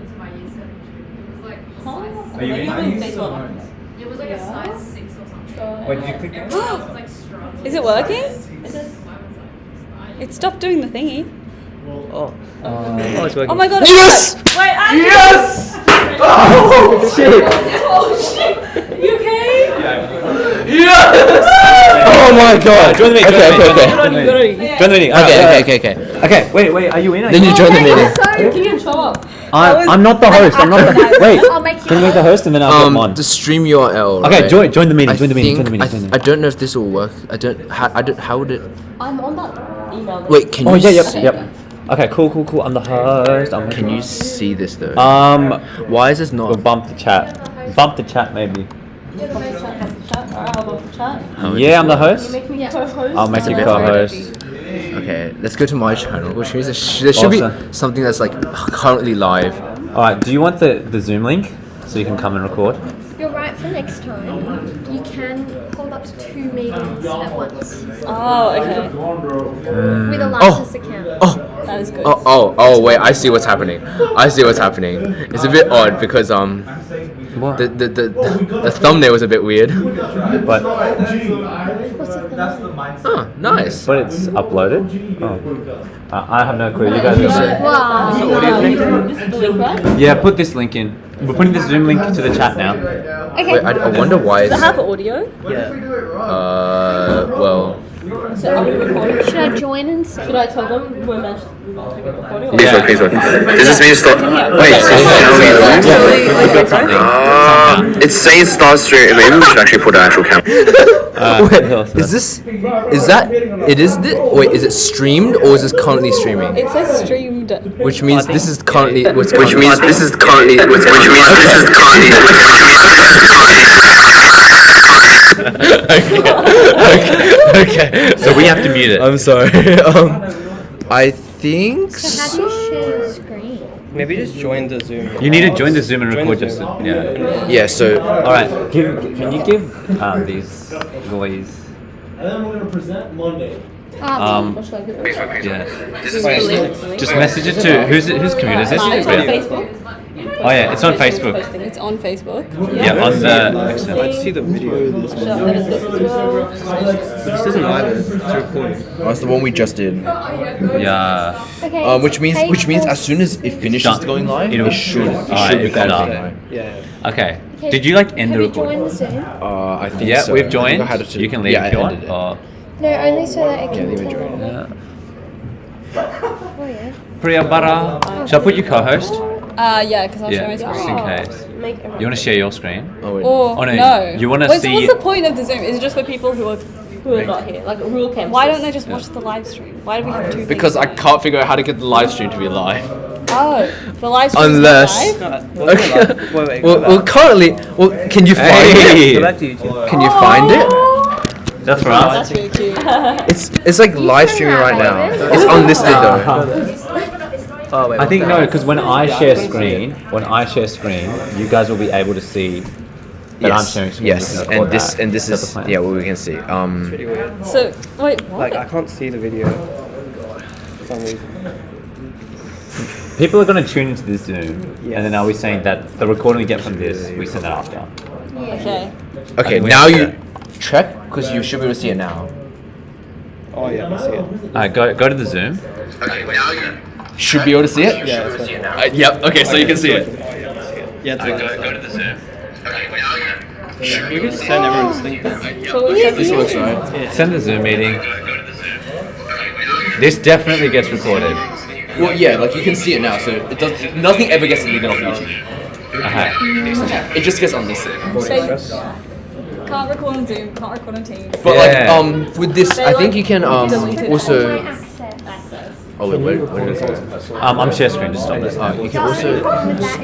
into my year 7 shoe. It was like a size. Are you in? It was like a size 6 or something. Wait, did you click that? Everyone else was like struggling. Is it working? Mine was like, It stopped doing the thingy. Oh, it's working. Oh my god. Yes! Wait, Yes! Oh shit! Oh shit! You okay? Yes! Oh my god! Join the meeting. Okay. Join the meeting. Okay. Okay, wait, are you in? Then you join the meeting. Can you show up? I'm not the host. I'm not the Wait, I'll make can you make the host and then I'll get on? The stream URL. Okay, right? join the meeting. I Join the meeting. think- I don't know if this will work. How would it? I'm on that email. Wait, can Oh you? yeah, see- yep. Okay, cool. I'm the host. Can you see this though? Why is this not? We'll bump the chat. Bump the chat maybe. How would Yeah, this I'm the work? host. Make me co-host. I'll make you That's co-host. Okay, let's go to my channel, which means there should be Awesome. something that's like currently live. Alright, do you want the Zoom link so you can come and record? You're right for next time. You can hold up to 2 meetings at once Oh, okay. with a licensed account. Oh, That is good. oh, wait, I see what's happening. It's a bit odd because What? the thumbnail was a bit weird. But What's the thing? Oh, nice. but it's uploaded. Oh, I have no clue. You guys are saying. Wow. This is the link, right? Yeah, put this link in. We're putting the Zoom link to the chat now. Okay. Wait, I wonder why Does it's it have audio? well. So are we recording? Should I join and see? Should I tell them we're meant to be recording? Or Yeah. Does this mean start? Wait, it's saying start stream. Maybe we should actually put an actual camera. Wait, is it streamed or is this currently streaming? It says streamed. Which means this is currently Which means this is currently. Okay. So we have to mute it. I'm sorry. I think. So how do you share your screen? Maybe just join the Zoom. You need to join the Zoom and Join record the just. Zoom. Yeah. Yeah. So. All right. Can you give these boys? And then we're gonna present Monday. What should I do? Yeah. Just message it to whose computer is this? It's on Yeah. Facebook. Oh yeah, it's on Facebook. It's on Facebook. Yeah, on the. Let's see the video. Should I edit this as well? This isn't either. It's recording. That's the one we just did. Yeah. Okay. Which means as soon as it finishes Done. going live, It'll- it should Alright, be better. going live. Yeah. Okay. Okay, Did you like end the Have you recording? joined the Zoom? I think Yeah, so. we've I joined. think I had it to- You can leave yeah, if you I want. ended it. Or No, only so that I Yeah, can leave it tell. joined. yeah. Oh yeah. Priya Bara. Shall I put you co-host? Yeah, because I'll share Yeah, my just screen. in case. Make You want to share your screen? Oh, wait. Or Oh, no, no. you wanna Wait, see- So what's the point of the Zoom? Is it just for people who are not here, like rural campuses? Why don't they just watch the live stream? Why do we have two? Because I can't figure out how to get the live stream to be live. Oh, the live stream. Unless. Wait, Well, currently, can you find Hey. it? Go back to YouTube. Can you find it? That's for us. That's really cute. It's like live streaming right now. It's unlisted though. Oh wait. I think no, because when I share screen, you guys will be able to see that I'm sharing screen. Yes, You can record and this That's is the plan. yeah what we can see. Pretty weird. So wait, what? Like I can't see the video. For some reason. People are going to tune into this Zoom, Yes. and then are we saying that the recording we get from this, we send it after? Okay. Okay, think we now have you to- check because you should be able to see it now. Oh yeah, I see it. Alright, go to the Zoom. Should be able to see it. Yeah, it's right. Yep. Okay, so you can see it. Yeah, it's right. to the Zoom. We can just send everyone this link then. So we This works right. Yeah. Send the Zoom meeting. This definitely gets recorded. Well, yeah, like you can see it now, so it does. Nothing ever gets deleted off YouTube. Okay. It just gets unlisted. can't record on Zoom, can't record on Teams. But Yeah. like with this, I think you can also. Oh wait, what is it? I'm share screen. Just stop this. You can also.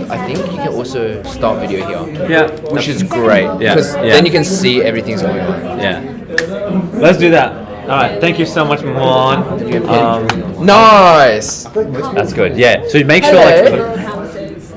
I think you can also start video here. Yeah. Which is great. Yeah. Because Yeah. then you can see everything's going on. Yeah. Let's do that. All right. Thank you so much, Mon. Nice. That's good. Yeah. So make sure Hello. like. Campuses.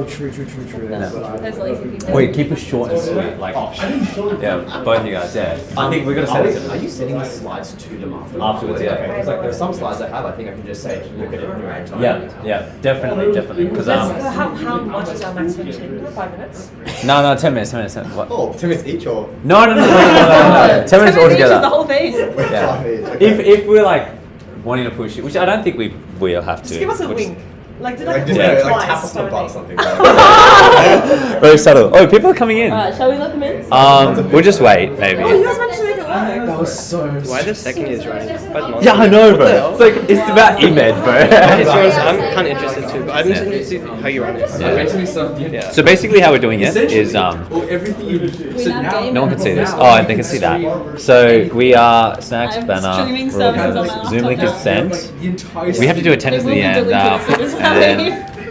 Oh, true. Those lazy people. Wait, keep it short and sweet. Like, yeah, both of you guys. Yeah, I think we're gonna send it to Are them you sending the slides to them afterwards? afterwards. Yeah. Because like there's some slides I have, I think I can just say, look at it in your own time. Yeah, definitely. Because How much is our max session? 5 minutes? no, 10 minutes. What? Oh, 10 minutes each or? No. 10 minutes 10 minutes altogether. is the whole thing. Yeah. Okay. If we're like wanting to push it, which I don't think we will have to. Just give us a we'll just- wink. Like, did Like, I just Yeah. like tap us on the butt or something. Very subtle. Oh, people are coming in. Alright, shall we let them in? We'll just wait, maybe. Oh, you guys managed to make it work. That was so. Why are the second years running? Yeah, I know, bro. It's like it's about EMED, bro. I'm kind of interested too, but I'm interested to see how you run it. Yeah. So basically, how we're doing it is everything you We now game no one and can see this. now. Oh, they can see that. So we are Snacks I'm banner. streaming we're all services on good. my Zoom link laptop is now. sent. the entire. We have to do attendance at They the will end, be deleted as soon as and then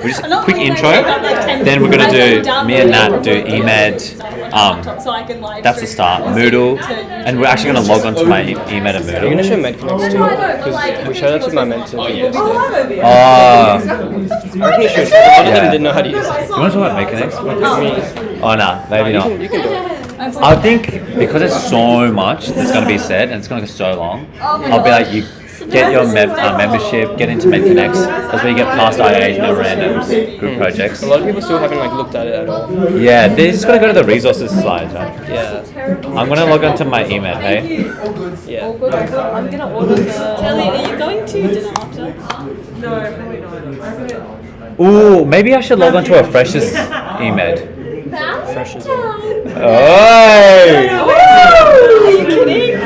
we just I'm not quick really intro. like, I've got like 10 Then we're gonna I've do downloaded me and Nat do it on EMED. so I can live That's the stream. start. Moodle, and we're actually gonna log onto my EMED and Are you gonna Moodle. show MedConnects too? No, I know, but Because like, we showed that to my mentor. Oh, Yes. Oh, I'm over here. Oh, I reckon you should. A lot of them didn't know how to use it. you want to talk about MedConnects? Oh no, maybe not. You can do it. I think because it's so much that's going to be said and it's going to go so long, I'll be like, you get your membership, get into MedConnects. That's where you get past IAs, memorandums, group projects. A lot of people still haven't like looked at it at all. Yeah, they're just going to go to the resources slide. Right? Yeah. I'm going to log onto my email, hey? Yeah. I'm gonna order the. Kelly, are you going to dinner after? No, probably not. Ooh, maybe I should log onto a freshers EMED. Freshers. Oh! Are you kidding?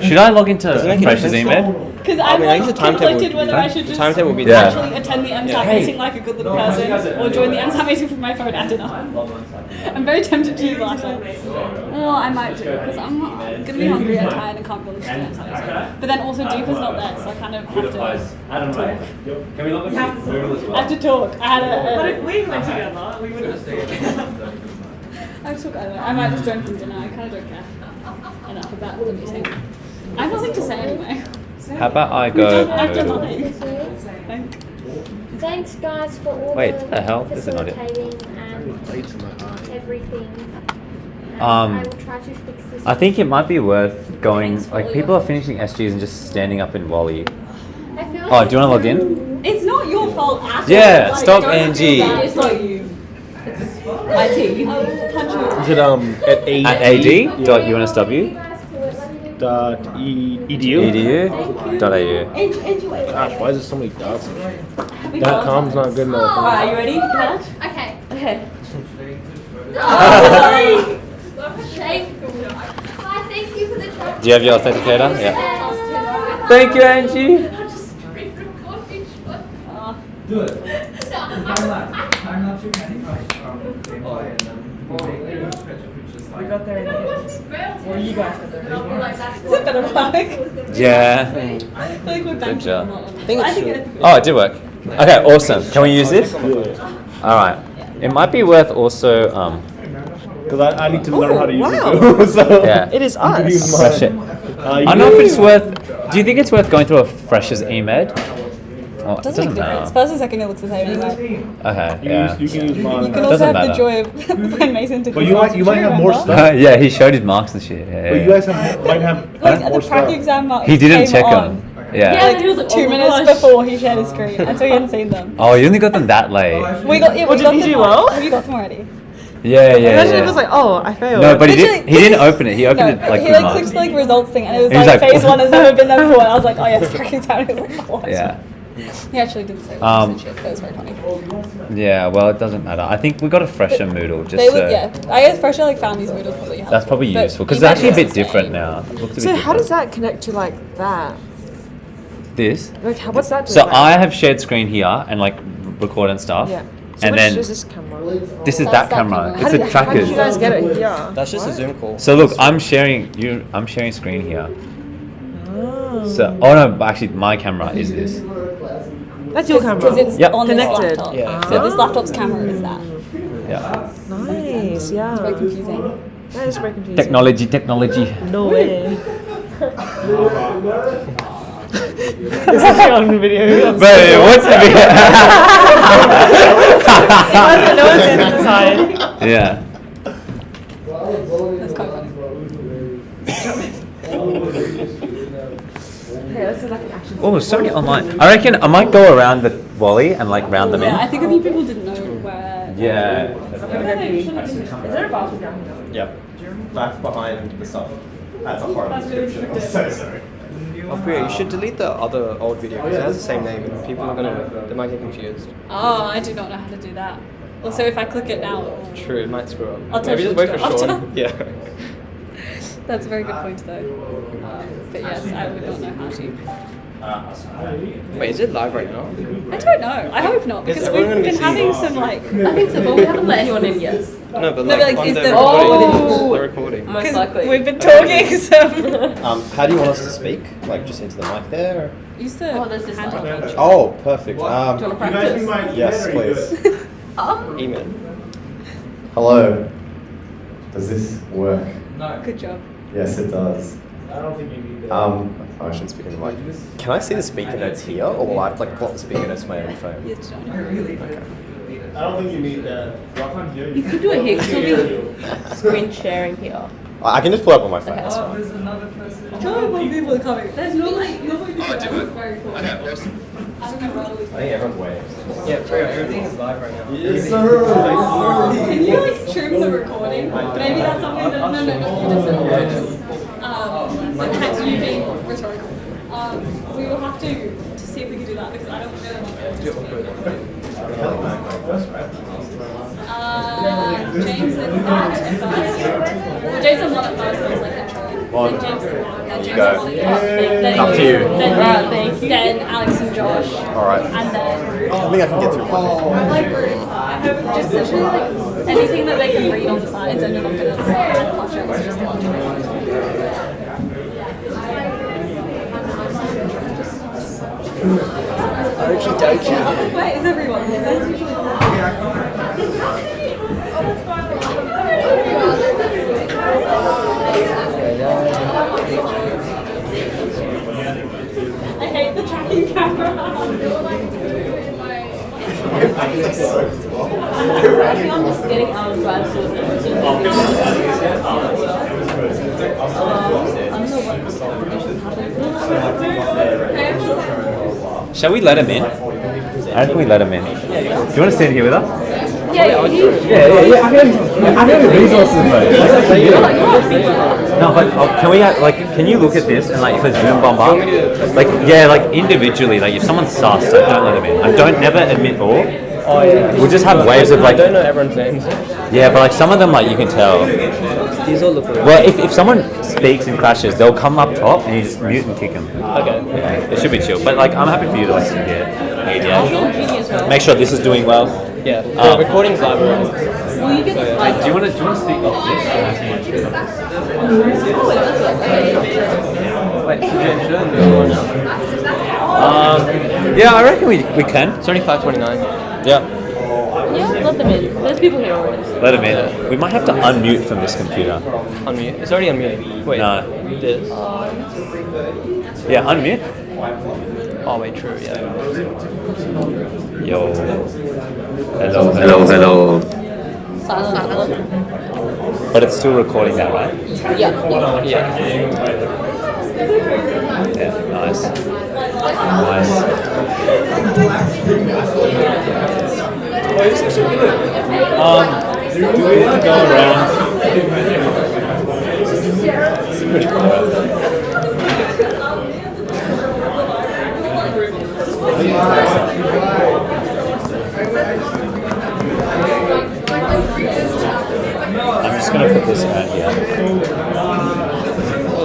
Should I log into Doesn't make any freshers sense, EMED? Because I I'm mean, I guess like the timetable conflicted would be whether I fine. should The just timetable will be Yeah. there. actually attend the MSAT Yeah. meeting like a good little person or join the MSAT meeting from my phone at dinner. I'm very tempted to do the latter. Oh, I might do because I'm going to be hungry and tired and can't really do the MSAT meeting. But then also Deepa's not there, so I kind of have to talk. Can we log into Moodle as I have to talk. I had But a if we went together, we would have. I took either. I might just join from dinner. I kind of don't care enough about the meeting. I have nothing to say anyway. How about I I've go done Moodle? nothing. Thanks, guys, for all Wait, the the hell? This is not it. facilitating and everything. And Um, I will try to fix this. I think it might be worth going, Thanks for like all people your- are finishing SGs and just standing up in Wally. I feel Oh, like do you want to log in? It's not your fault at all. Yeah, Like, stop don't Angie. feel bad. It's not you. IT. I will punch you. Is it at At ad.unsw.edu.au. Enjoy. Gosh, why is there so many dots? Happy .com's not good enough. Alright, are you ready? Catch? Okay. Okay. Sorry. Thank you. Hi, thank you for the chat. Do you have your authenticator? Yeah. Yeah. Thank you, Angie. I'll just screen record each one. Do it. We got there in the end. Or you guys got there in the end. Is it better like? Yeah. I feel like we're Good job. I think it. Oh, it did work. Okay, awesome. Can we use this? All right. It might be worth also, Because I need to learn how to use wow. it. So yeah. It is I can use us. mine. Fresh it. You I don't know if can- it's worth. Do you think it's worth going through a freshers EMED? Oh, it Doesn't make a difference. First and second, it looks the same anyway. Okay, You, yeah. you can use mine. You can also Doesn't have the matter. joy of when Mason took But his you last might- you might year, have more remember? stuff. Yeah, he showed his marks and shit. Yeah, But you guys might have Like more the prac stuff. exam marks He didn't came check on. them. Yeah. Like he was like 2 minutes before he shared his screen, and so he hadn't seen them. Oh, you only got them that late. We got yeah, we Did got he them. do well? We got them already. Yeah, yeah, Imagine yeah. if it was like, oh, I failed. No, but he Literally- didn't open it. He opened it like he good like marks. clicked the like results thing, and it was He was like like- phase one has never been there before. And I was like, oh yeah, it's prac exam. He was like, oh, what? Yeah. He actually didn't say Um, what he said shit. That was very funny. Yeah, well, it doesn't matter. I think we got a fresher Moodle just They so. would, yeah. I guess fresher like families would have probably helped. That's probably But useful because it's email actually a is bit the same. different now. It looks a So bit how does different. that connect to like that? This? Like, what's that? So doing? I have shared screen here and like record and stuff. Yeah. So And which then is this camera? this is That's that that camera. camera. It's How a did trackers. you guys get it here? That's just a Zoom call. So look, I'm sharing screen here. Oh. So oh no, but actually my camera is this. That's your camera. Because it's Yep. on Connected. this laptop. Yeah. So this laptop's camera is that. Yeah. Nice. Yeah. It's very confusing. That is very confusing. Technology. No way. This is on video. But what's the No one's in the society. Yeah. That's quite funny. Okay, let's do like an action. Oh, so many online. I reckon I might go around the Wally and like round them Yeah, I in. think a few people didn't know where. Yeah. Is there a bathroom down here? Yep. Back behind the stuff. That's a horrible description. I'm so sorry. Oh, Priya, you should delete the other old video because it has the same name and people are they might get confused. Oh, I do not know how to do that. Also, if I click it now, True, it might screw up. I'll Maybe just touch wait it for after. Sean. Yeah. that's a very good point though. But yes, I would not know how to. Wait, is it live right now? I don't know. I hope not because we've everyone been gonna be having seeing- some like. I think so, but we haven't let anyone in yet. No, but No, like, but, like, on is the the- recording. Oh! The recording. Most 'Cause likely. we've been talking some. How do you want us to speak? Like just into the mic there? Use the Oh, there's this hand one. on. Oh, perfect. Do you want to practice? Yes, please. Email. Hello. Does this work? Good job. Yes, it does. I don't think you need that. I shouldn't speak in the mic. Can I see the speaker notes here, or will I have to like plot the speaker notes to my own phone? Yes, John. I don't think you need that. Rock on here. You could do it here because you'll be screen sharing here. I can just pull it up on my phone. That's fine. There's another person. Oh, more people are coming. There's normally Oh, I do it. very cool. Okay, awesome. I don't know where all these. I think everyone's waiting. Yeah, Priya, everything is live right now. Yes, sir. Can you like trim the recording? Maybe that's something that no, you just said like you being rhetorical. We will have to see if we can do that because I don't really want to. James and Matt at first. Well, James and Matt at first was like intro. Then James and Matt. Then James and Molly. Then Up to you. Then then Alex and Josh. All right. And then. I think I can get through one. Like, I hope just literally like anything that they can read on the sides and not gonna add culture. It's just going to Okie dokie. Wait, is everyone here? That's usually I hate the tracking camera. Actually, I'm just getting out of grad school. I don't know what. Shall we let him in? I reckon we let him in. Do you want to sit here with us? Yeah. I have the resources, No, but can we can you look at this and like if it's Zoom bomb up, like yeah, like individually, like if someone's sus, like, don't let them in. I don't never admit all. Oh yeah. We'll just have waves of like I don't know everyone's names. yeah, but like some of them like you can tell. These all look real. Well, if someone speaks and crashes, they'll come up top and you just mute and kick them. Okay. Yeah, it should be chill. But like I'm happy for you to like sit here, mediate. Make sure this is doing well. Yeah. The recording's live already. Will you get the slide? Do you want to speak off this? Wait, Yeah, I reckon we can. it's only 5:29. Yeah. Yeah, let them in. There's people here already. Let him in. We might have to unmute from this computer. Unmute. It's already unmuted. Wait. No. It is. Yeah, unmute. Oh wait, true. Yeah. Yo. Hello. Silent. But it's still recording that, right? Yeah. Yeah. Yeah, nice. Do we go around? I'm just gonna put this out here.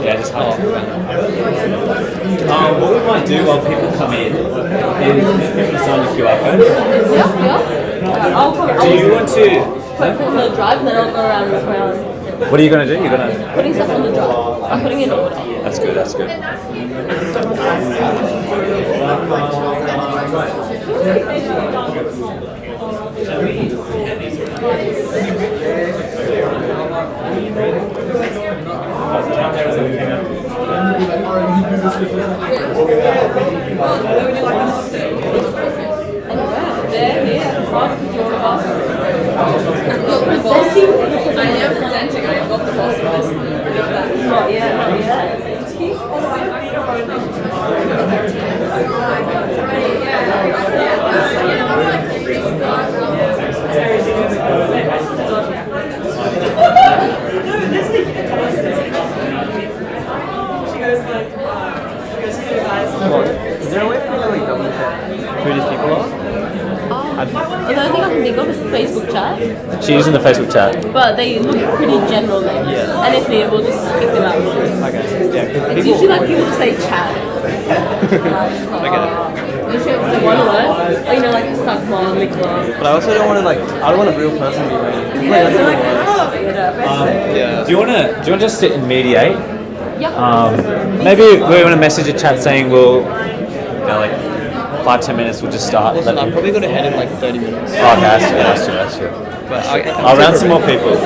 Yeah, just have what we might do while people come in is people sign the QR code. Yeah. Do you want to? Put it on the drive, then I'll go around and look around. What are you gonna do? You're gonna. Putting stuff on the drive. I'm putting it in order. That's good. That's good. There, here, front, your bus. am presenting. I am not the boss of this. Not yet, not yet. Is there a way for you to like double check who these people are? The only thing I can think of is the Facebook chat, She's using the Facebook chat. but they look pretty general names. Yeah. And if needed, we'll just kick them out. Okay. Yeah. 'Cause It's people. usually like people just say chat. Usually it's like one word, or you know, like suck mom, lick mom. But I also don't want to like. I don't want a real person to be reading. Yeah, so like, Yeah. Do you wanna just sit and mediate? yeah. Maybe we want to message a chat saying we'll, like 5-10 minutes. We'll just start. Listen, I'm probably gonna head in like 30 minutes. Oh, okay, that's true. But I'll round some more people.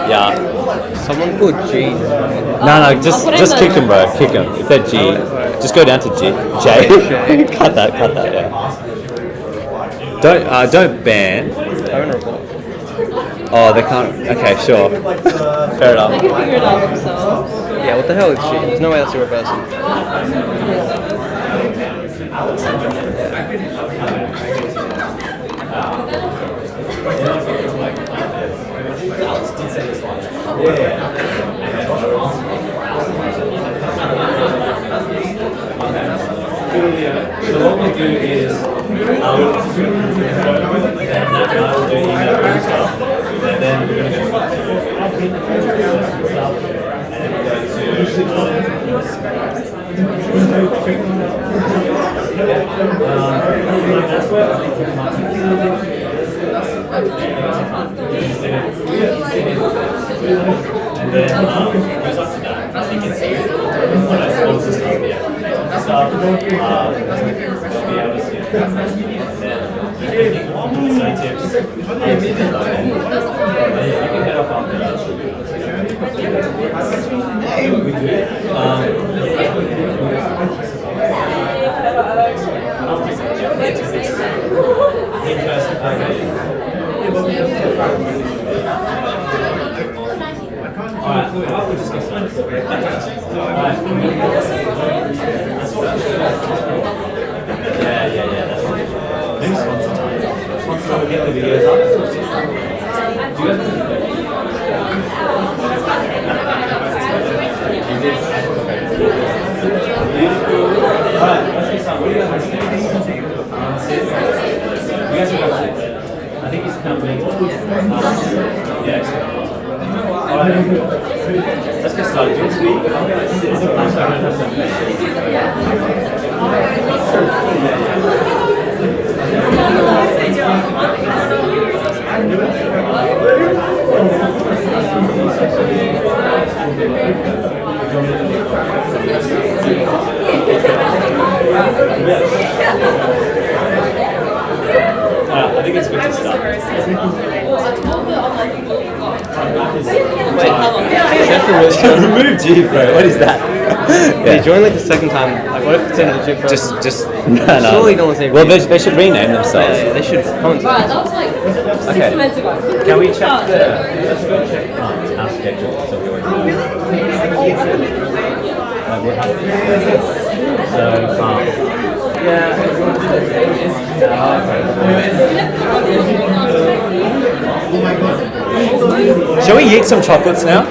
Yeah. Someone called G. No, just kick him, bro. Kick him. If they're G, just go down to J. cut that. Yeah. Don't ban. Oh, they can't. Okay, sure. Fair enough. They can figure it out themselves. Yeah, what the hell is she? There's no way that's a real person. So what we'll do is we'll do email stuff, and then we're going to go and then goes up to that. I think it's when I sponsor stuff, they'll be able to see it. And then you can head off after that. Alright, we'll just get started. Yeah, that's right. Maybe sponsor time. Sponsor time, we'll get the videos up. Do you guys Alright, let's get started. What do you guys want to do? You guys are going to sit. I think he's coming. Yeah. Alright, let's get started. Do you want to speak? I'm sorry, I don't have I think it's good to start. Remove G, bro. What is that? They join like the second time. Like, what if it's in a legit person? Just no. Surely no one's even. Well, they should rename themselves. Yeah, they should comment. Right, that was like 6 minutes ago. Can we check let's go check our schedule so we always know. Shall we eat some chocolates now?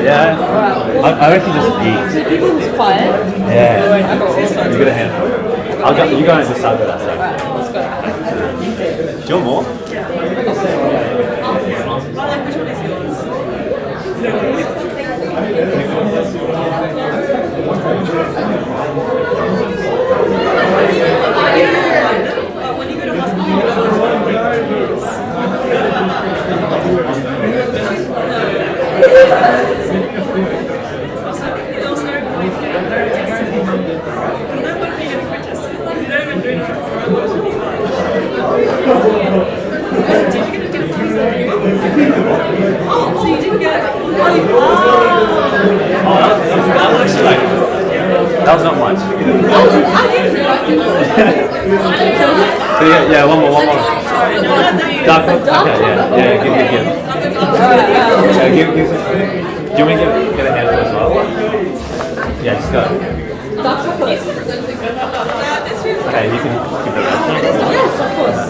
Yeah. I reckon just eat. People was quiet. Yeah. You got a handful. You go and decide with us. Let's go. Do you want more? That was not much. So yeah, one more. Dark. Okay, yeah, give. Give. Do you want me to get a handful as well? Yeah, just go. Okay, you can give the rest. Yes, of course.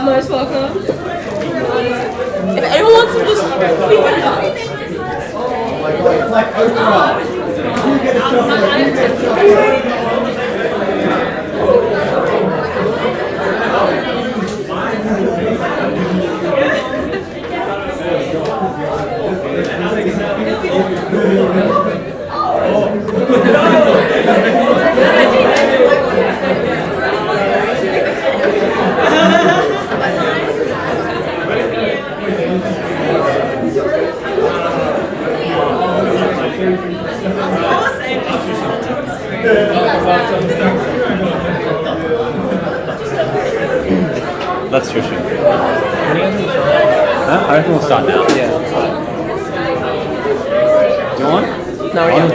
Most welcome. If anyone wants to just speak it up. Let's shoot. Huh? I reckon we'll start now. Yeah. Do you want? No, we don't.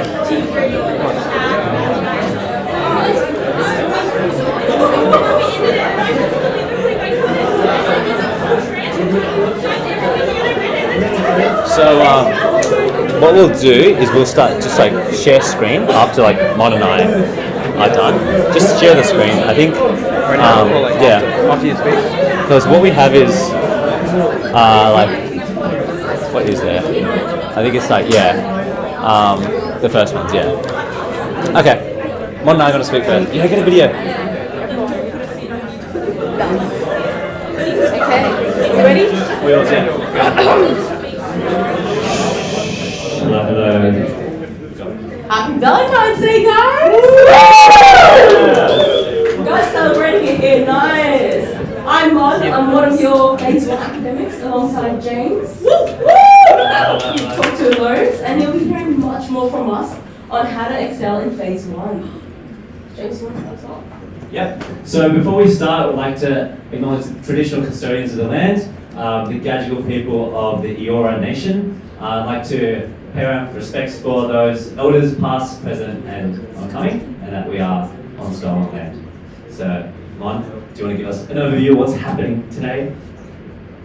So what we'll do is we'll start just like share screen after like Mon and I are done. Just share the screen. I think After you speak. because what we have is like what is there? I think it's like the first ones, yeah. Okay. Mon and I are gonna speak first. Yeah, get a video. Okay, you ready? Wheels, yeah. Hello. Happy Valentine's Day, guys! Guys celebrating it here, nice! I'm Mon, I'm one of your phase 1 academics alongside James. You've talked to loads, and you'll be hearing much more from us on how to excel in phase 1. James, you want to start us off? Yeah. So before we start, I would like to acknowledge the traditional custodians of the land, the Gadigal people of the Eora Nation. I'd like to pay our respects for those elders, past, present, and oncoming, and that we are on Mon's go on hand. So, Mon, do you want to give us an overview of what's happening today?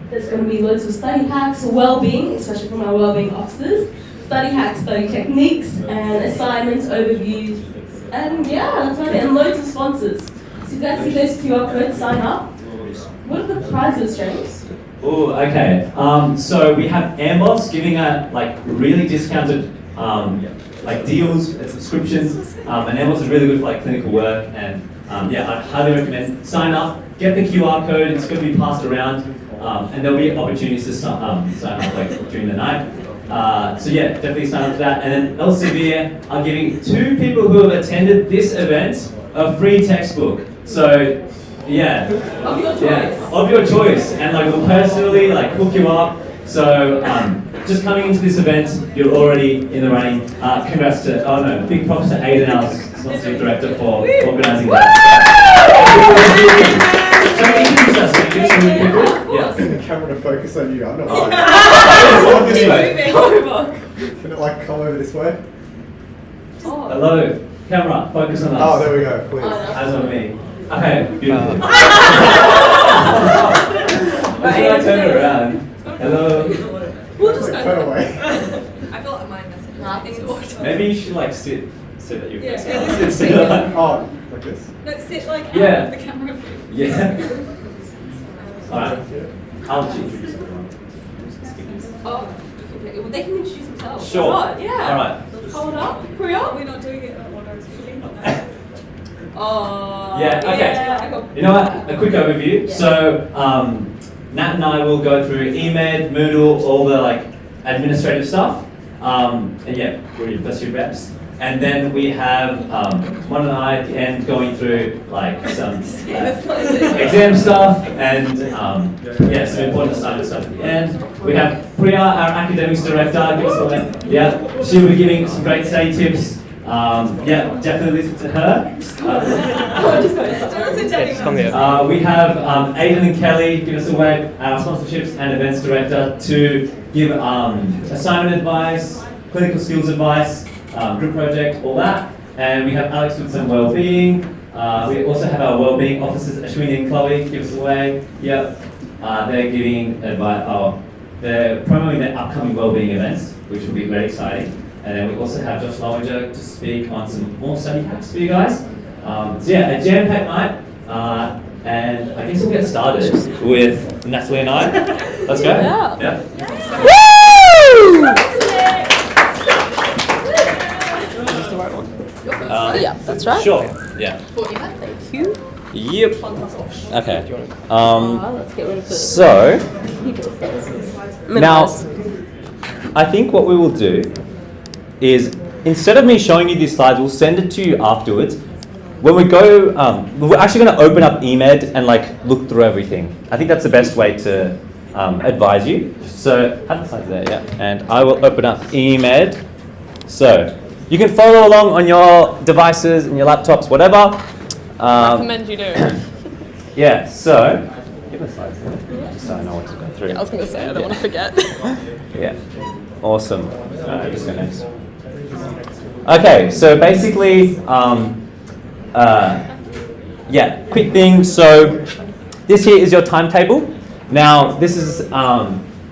There's going to be loads of study hacks, well-being, especially from our well-being officers, study hacks, study techniques, and assignments, overviews, and yeah, that's about it, and loads of sponsors. So you guys see those QR codes, sign up. What are the prizes, James? Oh, okay. So we have Airbots giving out like really discounted like deals and subscriptions, and Airbots is really good for like clinical work, and yeah, I highly recommend sign up, get the QR code, it's going to be passed around, and there'll be opportunities to sign up like during the night. So yeah, definitely sign up for that. And then Elsevier are giving 2 people who have attended this event a free textbook. So yeah, of your choice, and like we'll personally like hook you up. So just coming into this event, you're already in the running. Congrats to big props to Aiden, our sponsorship director, for organising that. Shall we introduce us? Yeah. The camera to focus on you. I'm not like. This way. Can it like come over this way? Hello, camera, focus on us. Oh, there we go. Please. As on me. Okay, beautiful. Let's turn it around. Hello. We'll just Wait, turn away. I feel like my message. No, I think it's awesome. Maybe you should like sit so that you face Oh, like this? No, sit like out Yeah. of the camera. Yeah. Alright. I'll let you introduce everyone. Oh, okay. Well, they can introduce themselves. Sure. Oh, yeah. Alright. Hold up, hurry up. We're not doing it at what I was feeling. Yeah, okay. Yeah. You know what? A quick overview. Yeah. So, Nat and I will go through EMED, Moodle, all the like administrative stuff. And yeah, we're your first year reps. And then we have Mon and I at the end going through like some exam stuff and yeah, some important assignment stuff at the end. We have Priya, our academics director. Give us a moment. Yeah, she will be giving some great study tips. Yeah, definitely listen to her. We have Aiden and Kelly give us a wave, our sponsorships and events director, to give assignment advice, clinical skills advice, group project, all that. And we have Alex with some well-being. We also have our well-being officers, Ashwini and Chloe, give us a wave. Yep, they're giving advice. They're promoting their upcoming well-being events, which will be very exciting. And then we also have Josh Lowinger to speak on some more study hacks for you guys. So yeah, a jam-packed night. And I guess we'll get started with Natalie and I. Let's go. Yeah. Woo! Yeah, that's right. Sure. Yeah. Thank you. Yep. Okay. Let's get rid of this. So now, I think what we will do is, instead of me showing you these slides, we'll send it to you afterwards. When we go, we're actually going to open up EMED and like look through everything. I think that's the best way to advise you. So, have the slides there, yeah. And I will open up EMED. So, you can follow along on your devices and your laptops, whatever. Recommend you do. Yeah, so, give me the slides there, just so I know what to go through. I was going to say, I don't want to forget. Yeah, awesome. Just go next. Okay, so basically, yeah, quick thing. So this here is your timetable. Now this is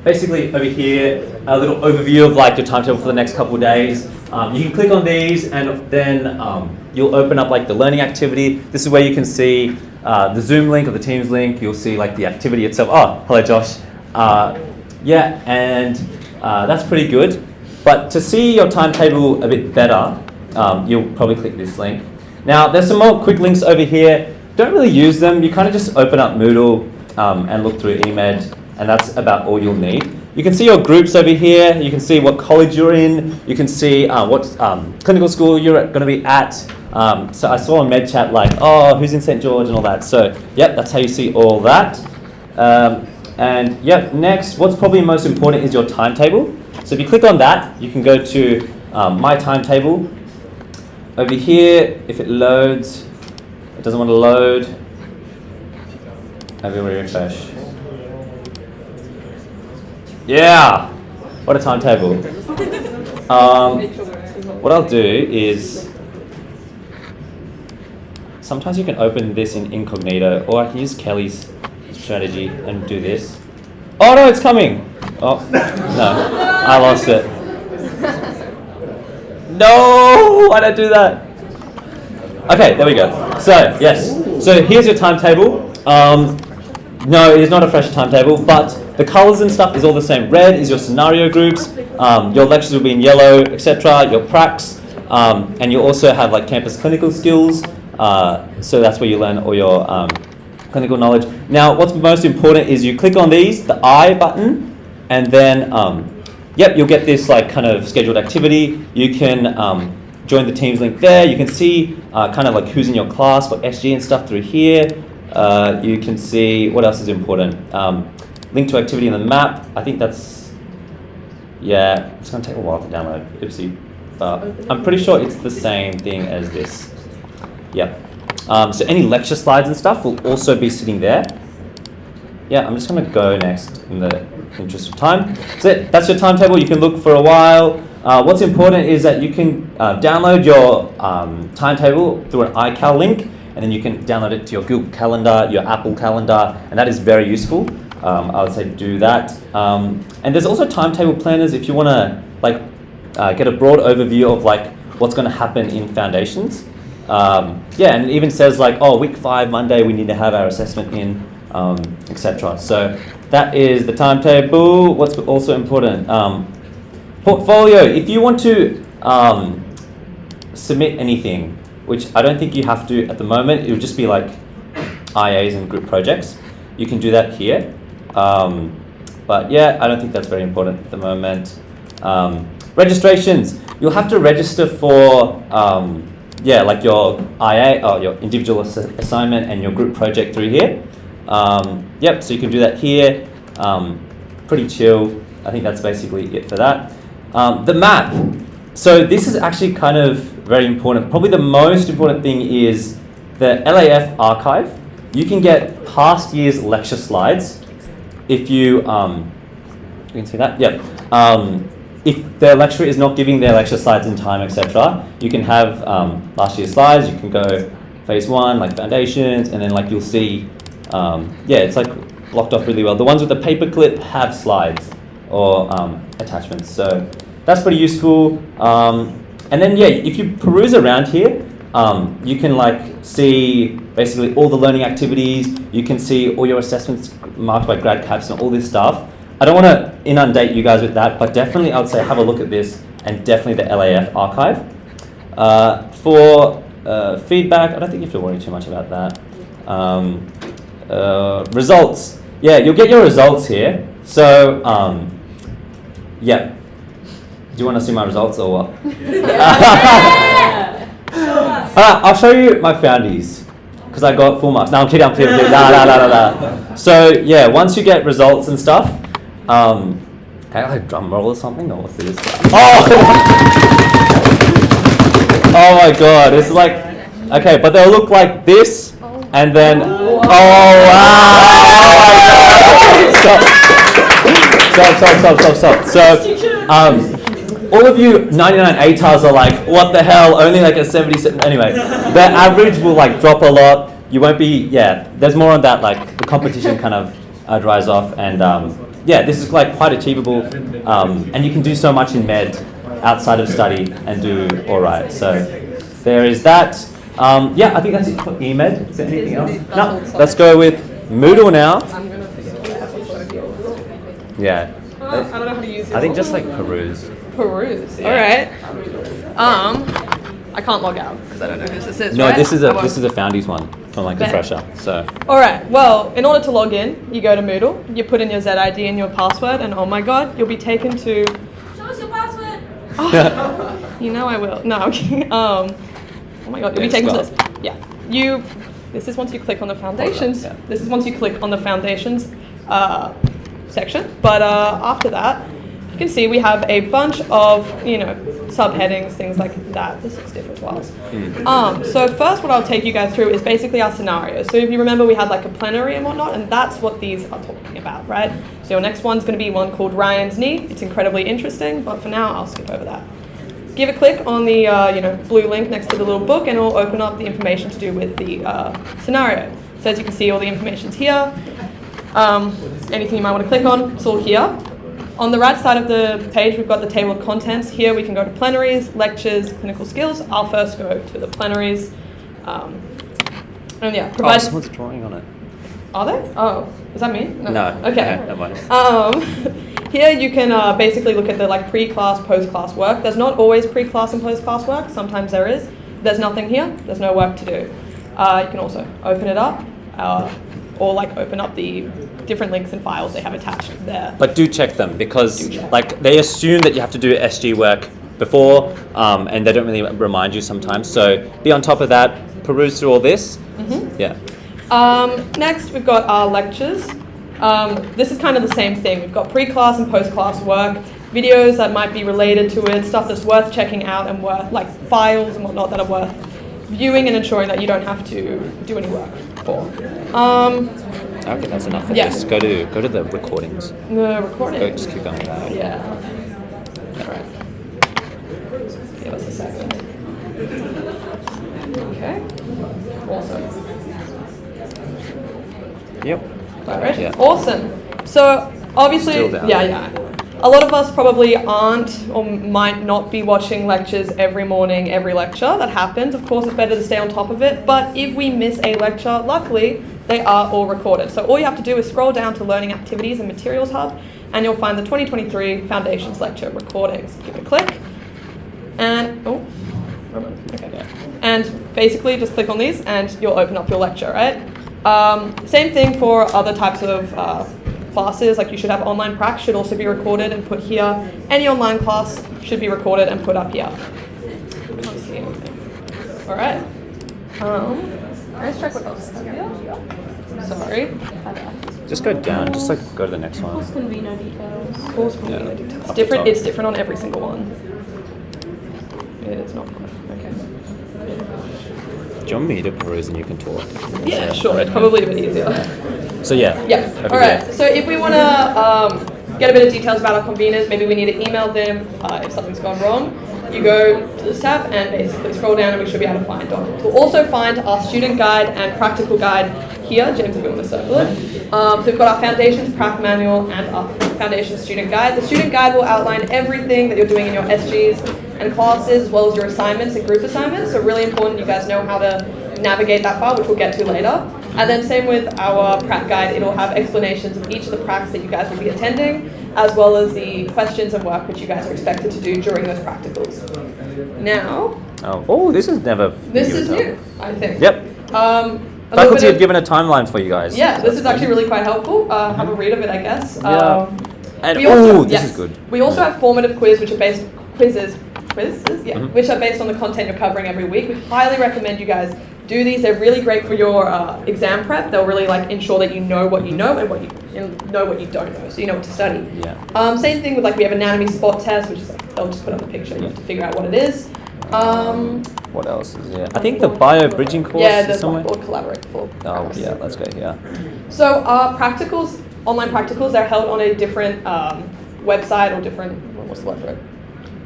basically over here a little overview of like your timetable for the next couple of days. You can click on these and then you'll open up like the learning activity. This is where you can see the Zoom link or the Teams link. You'll see like the activity itself. Oh, hello Josh. Yeah, and that's pretty good. But to see your timetable a bit better, you'll probably click this link. Now, there's some more quick links over here. Don't really use them. You kind of just open up Moodle and look through EMED, and that's about all you'll need. You can see your groups over here. You can see what college you're in. You can see what clinical school you're going to be at. So I saw on MedChat like, oh, who's in St. George and all that. So, yep, that's how you see all that. And yep, next, what's probably most important is your timetable. So if you click on that, you can go to My Timetable. Over here, if it loads, it doesn't want to load. Maybe we'll refresh. Yeah, what a timetable. What I'll do is, sometimes you can open this in incognito, or I can use Kelly's strategy and do this. Oh no, it's coming! Oh, no, I lost it. No, why did I do that? Okay, there we go. So, yes. So here's your timetable. No, it is not a fresh timetable, but the colors and stuff is all the same. Red is your scenario groups. Your lectures will be in yellow, etc. Your pracs. And you also have like campus clinical skills. So that's where you learn all your clinical knowledge. Now, what's most important is you click on these, the I button, and then, yep, you'll get this like kind of scheduled activity. You can join the Teams link there. You can see kind of like who's in your class for SG and stuff through here. You can see what else is important. Link to activity in the map. I think that's, yeah, it's going to take a while to download. Oopsie. I'm pretty sure it's the same thing as this. Yep. So any lecture slides and stuff will also be sitting there. Yeah, I'm just going to go next in the interest of time. So that's your timetable. You can look for a while. What's important is that you can download your timetable through an iCal link, and then you can download it to your Google Calendar, your Apple Calendar, and that is very useful. I would say do that. And there's also timetable planners if you want to like get a broad overview of like what's going to happen in foundations. Yeah, and it even says like, oh, week 5, Monday, we need to have our assessment in, etc. So that is the timetable. What's also important? Portfolio. If you want to submit anything, which I don't think you have to at the moment, it would just be like IAs and group projects. You can do that here. But yeah, I don't think that's very important at the moment. Registrations. You'll have to register for yeah, like your IA or your individual assignment and your group project through here. Yep, so you can do that here. Pretty chill. I think that's basically it for that. The map. So this is actually kind of very important. Probably the most important thing is the LAF archive. You can get past year's lecture slides if you can see that? Yep. If the lecturer is not giving their lecture slides in time, etc., you can have last year's slides. You can go phase 1, like foundations, and then like you'll see, yeah, it's like blocked off really well. The ones with the paperclip have slides or attachments, so that's pretty useful. And then yeah, if you peruse around here, you can like see basically all the learning activities. You can see all your assessments marked by grad caps and all this stuff. I don't want to inundate you guys with that, but definitely I would say have a look at this and definitely the LAF archive. For feedback, I don't think you have to worry too much about that. Results. Yeah, you'll get your results here. So, yeah. Do you want to see my results or what? I'll show you my foundies because I got full marks. No, I'm kidding. So yeah, once you get results and stuff, can I like drum roll or something? Or what's this? Oh! Oh my god, it's like, okay, but they'll look like this, and then, oh wow! Stop. So, all of you 99 ATARs are like, what the hell, only like a 77, anyway, the average will like drop a lot. You won't be, yeah, there's more on that, like the competition kind of dries off, and yeah, this is like quite achievable, and you can do so much in med outside of study and do all right. So there is that. Yeah, I think that's it for eMed. Is there anything else? No, let's go with Moodle now. Yeah. I don't know how to use it. I think just like peruse. Peruse. Yeah. All right. I can't log out because I don't know who this is. No, right? this is a Foundies one from like Refresher. So. All right. Well, in order to log in, you go to Moodle, you put in your ZID and your password, and oh my God, you'll be taken to. Show us your password. Oh, you know I will. No. Okay. Oh my God, you'll be taken to this. Yeah. This is once you click on the foundations. Yeah. This is once you click on the foundations section. But after that, you can see we have a bunch of, subheadings, things like that. This looks different as well. So first what I'll take you guys through is basically our scenarios. So if you remember, we had like a plenary and whatnot, and that's what these are talking about, right? So your next one's going to be one called Ryan's Knee. It's incredibly interesting, but for now I'll skip over that. give a click on the blue link next to the little book, and it'll open up the information to do with the scenario. So as you can see, all the information's here. Anything you might want to click on, it's all here. On the right side of the page, we've got the table of contents. Here we can go to plenaries, lectures, clinical skills. I'll first go to the plenaries. And yeah, provide. Someone's drawing on it. Are they? Oh, is that me? No. Okay. Never mind. Here you can basically look at the pre-class, post-class work. There's not always pre-class and post-class work. Sometimes there is. There's nothing here. There's no work to do. You can also open it up, or open up the different links and files they have attached there. But do check them, because they assume that you have to do SG work before, and they don't really remind you sometimes. So be on top of that. Peruse through all this. Mm-hmm. Yeah. Next, we've got our lectures. This is kind of the same thing. We've got pre-class and post-class work, videos that might be related to it, stuff that's worth checking out, and files and whatnot that are worth viewing and ensuring that you don't have to do any work for. Okay, that's enough for Yeah. this. Go to the recordings. The recording. Just keep going. Yeah. All right. Give us a second. Okay. Awesome. Yep. All right. Yeah. Awesome. So obviously, Still down. yeah. A lot of us probably aren't or might not be watching lectures every morning, every lecture. That happens. Of course, it's better to stay on top of it. But if we miss a lecture, luckily, they are all recorded. So all you have to do is scroll down to Learning Activities and Materials Hub, and you'll find the 2023 Foundations Lecture recordings. Give it a click. And, okay. And basically just click on these and you'll open up your lecture, right? Same thing for other types of classes, you should have online prac should also be recorded and put here. Any online class should be recorded and put up here. Can't see anything. All right. Let's check what else is here. Sorry. Just go down. Just go to the next one. Course convener details. Course convener details. Up the Different. top. It's different on every single one. It's not. Okay. Do you want me to peruse and you can talk? Yeah, sure. It's probably a bit easier. So yeah. Yeah. over All right. there. So if we want to get a bit of details about our conveners, maybe we need to email them if something's gone wrong. You go to this tab and basically scroll down, and we should be able to find documents. We'll also find our student guide and practical guide here. James, if you want to circle it. So we've got our Foundations Prac Manual and our Foundations Student Guide. The student guide will outline everything that you're doing in your SGs and classes, as well as your assignments and group assignments. So really important you guys know how to navigate that file, which we'll get to later. And then same with our prac guide, it'll have explanations of each of the pracs that you guys will be attending, as well as the questions and work which you guys are expected to do during those practicals. Now, this is never. this is new, I think. Yep. Faculty have given a timeline for you guys. Yeah, this is actually really quite helpful. Have a read of it, I guess. Yeah. And this is good. We also have formative quizzes, which are based yeah, Mm-hmm. which are based on the content you're covering every week. We highly recommend you guys do these. They're really great for your exam prep. They'll really ensure that you know what you know and what you know what you don't know, so you know what to study. Yeah. Same thing with we have anatomy spot test, which is they'll just put up a picture. You have to figure out what it is. What else is there? I think the bio bridging course Yeah, is somewhere. Or collaborate for. Oh yeah, let's go here. So practicals, online practicals, they're held on a different website or different, what's the word for it?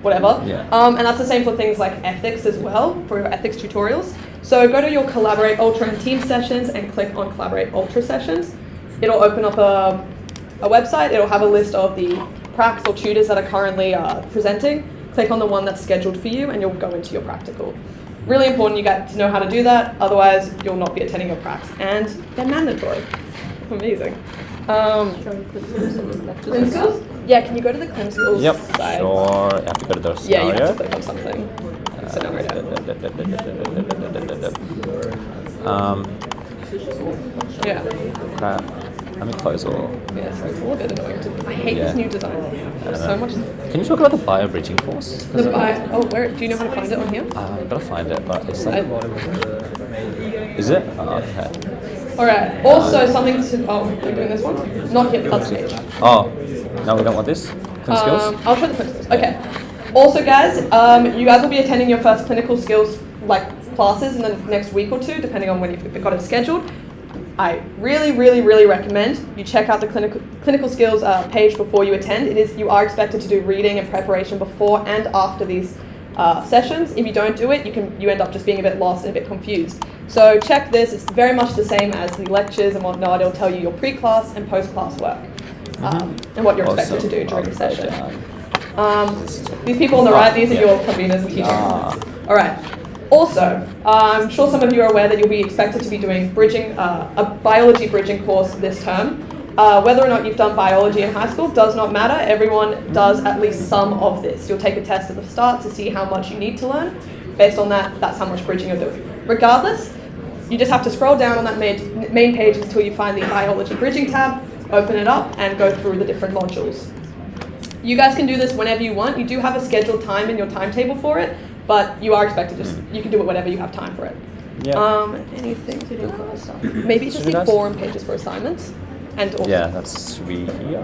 Whatever. Yeah. And that's the same for things like ethics as well, for your ethics tutorials. So go to your Collaborate Ultra and Team sessions and click on Collaborate Ultra sessions. It'll open up a website. It'll have a list of the pracs or tutors that are currently presenting. Click on the one that's scheduled for you and you'll go into your practical. Really important you get to know how to do that, otherwise you'll not be attending your pracs. And they're mandatory. Amazing. Clinicals? Yeah, can you go to the clinicals Yep. side? Sure. You have to go to the scenario. Yeah, you have to click on something. Yeah. Crap. Let me close all. Yeah, so it's a little bit annoying. I hate this new design. There's so much. Can you talk about the bio bridging course? Where? Do you know how to find it on here? I've got to find it, but it's Is it? Oh, okay. Alright, also something to. We're doing this one? Not yet, that's page. Oh, no, we don't want this? Clinical skills? I'll show the clinical skills. Okay. Also, guys, you guys will be attending your first clinical skills classes in the next week or two, depending on when you've got it scheduled. I really, really, really recommend you check out the clinical skills page before you attend. You are expected to do reading and preparation before and after these sessions. If you don't do it, you end up just being a bit lost and a bit confused. So check this. It's very much the same as the lectures and whatnot. It'll tell you your pre-class and post-class work and what you're expected to do during the session. These people on the right, these are your conveners and teachers. All right. Also, I'm sure some of you are aware that you'll be expected to be doing bridging, a biology bridging course this term. Whether or not you've done biology in high school does not matter. Everyone does at least some of this. You'll take a test at the start to see how much you need to learn. Based on that, that's how much bridging you're doing. Regardless, you just have to scroll down on that main page until you find the biology bridging tab, open it up, and go through the different modules. You guys can do this whenever you want. You do have a scheduled time in your timetable for it, but you are expected you can do it whenever you have time for it. Yeah. Anything to do with maybe just the forum pages for assignments. And also, yeah, that's we here.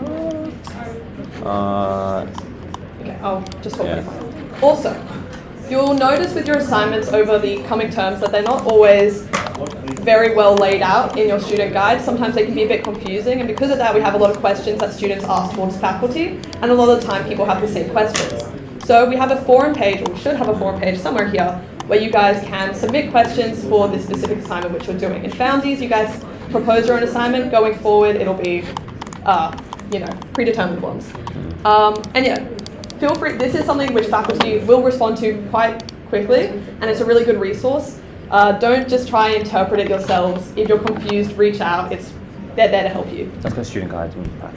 Okay, I'll just hopefully find it. Also, you'll notice with your assignments over the coming terms that they're not always very well laid out in your student guide. Sometimes they can be a bit confusing, and because of that we have a lot of questions that students ask towards faculty, and a lot of the time people have the same questions. So we have a forum page, or we should have a forum page somewhere here, where you guys can submit questions for the specific assignment which you're doing. In Foundies, you guys propose your own assignment. Going forward, it'll be, predetermined ones. And yeah, feel free, this is something which faculty will respond to quite quickly, and it's a really good resource. Don't just try and interpret it yourselves. If you're confused, reach out. They're there to help you. Let's go student guides.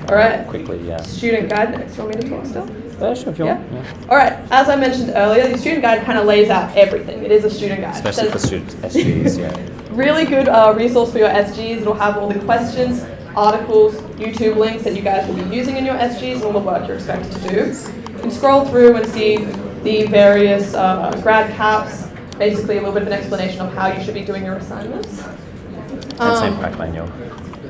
All right. Quickly, yeah. Student guide next. You want me to talk still? Sure, if you want. Yeah. All right. As I mentioned earlier, the student guide kind of lays out everything. It is a student guide. Especially for students, SGs, yeah. Really good resource for your SGs. It'll have all the questions, articles, YouTube links that you guys will be using in your SGs and all the work you're expected to do. You can scroll through and see the various grad caps, basically a little bit of an explanation of how you should be doing your assignments. And same prac manual.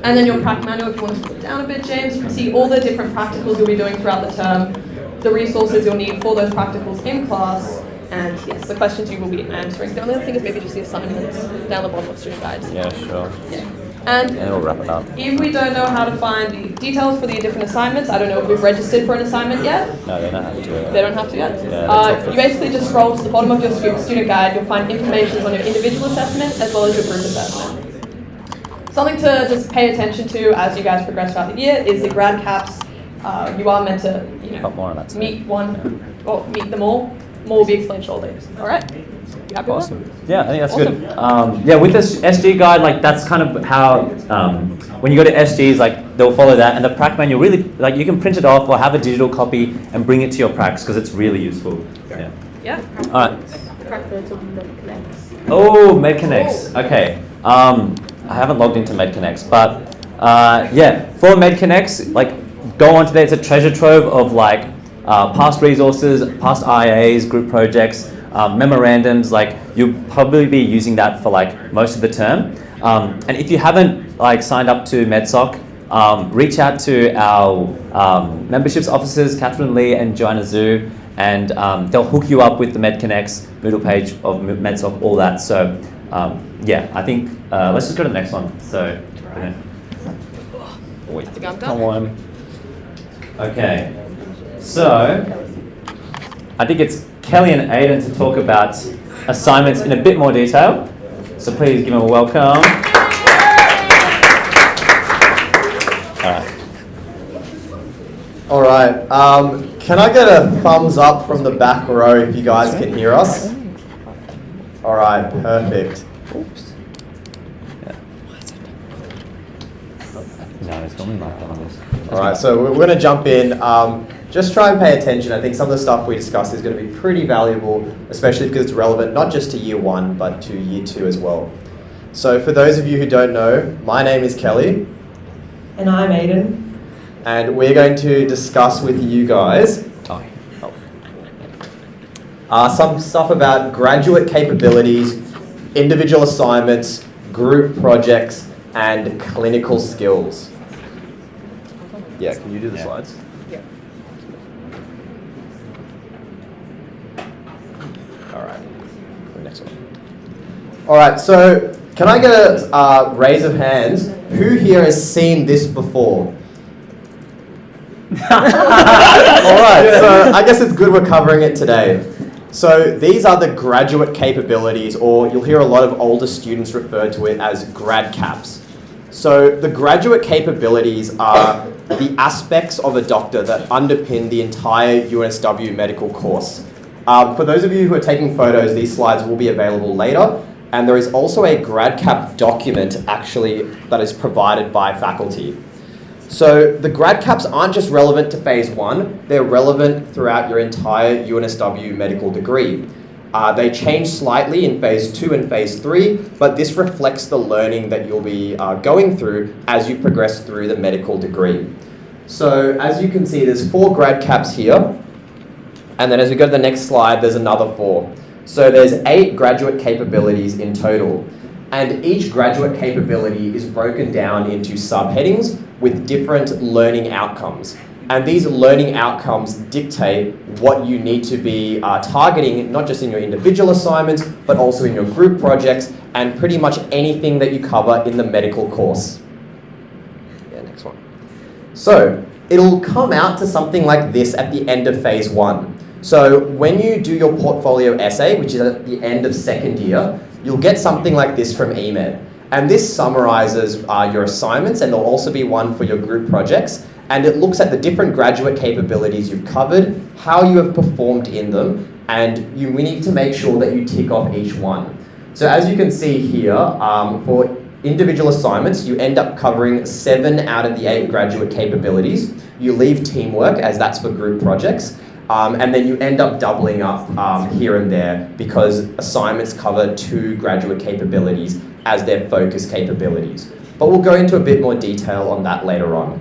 And then your prac manual, if you want to put down a bit, James, you can see all the different practicals you'll be doing throughout the term, the resources you'll need for those practicals in class, and yes, the questions you will be answering. The only other thing is maybe just the assignments down the bottom of student guides. Yeah, sure. Yeah. And we'll wrap it up. If we don't know how to find the details for the different assignments, I don't know if we've registered for an assignment yet. No, they don't have to. They don't have to yet? Yeah, you basically just scroll to the bottom of your student guide. You'll find information on your individual assessment as well as your group assessment. Something to just pay attention to as you guys progress throughout the year is the grad caps. You are meant to, more on that meet them all. More will be explained shortly. All right. You happy with that? Yeah, I think that's good. Yeah, with this SG guide, like that's kind of how when you go to SGs, like they'll follow that, and the prac manual really, like you can print it off or have a digital copy and bring it to your pracs because it's really useful. Yeah. Yeah. All right. Oh, MedConnects. Okay. I haven't logged into MedConnects, but yeah, for MedConnects, like go onto there. It's a treasure trove of like past resources, past IAs, group projects, memorandums. Like you'll probably be using that for like most of the term. And if you haven't like signed up to MedSoc, reach out to our memberships officers, Catherine Lee and Joanna Zhu, and they'll hook you up with the MedConnects Moodle page of MedSoc, all that. So yeah, I think let's just go to the next one. So, wait, I think I'm done. come on. Okay, so I think it's Kelly and Aidan to talk about assignments in a bit more detail. So please give them a welcome. All right. Can I get a thumbs up from the back row if you guys can hear us? All right, perfect. Oops. Yeah. No, it's normally like that on this. All right, so we're going to jump in. Just try and pay attention. I think some of the stuff we discuss is going to be pretty valuable, especially because it's relevant not just to year 1, but to year 2 as well. So for those of you who don't know, my name is Kelly. And I'm Aidan. And we're going to discuss with you guys some stuff about graduate capabilities, individual assignments, group projects, and clinical skills. Yeah, can you do the slides? Yeah. All right, next one. All right, so can I get a raise of hands? Who here has seen this before? All right, so I guess it's good we're covering it today. So these are the graduate capabilities, or you'll hear a lot of older students refer to it as grad caps. So the graduate capabilities are the aspects of a doctor that underpin the entire UNSW medical course. For those of you who are taking photos, these slides will be available later. And there is also a grad cap document actually that is provided by faculty. So the grad caps aren't just relevant to phase 1, they're relevant throughout your entire UNSW medical degree. They change slightly in phase 2 and phase 3, but this reflects the learning that you'll be going through as you progress through the medical degree. So as you can see, there's 4 grad caps here. And then as we go to the next slide, there's another 4. So there's 8 graduate capabilities in total. And each graduate capability is broken down into subheadings with different learning outcomes. And these learning outcomes dictate what you need to be targeting, not just in your individual assignments, but also in your group projects and pretty much anything that you cover in the medical course. Yeah, next one. So it'll come out to something like this at the end of phase 1. So when you do your portfolio essay, which is at the end of second year, you'll get something like this from EMED. And this summarizes your assignments, and there'll also be one for your group projects. And it looks at the different graduate capabilities you've covered, how you have performed in them, and we need to make sure that you tick off each one. So as you can see here, for individual assignments, you end up covering 7 out of the 8 graduate capabilities. You leave teamwork, as that's for group projects. And then you end up doubling up here and there because assignments cover 2 graduate capabilities as their focus capabilities. But we'll go into a bit more detail on that later on.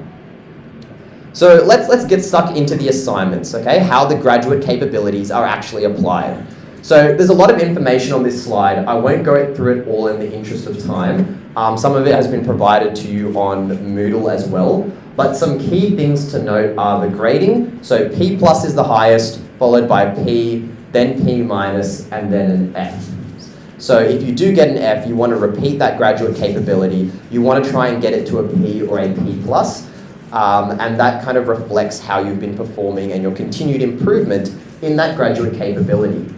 So let's get stuck into the assignments, okay? How the graduate capabilities are actually applied. So there's a lot of information on this slide. I won't go through it all in the interest of time. Some of it has been provided to you on Moodle as well. But some key things to note are the grading. So P plus is the highest, followed by P, then P minus, and then an F. So if you do get an F, you want to repeat that graduate capability. You want to try and get it to a P or a P plus. And that kind of reflects how you've been performing and your continued improvement in that graduate capability.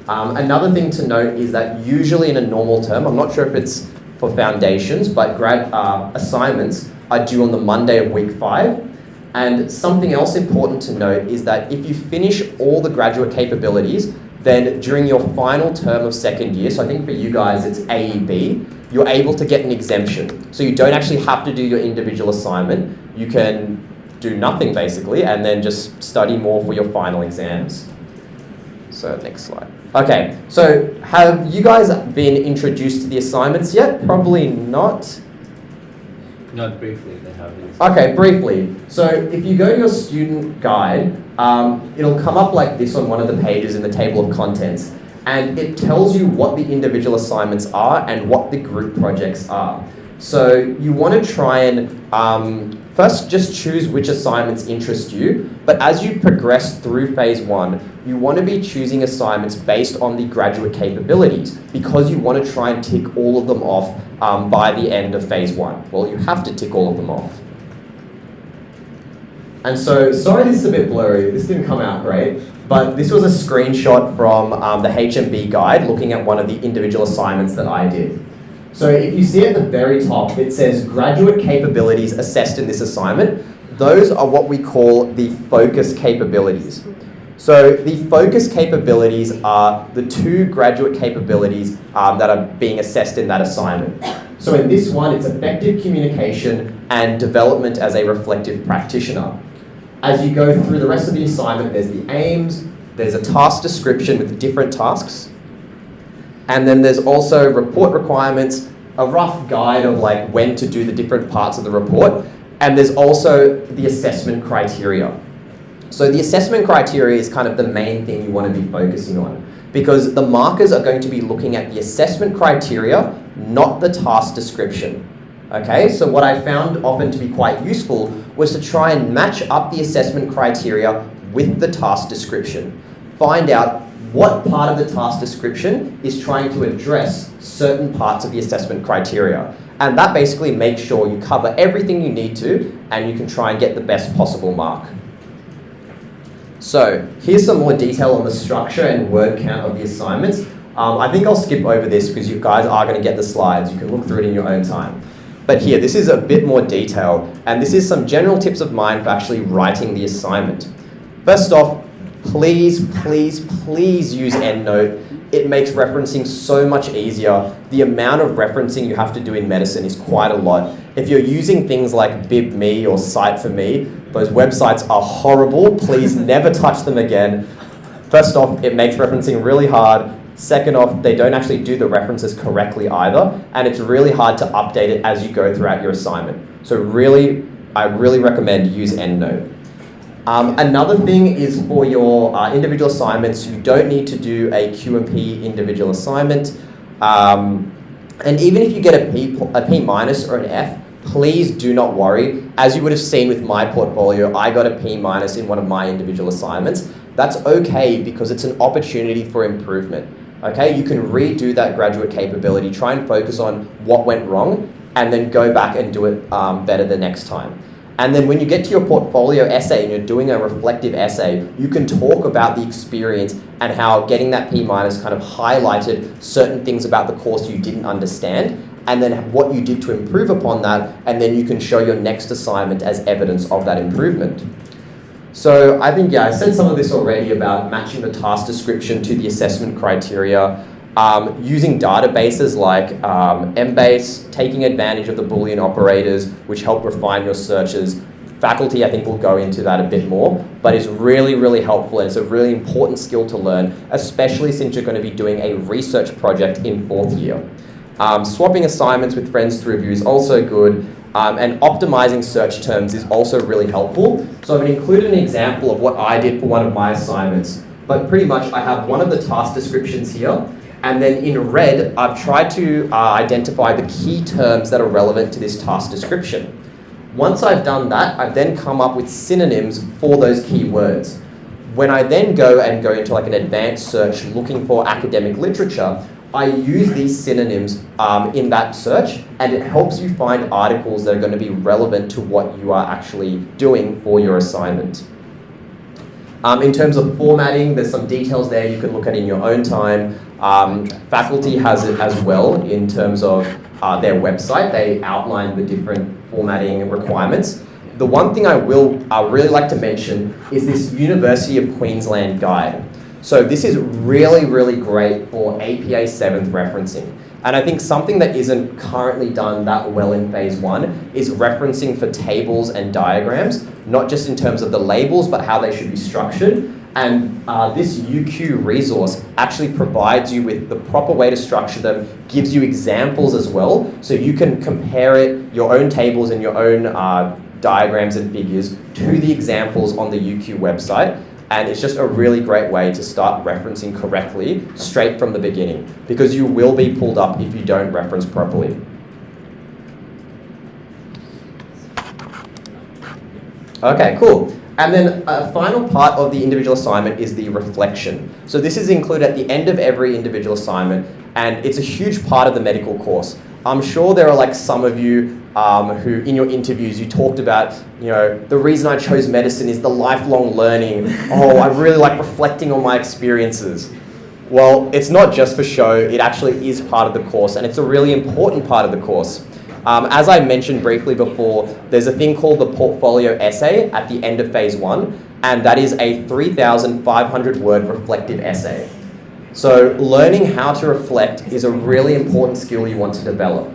Another thing to note is that usually in a normal term, I'm not sure if it's for foundations, but grad assignments are due on the Monday of week 5. And something else important to note is that if you finish all the graduate capabilities, then during your final term of second year, so I think for you guys it's AEB, you're able to get an exemption. So you don't actually have to do your individual assignment. You can do nothing basically and then just study more for your final exams. So next slide. Okay, so have you guys been introduced to the assignments yet? Probably not. No, briefly they have these. Okay, briefly. So if you go to your student guide, it'll come up like this on one of the pages in the table of contents. And it tells you what the individual assignments are and what the group projects are. So you want to try and first just choose which assignments interest you, but as you progress through phase 1, you want to be choosing assignments based on the graduate capabilities because you want to try and tick all of them off by the end of phase 1. Well, you have to tick all of them off. And so, sorry this is a bit blurry, this didn't come out great, but this was a screenshot from the HMB guide looking at one of the individual assignments that I did. So if you see at the very top, it says graduate capabilities assessed in this assignment. Those are what we call the focus capabilities. So the focus capabilities are the 2 graduate capabilities that are being assessed in that assignment. So in this one, it's effective communication and development as a reflective practitioner. As you go through the rest of the assignment, there's the aims, there's a task description with different tasks, and then there's also report requirements, a rough guide of like when to do the different parts of the report, and there's also the assessment criteria. So the assessment criteria is kind of the main thing you want to be focusing on because the markers are going to be looking at the assessment criteria, not the task description. Okay, so what I found often to be quite useful was to try and match up the assessment criteria with the task description. Find out what part of the task description is trying to address certain parts of the assessment criteria. And that basically makes sure you cover everything you need to and you can try and get the best possible mark. So here's some more detail on the structure and word count of the assignments. I think I'll skip over this because you guys are going to get the slides. You can look through it in your own time. But here, this is a bit more detail, and this is some general tips of mine for actually writing the assignment. First off, please, please, please use EndNote. It makes referencing so much easier. The amount of referencing you have to do in medicine is quite a lot. If you're using things like BibMe or Cite4Me, those websites are horrible. Please never touch them again. First off, it makes referencing really hard. Second off, they don't actually do the references correctly either, and it's really hard to update it as you go throughout your assignment. So really, I really recommend use EndNote. Another thing is for your individual assignments, you don't need to do a Q&P individual assignment. And even if you get a P minus or an F, please do not worry. As you would have seen with my portfolio, I got a P minus in one of my individual assignments. That's okay because it's an opportunity for improvement. Okay, you can redo that graduate capability, try and focus on what went wrong, and then go back and do it better the next time. And then when you get to your portfolio essay and you're doing a reflective essay, you can talk about the experience and how getting that P minus kind of highlighted certain things about the course you didn't understand, and then what you did to improve upon that, and then you can show your next assignment as evidence of that improvement. So I think, I said some of this already about matching the task description to the assessment criteria, using databases like Embase, taking advantage of the Boolean operators, which help refine your searches. Faculty, I think, will go into that a bit more, but is really, really helpful, and it's a really important skill to learn, especially since you're going to be doing a research project in 4th year. Swapping assignments with friends to review is also good. And optimizing search terms is also really helpful. So I've included an example of what I did for one of my assignments. But pretty much I have one of the task descriptions here. And then in red, I've tried to identify the key terms that are relevant to this task description. Once I've done that, I've then come up with synonyms for those keywords. When I then go into like an advanced search looking for academic literature, I use these synonyms in that search, and it helps you find articles that are going to be relevant to what you are actually doing for your assignment. In terms of formatting, there's some details there you can look at in your own time. Faculty has it as well in terms of their website. They outline the different formatting requirements. The one thing I really like to mention is this University of Queensland guide. So this is really, really great for APA 7th referencing. And I think something that isn't currently done that well in phase 1 is referencing for tables and diagrams, not just in terms of the labels, but how they should be structured. And this UQ resource actually provides you with the proper way to structure them, gives you examples as well, so you can compare it, your own tables and your own diagrams and figures to the examples on the UQ website. And it's just a really great way to start referencing correctly straight from the beginning, because you will be pulled up if you don't reference properly. Okay, cool. And then a final part of the individual assignment is the reflection. So this is included at the end of every individual assignment, and it's a huge part of the medical course. I'm sure there are like some of you who in your interviews you talked about, the reason I chose medicine is the lifelong learning. Oh, I really like reflecting on my experiences. Well, it's not just for show, it actually is part of the course, and it's a really important part of the course. As I mentioned briefly before, there's a thing called the portfolio essay at the end of phase 1, and that is a 3,500 word reflective essay. So learning how to reflect is a really important skill you want to develop.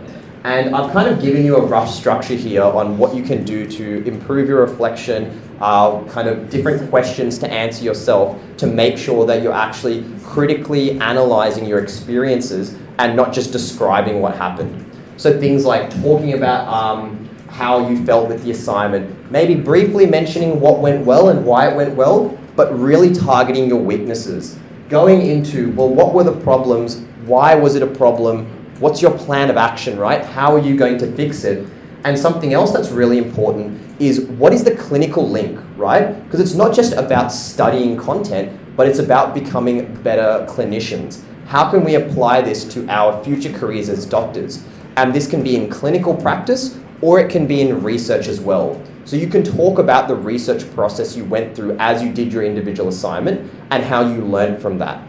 And I've kind of given you a rough structure here on what you can do to improve your reflection, kind of different questions to answer yourself to make sure that you're actually critically analyzing your experiences and not just describing what happened. So things like talking about how you felt with the assignment, maybe briefly mentioning what went well and why it went well, but really targeting your weaknesses. Going into, well, what were the problems? Why was it a problem? What's your plan of action, right? How are you going to fix it? And something else that's really important is what is the clinical link, right? Because it's not just about studying content, but it's about becoming better clinicians. How can we apply this to our future careers as doctors? And this can be in clinical practice, or it can be in research as well. So you can talk about the research process you went through as you did your individual assignment and how you learned from that.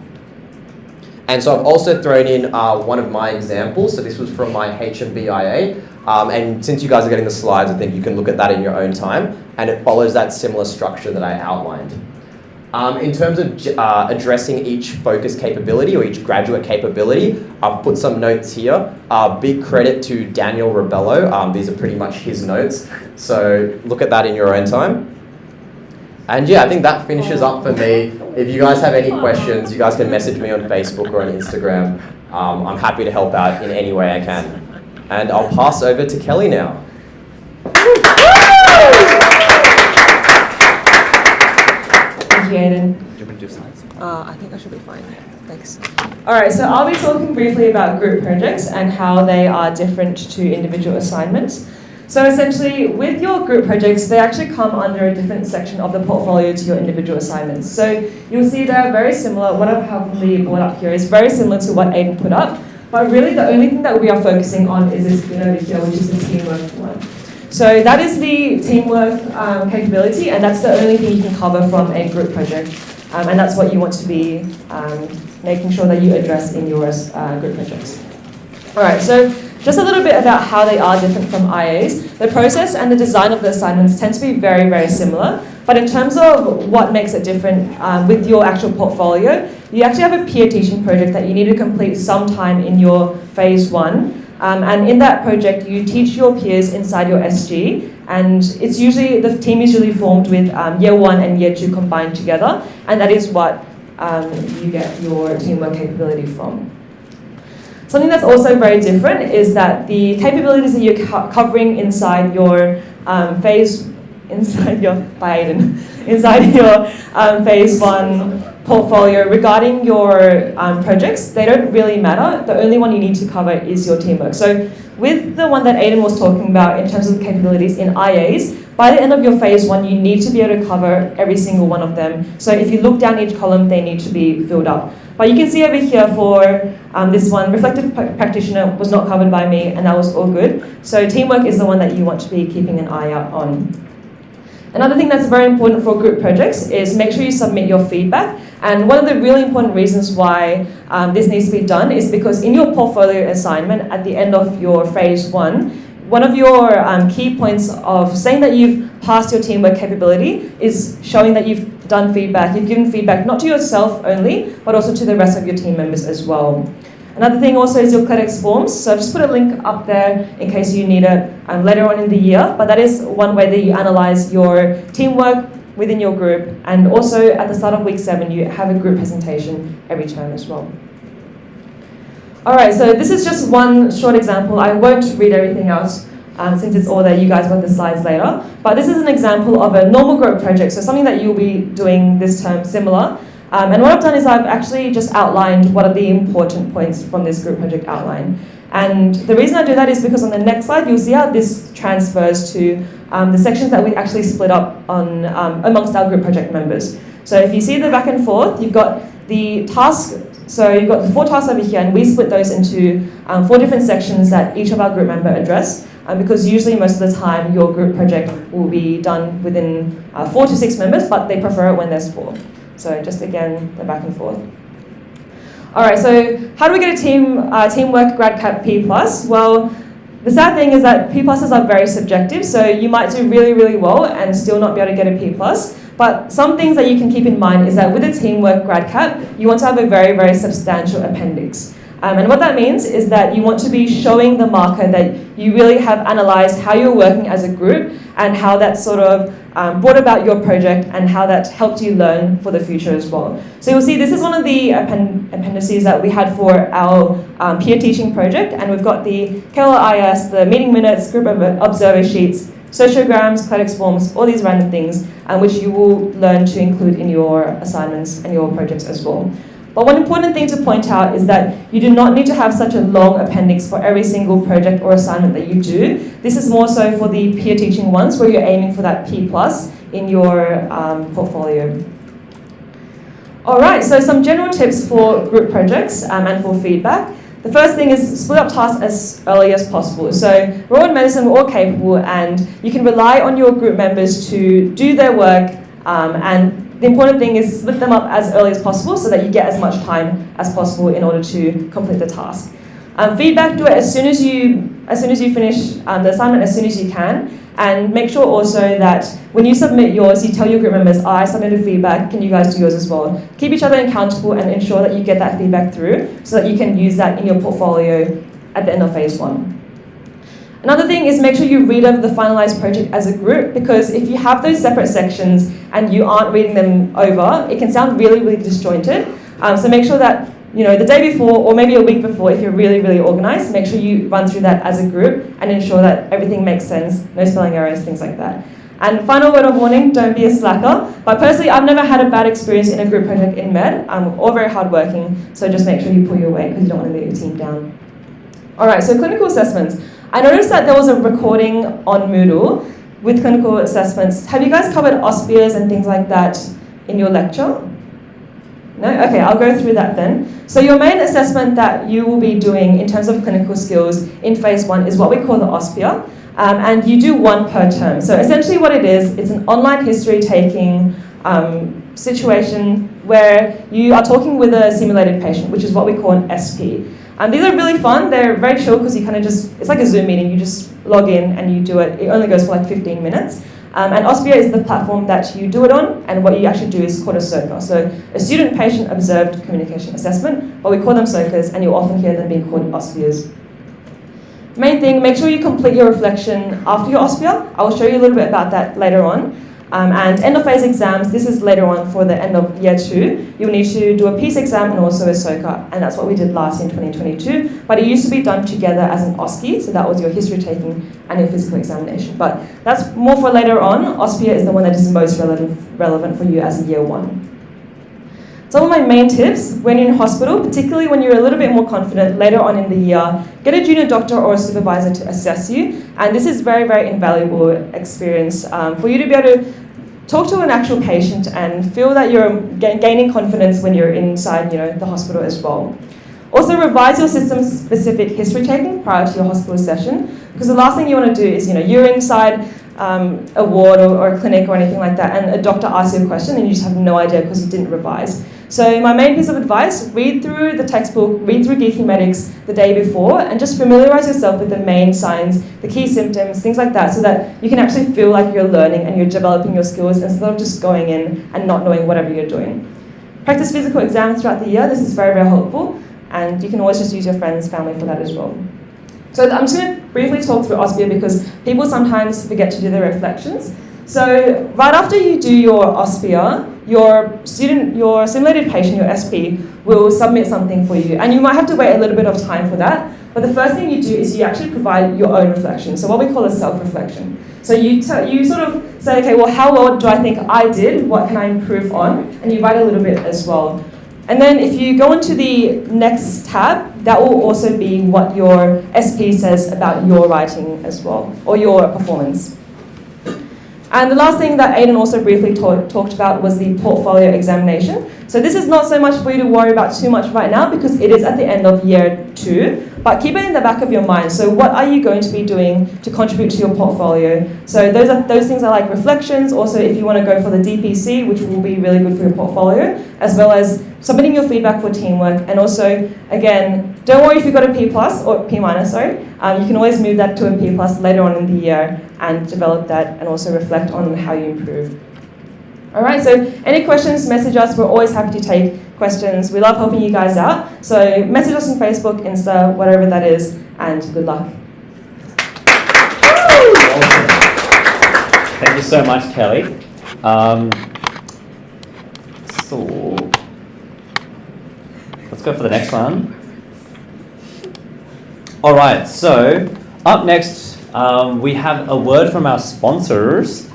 And so I've also thrown in one of my examples. So this was from my HMBIA. And since you guys are getting the slides, I think you can look at that in your own time. And it follows that similar structure that I outlined. In terms of addressing each focus capability or each graduate capability, I've put some notes here. Big credit to Daniel Rebello. These are pretty much his notes. So look at that in your own time. And yeah, I think that finishes up for me. If you guys have any questions, you guys can message me on Facebook or on Instagram. I'm happy to help out in any way I can. And I'll pass over to Kelly now. Thank you, Aiden. I think I should be fine. Thanks. All right, so I'll be talking briefly about group projects and how they are different to individual assignments. So essentially, with your group projects, they actually come under a different section of the portfolio to your individual assignments. So you'll see they're very similar. What I have on the board up here is very similar to what Aiden put up, but really the only thing that we are focusing on is this bit over here, which is the teamwork one. So that is the teamwork capability, and that's the only thing you can cover from a group project. And that's what you want to be making sure that you address in your group projects. All right, so just a little bit about how they are different from IAs. The process and the design of the assignments tend to be very, very similar. But in terms of what makes it different with your actual portfolio, you actually have a peer teaching project that you need to complete sometime in your phase 1. And in that project, you teach your peers inside your SG. And it's usually, the team is usually formed with year 1 and year 2 combined together. And that is what you get your teamwork capability from. Something that's also very different is that the capabilities that you're covering inside your phase 1 portfolio regarding your projects, they don't really matter. The only one you need to cover is your teamwork. So with the one that Aiden was talking about in terms of the capabilities in IAs, by the end of your phase 1, you need to be able to cover every single one of them. So if you look down each column, they need to be filled up. But you can see over here for this one, reflective practitioner was not covered by me, and that was all good. So teamwork is the one that you want to be keeping an eye out on. Another thing that's very important for group projects is make sure you submit your feedback. And one of the really important reasons why this needs to be done is because in your portfolio assignment at the end of your phase 1, one of your key points of saying that you've passed your teamwork capability is showing that you've done feedback. You've given feedback not to yourself only, but also to the rest of your team members as well. Another thing also is your CLEDX forms. So I've just put a link up there in case you need it later on in the year. But that is one way that you analyze your teamwork within your group. And also at the start of week 7, you have a group presentation every term as well. All right, so this is just one short example. I won't read everything else since it's all there. You guys got the slides later. But this is an example of a normal group project, so something that you'll be doing this term similar. And what I've done is I've actually just outlined what are the important points from this group project outline. And the reason I do that is because on the next slide, you'll see how this transfers to the sections that we actually split up on amongst our group project members. So if you see the back and forth, you've got the task. So you've got the 4 tasks over here, and we split those into 4 different sections that each of our group member address. Because usually most of the time your group project will be done within 4 to 6 members, but they prefer it when there's 4. So just again, the back and forth. All right, so how do we get a teamwork grad cap P+? Well, the sad thing is that P+s are very subjective, so you might do really, really well and still not be able to get a P+. But some things that you can keep in mind is that with a teamwork grad cap, you want to have a very, very substantial appendix. And what that means is that you want to be showing the marker that you really have analysed how you're working as a group and how that sort of brought about your project and how that helped you learn for the future as well. So you'll see this is one of the appendices that we had for our peer teaching project, and we've got the KLIS, the meeting minutes, group observer sheets, sociograms, CLEDX forms, all these random things, which you will learn to include in your assignments and your projects as well. But one important thing to point out is that you do not need to have such a long appendix for every single project or assignment that you do. This is more so for the peer teaching ones where you're aiming for that P+ in your portfolio. All right, so some general tips for group projects and for feedback. The first thing is split up tasks as early as possible. So we're all in medicine, we're all capable, and you can rely on your group members to do their work, and the important thing is split them up as early as possible so that you get as much time as possible in order to complete the task. Feedback, do it as soon as you finish the assignment, as soon as you can, and make sure also that when you submit yours, you tell your group members, I submitted feedback, can you guys do yours as well? Keep each other accountable and ensure that you get that feedback through so that you can use that in your portfolio at the end of phase 1. Another thing is make sure you read over the finalized project as a group, because if you have those separate sections and you aren't reading them over, it can sound really, really disjointed. So make sure that, the day before or maybe a week before, if you're really, really organized, make sure you run through that as a group and ensure that everything makes sense, no spelling errors, things like that. And final word of warning, don't be a slacker. But personally, I've never had a bad experience in a group project in med. I'm all very hardworking, so just make sure you pull your weight because you don't want to let your team down. All right, so clinical assessments. I noticed that there was a recording on Moodle with clinical assessments. Have you guys covered OSPIAs and things like that in your lecture? No? Okay, I'll go through that then. So your main assessment that you will be doing in terms of clinical skills in phase 1 is what we call the OSPIA, and you do 1 per term. So essentially what it is, it's an online history taking situation where you are talking with a simulated patient, which is what we call an SP. These are really fun. They're very chill because you kind of it's like a Zoom meeting. You just log in and you do it. It only goes for like 15 minutes. And OSPIA is the platform that you do it on, and what you actually do is called a SOCA. So a student-patient observed communication assessment, but we call them SOCAs, and you'll often hear them being called OSPIAs. Main thing, make sure you complete your reflection after your OSPIA. I will show you a little bit about that later on. And end of phase exams, this is later on for the end of year 2. You'll need to do a PEACE exam and also a SOCA, and that's what we did last year in 2022. But it used to be done together as an OSCE, so that was your history taking and your physical examination. But that's more for later on. OSPIA is the one that is most relevant for you as a year 1. Some of my main tips when you're in hospital, particularly when you're a little bit more confident later on in the year, get a junior doctor or a supervisor to assess you. And this is very, very invaluable experience for you to be able to talk to an actual patient and feel that you're gaining confidence when you're inside, the hospital as well. Also, revise your system-specific history taking prior to your hospital session, because the last thing you want to do is, you're inside a ward or a clinic or anything like that, and a doctor asks you a question and you just have no idea because you didn't revise. So my main piece of advice, read through the textbook, read through Geeky Medics the day before, and just familiarize yourself with the main signs, the key symptoms, things like that, so that you can actually feel like you're learning and you're developing your skills instead of just going in and not knowing whatever you're doing. Practice physical exams throughout the year. This is very, very helpful, and you can always just use your friends, family for that as well. So I'm just going to briefly talk through OSPIA because people sometimes forget to do their reflections. So right after you do your OSPIA, your simulated patient, your SP, will submit something for you. And you might have to wait a little bit of time for that. But the first thing you do is you actually provide your own reflection. So what we call a self-reflection. So you sort of say, okay, well, how well do I think I did? What can I improve on? And you write a little bit as well. And then if you go into the next tab, that will also be what your SP says about your writing as well, or your performance. And the last thing that Aidan also briefly talked about was the portfolio examination. So this is not so much for you to worry about too much right now because it is at the end of year 2, but keep it in the back of your mind. So what are you going to be doing to contribute to your portfolio? So those things are like reflections, also if you want to go for the DPC, which will be really good for your portfolio, as well as submitting your feedback for teamwork. And also, again, don't worry if you got a P+, or P-, sorry. You can always move that to a P+ later on in the year and develop that and also reflect on how you improve. All right, so any questions, message us. We're always happy to take questions. We love helping you guys out. So message us on Facebook, Insta, whatever that is, and good luck. Thank you so much, Kelly. So let's go for the next one. All right, so up next, we have a word from our sponsors.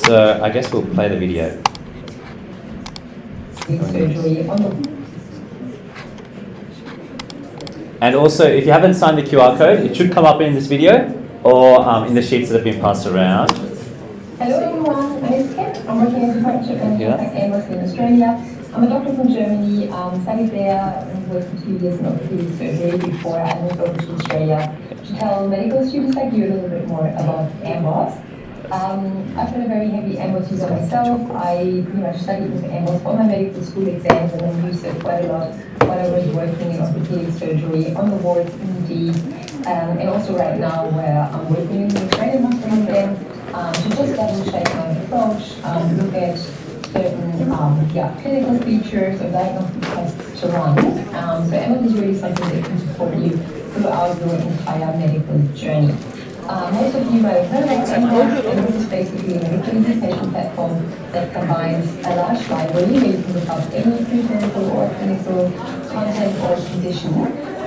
So I guess we'll play the video. And also, if you haven't signed the QR code, it should come up in this video or in the sheets that have been passed around. Hello everyone, my name is Kate. I'm working as a partnership manager at AMOS in Australia. I'm a doctor from Germany, studied there worked for 2 years in orthopedic surgery before I moved over to Australia to tell medical students like you a little bit more about AMBOS. I've been a very heavy AMBOS user myself. I pretty much studied with AMBOS for my medical school exams and then used it quite a lot while I was working in orthopedic surgery on the wards in the and also right now where I'm working in the Australian hospital again to just double check my approach, look at certain clinical features or diagnostic tests to run. So AMBOS is really something that can support you throughout your entire medical journey. Most of you might have heard about AMBOS, and this is basically a medical education platform that combines a large library where you can look up any preclinical or clinical content or condition.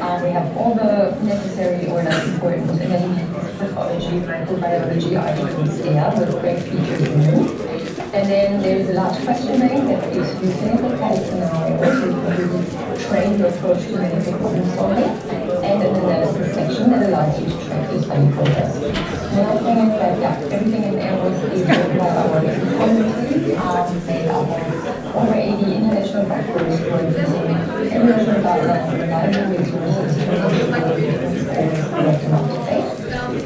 We have all the necessary or less important pathology, microbiology articles there with great features in them. And then there's a large question bank that gives you clinical case scenarios so you can really train your approach to medical problem solving, and an analysis section that allows you to track your study progress. Another thing is that everything in AMBOS is written by our repository, made up of over 80 international doctors who are using international guidelines and reliable resources to make sure that we always correct and up to date.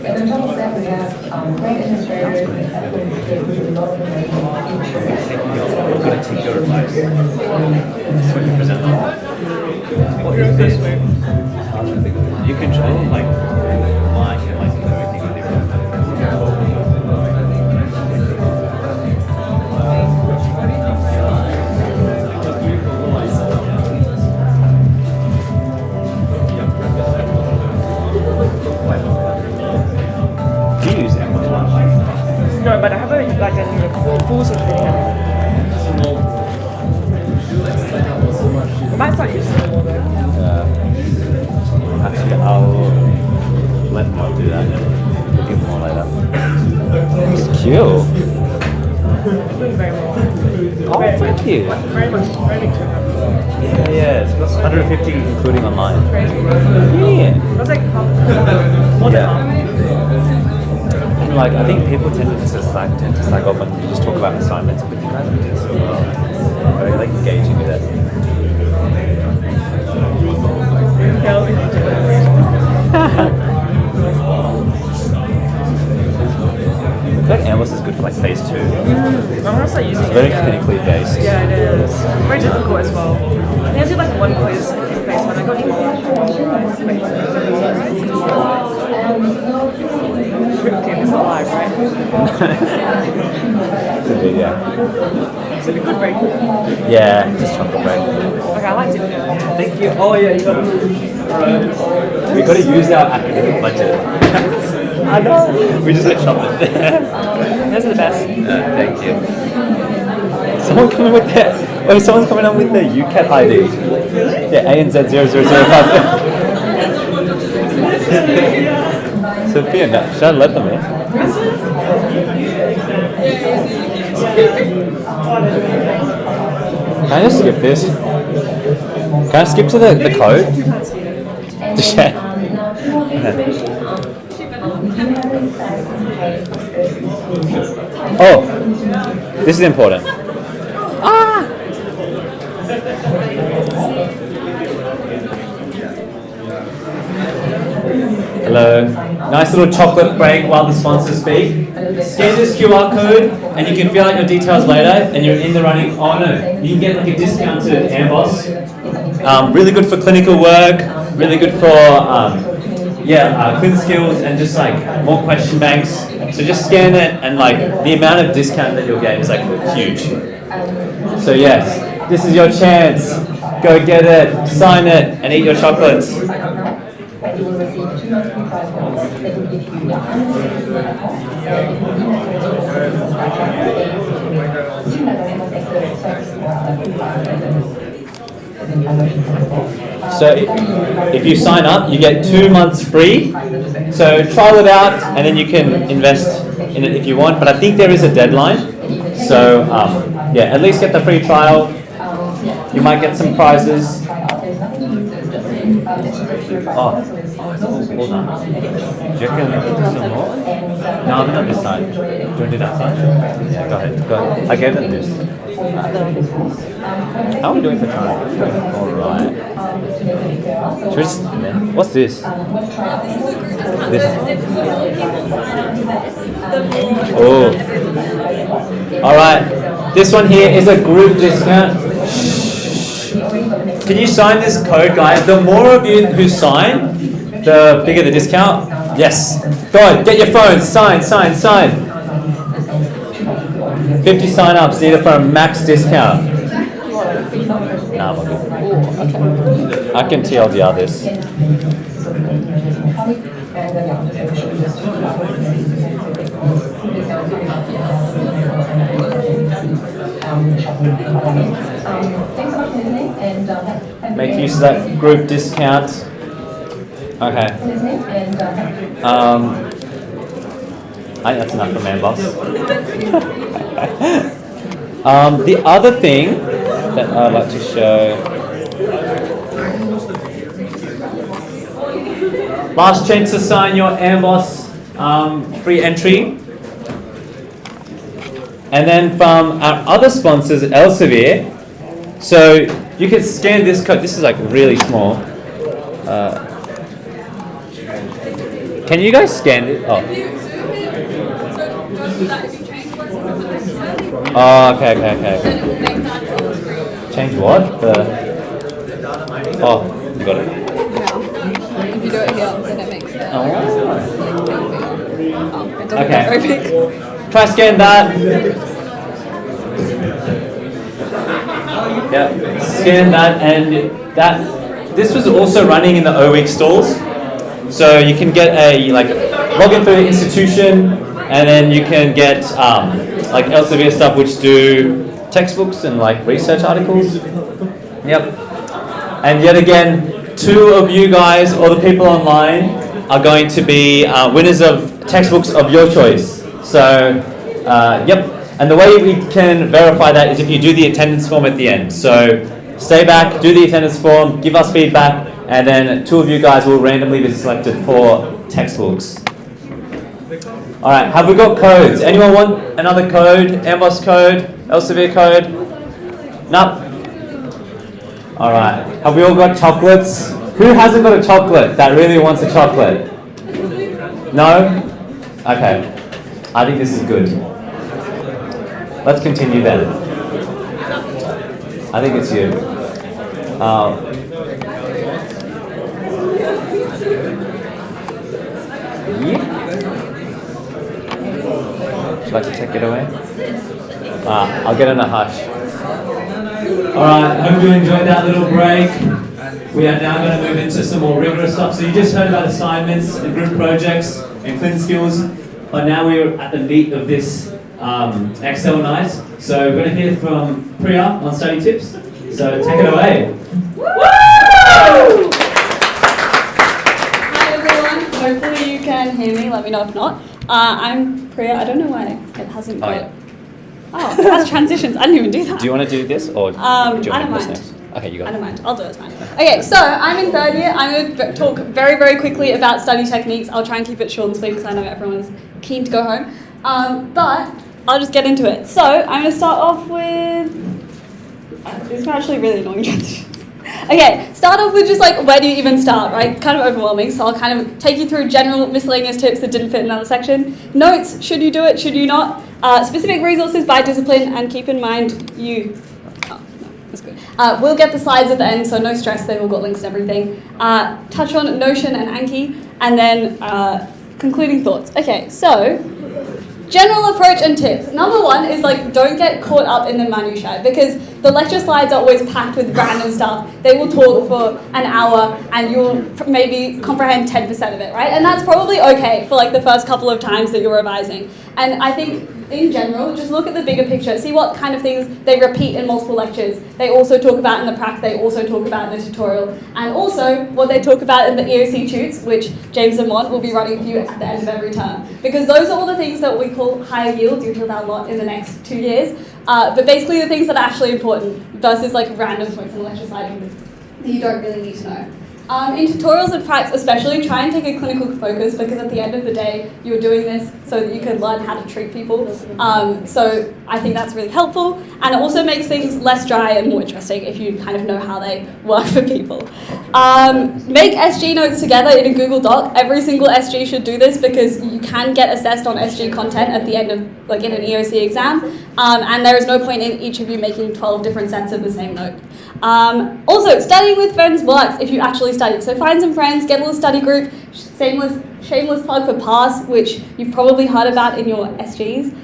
And on top of that, we have great administrators and platforms with a lot of amazing features. I'm going to take your advice. What you present on. What is this? You control like mic and like everything with your Do you use Amazon? No, but I have a full subscription. I might start using it. Actually, I'll let Mo do that. We'll give more later. It's cute. Very well. Oh, thank you. Very much. Very big turn. Yeah, it's got 150 including online. Crazy. Yeah. It was like half. More than half. And like, I think people tend to slack off when you just talk about assignments, but you guys do so well. Very like engaging with it. I feel like Amboss is good for like phase 2. I'm gonna start using It's it. very clinically based. Yeah, it is. Very difficult as well. I think I did like one quiz in phase 1. I got 12. It's not live, right? Yeah. Is it a good break? Yeah, just chocolate break. Okay, I liked it. Thank you. Oh yeah, you got it. We got to use our academic budget. I know. We just had chocolate. Those are the best. Thank you. Someone coming with their. Wait, someone's coming on with their UCAT ID. Yeah, ANZ0005. Sophia, no, should I let them in? Can I just skip this? Can I skip to the code? Oh, this is important. Hello. Nice little chocolate break while the sponsors speak. Scan this QR code and you can fill out your details later and you're in the running. Oh no, you can get like a discounted Amboss. Really good for clinical work, really good for clinical skills and just like more question banks. So just scan it and like the amount of discount that you'll get is like huge. So yes, this is your chance. Go get it, sign it and eat your chocolates. You will receive 2 monthly trial codes that will give you So if you sign up, you get 2 months free. So trial it out and then you can invest in it if you want. But I think there is a deadline. So yeah, at least get the free trial. You might get some prizes. It's all done. Do you reckon we can do some more? No, not this side. Do you want to do that side? Yeah, go ahead. I gave them this. How are we doing for time? Alright. is to make it fairer. So, What's this? let's try out This. Oh. All right. This one here is a group discount. Can you sign this code, guys? The more of you who sign, the bigger the discount. Yes. Go on, get your phones. Sign. 50 sign-ups needed for a max discount. Nah, I'm okay. I can TLDR this. Make use of that group discount. Okay. I think that's enough for Man Boss. The other thing that I'd like to show. Last chance to sign your Amboss free entry. And then from our other sponsors, Elsevier. So you can scan this code. This is like really small. Can you guys scan it? Oh. Oh, okay. Change what? Oh, you got it. If you do it here, then it makes it. It doesn't Okay. get very big. Try scan that. Yeah, scan that, and that. This was also running in the O-Week stalls, so you can get a log in through the institution, and then you can get like Elsevier stuff, which do textbooks and like research articles. Yep. And yet again, 2 of you guys or the people online are going to be winners of textbooks of your choice. So, yep. And the way we can verify that is if you do the attendance form at the end. So stay back, do the attendance form, give us feedback, and then 2 of you guys will randomly be selected for textbooks. All right, have we got codes? Anyone want another code? Amboss code? Elsevier code? Nope. All right, have we all got chocolates? Who hasn't got a chocolate that really wants a chocolate? No? Okay, I think this is good. Let's continue then. I think it's you. Would you like to take it away? I'll get in a hush. Alright, hope you enjoyed that little break. We are now going to move into some more rigorous stuff. So you just heard about assignments and group projects and clean skills, but now we're at the meat of this Excel night. So we're going to hear from Priya on study tips. So take it away. Hi everyone, hopefully you can hear me, let me know if not. I'm Priya, I don't know why it hasn't got... Oh, it has transitions, I didn't even do that. Do you want to do this or do you I want don't to mind. next? Okay, you got it. I don't mind, I'll do it, it's fine. Okay, so I'm in 3rd year. I'm going to talk very, very quickly about study techniques. I'll try and keep it short and sweet because I know everyone's keen to go home. But I'll just get into it. So I'm going to start off with... These are actually really annoying transitions. Okay, start off with just like, where do you even start, right? Kind of overwhelming, so I'll kind of take you through general miscellaneous tips that didn't fit in another section. Notes, should you do it, should you not? Specific resources by discipline, and keep in mind you... Oh, no, that's good. We'll get the slides at the end, so no stress, they've all got links and everything. Touch on Notion and Anki, and then concluding thoughts. Okay, so... General approach and tips. Number 1 is like, don't get caught up in the minutiae, because the lecture slides are always packed with random stuff. They will talk for an hour and you'll maybe comprehend 10% of it, right? And that's probably okay for like the first couple of times that you're revising. And I think in general, just look at the bigger picture. See what kind of things they repeat in multiple lectures. They also talk about in the prac, they also talk about in the tutorial. And also what they talk about in the EOC tutes, which James and Mont will be running for you at the end of every term. Because those are all the things that we call higher yields. You'll hear that a lot in the next 2 years. But basically the things that are actually important versus like random points in the lecture slide that you don't really need to know. In tutorials and pracs especially, try and take a clinical focus, because at the end of the day, you're doing this so that you can learn how to treat people. So I think that's really helpful, and it also makes things less dry and more interesting if you kind of know how they work for people. Make SG notes together in a Google Doc. Every single SG should do this because you can get assessed on SG content at the end of, like in an EOC exam, and there is no point in each of you making 12 different sets of the same note. Also, studying with friends works if you actually study. So find some friends, get a little study group. Shameless plug for PASS, which you've probably heard about in your SGs.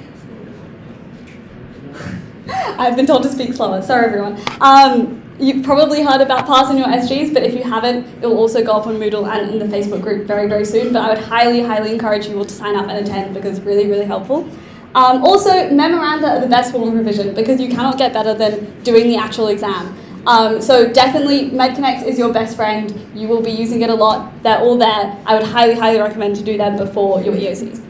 I've been told to speak slower, sorry everyone. You've probably heard about PASS in your SGs, but if you haven't, it will also go up on Moodle and in the Facebook group very, very soon. But I would highly, highly encourage you all to sign up and attend because it's really, really helpful. Also, memoranda are the best form of revision because you cannot get better than doing the actual exam. So definitely MedConnects is your best friend. You will be using it a lot. They're all there. I would highly, highly recommend to do them before your EOCs.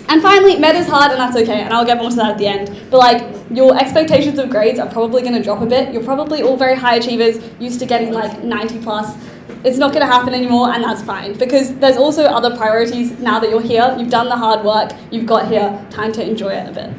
And finally, med is hard and that's okay, and I'll get more to that at the end. But like, your expectations of grades are probably going to drop a bit. You're probably all very high achievers, used to getting like 90 plus. It's not going to happen anymore, and that's fine, because there's also other priorities now that you're here. You've done the hard work, you've got here, time to enjoy it a bit.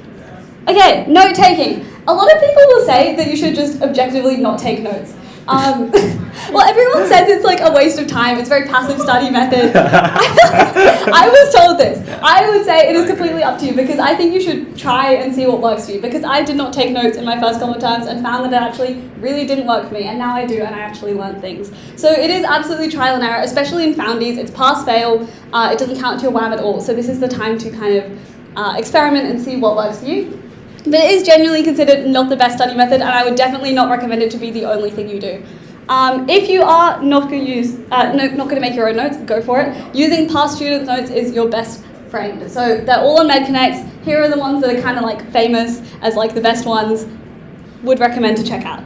Okay, note taking. A lot of people will say that you should just objectively not take notes. Well, everyone says it's like a waste of time. It's a very passive study method. I was told this. I would say it is completely up to you because I think you should try and see what works for you, because I did not take notes in my first couple of terms and found that it actually really didn't work for me, and now I do, and I actually learn things. So it is absolutely trial and error, especially in foundies. It's pass-fail. It doesn't count to your WAM at all. So this is the time to kind of experiment and see what works for you. But it is generally considered not the best study method, and I would definitely not recommend it to be the only thing you do. If you are not going to use, not going to make your own notes, go for it. Using past student notes is your best friend. So they're all on MedConnects. Here are the ones that are kind of like famous as like the best ones. Would recommend to check out.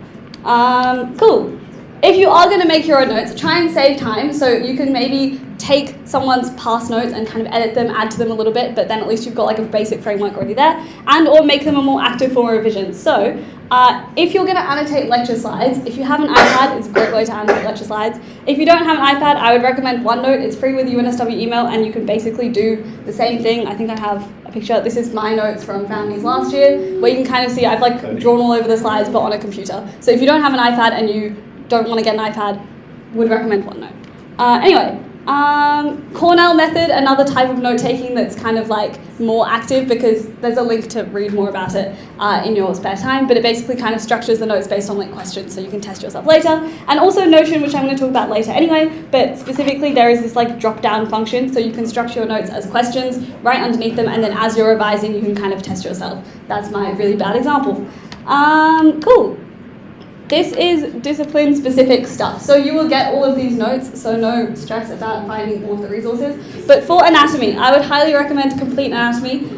Cool. If you are going to make your own notes, try and save time. So you can maybe take someone's past notes and kind of edit them, add to them a little bit, but then at least you've got like a basic framework already there, and or make them a more active form of revision. So if you're going to annotate lecture slides, if you have an iPad, it's a great way to annotate lecture slides. If you don't have an iPad, I would recommend OneNote. It's free with UNSW email, and you can basically do the same thing. I think I have a picture. This is my notes from Foundies last year, where you can kind of see I've like drawn all over the slides, but on a computer. So if you don't have an iPad and you don't want to get an iPad, would recommend OneNote. Anyway, Cornell method, another type of note-taking that's kind of like more active, because there's a link to read more about it in your spare time, but it basically kind of structures the notes based on like questions, so you can test yourself later. And also Notion, which I'm going to talk about later anyway, but specifically there is this like drop-down function, so you can structure your notes as questions right underneath them, and then as you're revising, you can kind of test yourself. That's my really bad example. Cool. This is discipline-specific stuff. So you will get all of these notes, so no stress about finding all of the resources. But for anatomy, I would highly recommend Complete Anatomy.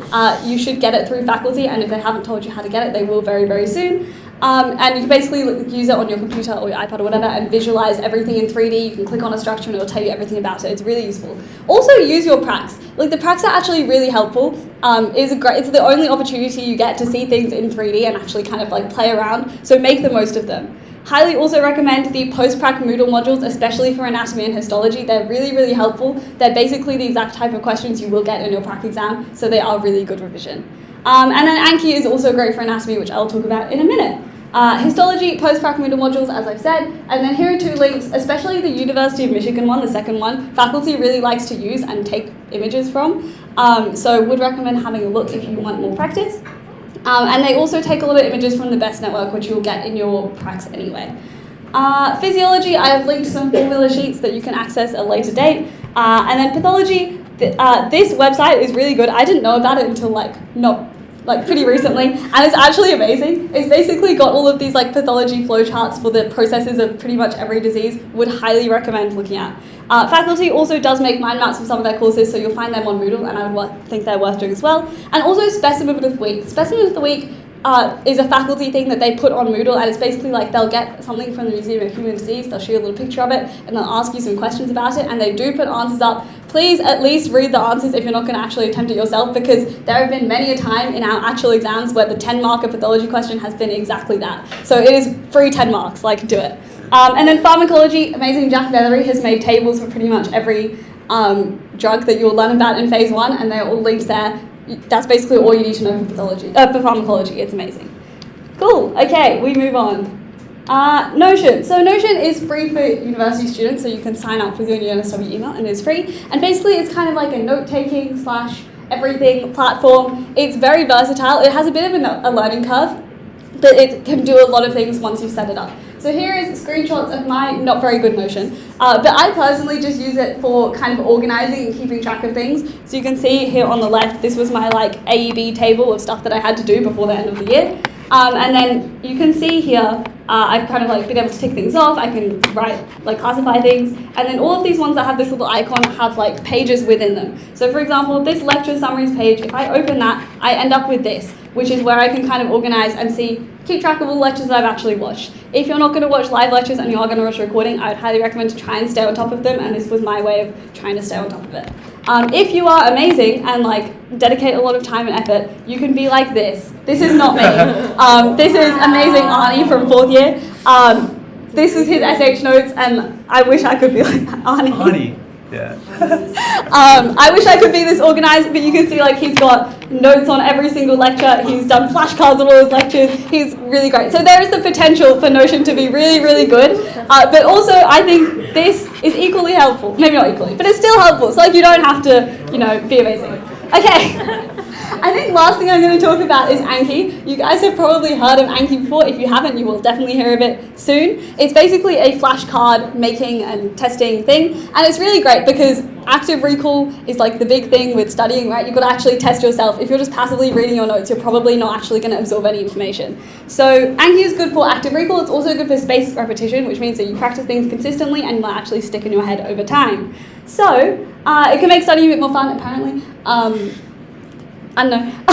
You should get it through faculty, and if they haven't told you how to get it, they will very, very soon. And you can basically use it on your computer or your iPad or whatever and visualize everything in 3D. You can click on a structure and it will tell you everything about it. It's really useful. Also use your pracs. Like the pracs are actually really helpful. It's the only opportunity you get to see things in 3D and actually kind of like play around. So make the most of them. Highly also recommend the post-prac Moodle modules, especially for anatomy and histology. They're really, really helpful. They're basically the exact type of questions you will get in your prac exam, so they are really good revision. And then Anki is also great for anatomy, which I'll talk about in a minute. Histology, post-prac Moodle modules, as I've said, and then here are two links, especially the University of Michigan one, the second one, faculty really likes to use and take images from, so would recommend having a look if you want more practice. And they also take a lot of images from the BEST network, which you'll get in your pracs anyway. Physiology, I have linked some formula sheets that you can access at a later date. And then pathology, this website is really good. I didn't know about it until pretty recently, and it's actually amazing. It's basically got all of these like pathology flowcharts for the processes of pretty much every disease. Would highly recommend looking at. Faculty also does make mind maps for some of their courses, so you'll find them on Moodle, and I would think they're worth doing as well. And also Specimen of the Week. Specimen of the Week is a faculty thing that they put on Moodle, and it's basically like they'll get something from the Museum of Human Disease, they'll show you a little picture of it, and they'll ask you some questions about it, and they do put answers up. Please at least read the answers if you're not going to actually attempt it yourself, because there have been many a time in our actual exams where the 10-marker pathology question has been exactly that. So it is free 10 marks, like do it. And then pharmacology, amazing Jack Nethery has made tables for pretty much every drug that you'll learn about in phase 1, and they're all linked there. that's basically all you need to know for for pharmacology. It's amazing. Cool. Okay, we move on. Notion. So Notion is free for university students, so you can sign up with your UNSW email and it's free. And basically it's kind of like a note-taking / everything platform. It's very versatile. It has a bit of a learning curve, but it can do a lot of things once you've set it up. So here is screenshots of my not very good Notion, but I personally just use it for kind of organizing and keeping track of things. So you can see here on the left, this was my like AEB table of stuff that I had to do before the end of the year. And then you can see here, I've kind of like been able to tick things off. I can write, like classify things. And then all of these ones that have this little icon have like pages within them. So for example, this lecture summaries page, if I open that, I end up with this, which is where I can kind of organize and keep track of all the lectures that I've actually watched. If you're not going to watch live lectures and you are going to watch a recording, I would highly recommend to try and stay on top of them, and this was my way of trying to stay on top of it. If you are amazing and like dedicate a lot of time and effort, you can be like this. This is not me. This is amazing Arnie from 4th year. This was his SH notes, and I wish I could be like that, Arnie. Yeah. I wish I could be this organized, but you can see like he's got notes on every single lecture. He's done flashcards on all his lectures. He's really great. So there is the potential for Notion to be really, really good. But also I think this is equally helpful. Maybe not equally, but it's still helpful. So like you don't have to, be amazing. Okay. I think last thing I'm going to talk about is Anki. You guys have probably heard of Anki before. If you haven't, you will definitely hear of it soon. It's basically a flashcard making and testing thing, and it's really great because active recall is like the big thing with studying, right? You've got to actually test yourself. If you're just passively reading your notes, you're probably not actually going to absorb any information. So Anki is good for active recall. It's also good for spaced repetition, which means that you practice things consistently and will actually stick in your head over time. So it can make studying a bit more fun, apparently. I don't know.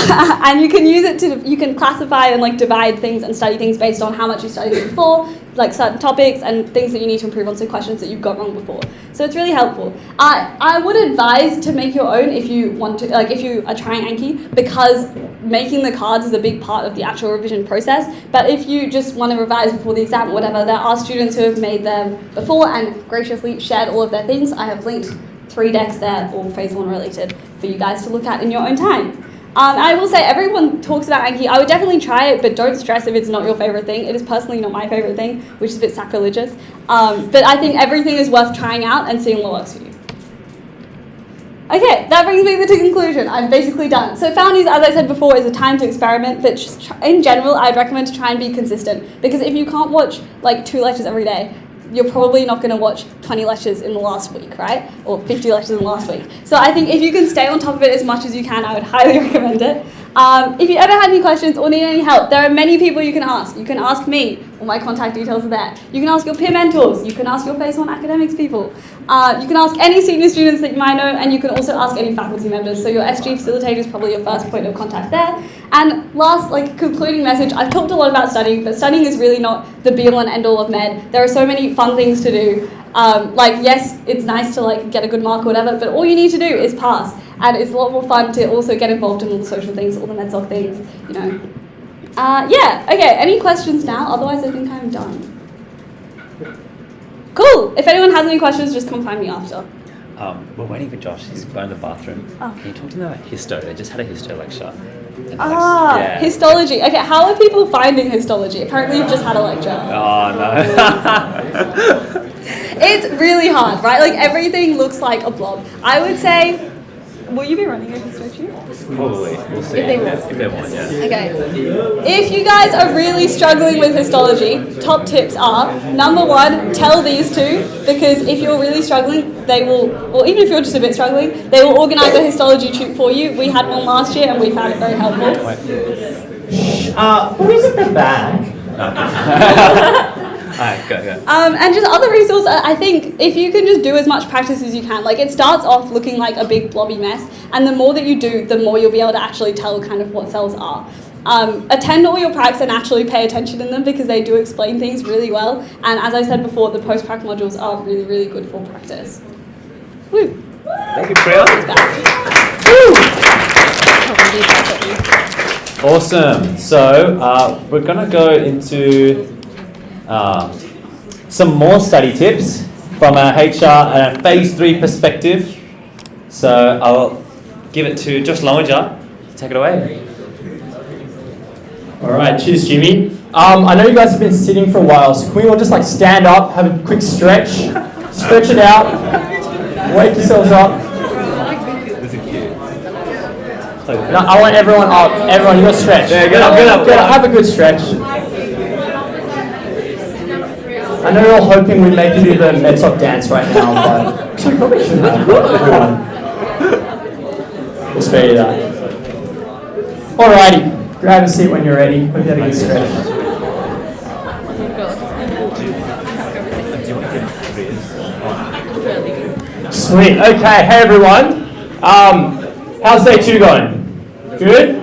And you can use it you can classify and like divide things and study things based on how much you studied before, like certain topics and things that you need to improve on, so questions that you've got wrong before. So it's really helpful. I would advise to make your own if you want to, like if you are trying Anki, because making the cards is a big part of the actual revision process. But if you just want to revise before the exam or whatever, there are students who have made them before and graciously shared all of their things. I have linked 3 decks there, all phase 1 related, for you guys to look at in your own time. I will say everyone talks about Anki. I would definitely try it, but don't stress if it's not your favourite thing. It is personally not my favourite thing, which is a bit sacrilegious. But I think everything is worth trying out and seeing what works for you. Okay, that brings me to the conclusion. I'm basically done. So Foundies, as I said before, is a time to experiment, but just in general, I'd recommend to try and be consistent. Because if you can't watch like 2 lectures every day, you're probably not going to watch 20 lectures in the last week, right? Or 50 lectures in the last week. So I think if you can stay on top of it as much as you can, I would highly recommend it. If you ever had any questions or need any help, there are many people you can ask. You can ask me, all my contact details are there. You can ask your peer mentors. You can ask your phase 1 academics people. You can ask any senior students that you might know, and you can also ask any faculty members. So your SG facilitator is probably your first point of contact there. And last, concluding message, I've talked a lot about studying, but studying is really not the be-all and end-all of med. There are so many fun things to do. Yes, it's nice to get a good mark or whatever, but all you need to do is pass. And it's a lot more fun to also get involved in all the social things, all the MedSoc things, okay, any questions now? Otherwise, I think I'm done. Cool. If anyone has any questions, just come find me after. We're waiting for Josh. He's going to the bathroom. Oh. Can you talk to them about histo? They just had a histo lecture. Histology. Okay, how are people finding histology? Apparently you've just had a lecture. Oh, no. It's really hard, right? Everything looks like a blob. I would say, will you be running a histo tube? Probably. We'll see. If they want, yeah. Okay. If you guys are really struggling with histology, top tips are, number 1, tell these 2, because if you're really struggling, they will, or even if you're just a bit struggling, they will organise a histology tube for you. We had one last year and we found it very helpful. Who's at the back? Alright, go. And just other resources, I think if you can just do as much practice as you can, it starts off looking like a big blobby mess, and the more that you do, the more you'll be able to actually tell kind of what cells are. Attend all your pracs and actually pay attention in them, because they do explain things really well, and as I said before, the post-prac modules are really, really good for practice. Woo! Thank you, Priya. Awesome. So we're going to go into some more study tips from a HR and a phase 3 perspective. So I'll give it to Josh Lowinger take it away. All right, cheers, Jimmy. I know you guys have been sitting for a while, so can we all just like stand up, have a quick stretch, stretch it out, wake yourselves up. No, I want everyone up. Everyone, you got to stretch. Yeah, get up. Have a good stretch. I know you're all hoping we make you do the Medsoc dance right now, but actually probably should have. We'll spare you that. Alrighty, grab a seat when you're ready. Hope you had a good stretch. Sweet. Okay. Hey everyone. How's day 2 going? Good.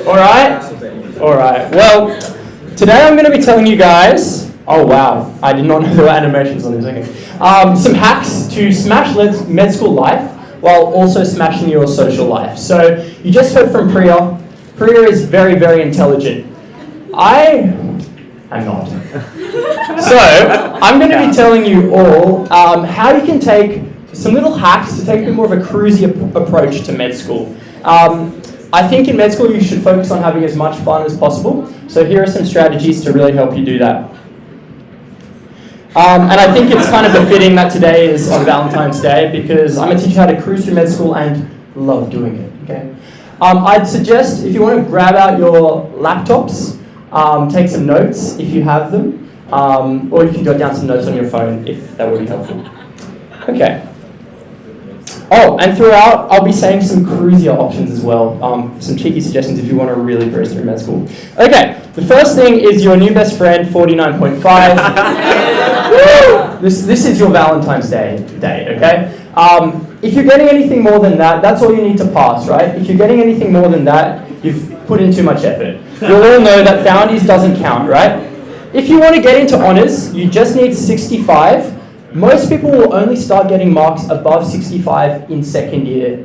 All right. All right. Well, today I'm going to be telling you guys. Oh wow! I did not know there were animations on this. Okay. Some hacks to smash med school life while also smashing your social life. So you just heard from Priya. Priya is very, very intelligent. I am not. So I'm going to be telling you all how you can take some little hacks to take a bit more of a cruisy approach to med school. I think in med school you should focus on having as much fun as possible. So here are some strategies to really help you do that. And I think it's kind of befitting that today is on Valentine's Day because I'm going to teach you how to cruise through med school and love doing it. Okay. I'd suggest if you want to grab out your laptops, take some notes if you have them, or you can jot down some notes on your phone if that would be helpful. Okay. Oh, and throughout I'll be saying some cruisier options as well, some cheeky suggestions if you want to really cruise through med school. Okay, the first thing is your new best friend, 49.5. This is your Valentine's Day, okay? If you're getting anything more than that, that's all you need to pass, right? If you're getting anything more than that, you've put in too much effort. You'll all know that Foundies doesn't count, right? If you want to get into honours, you just need 65. Most people will only start getting marks above 65 in second year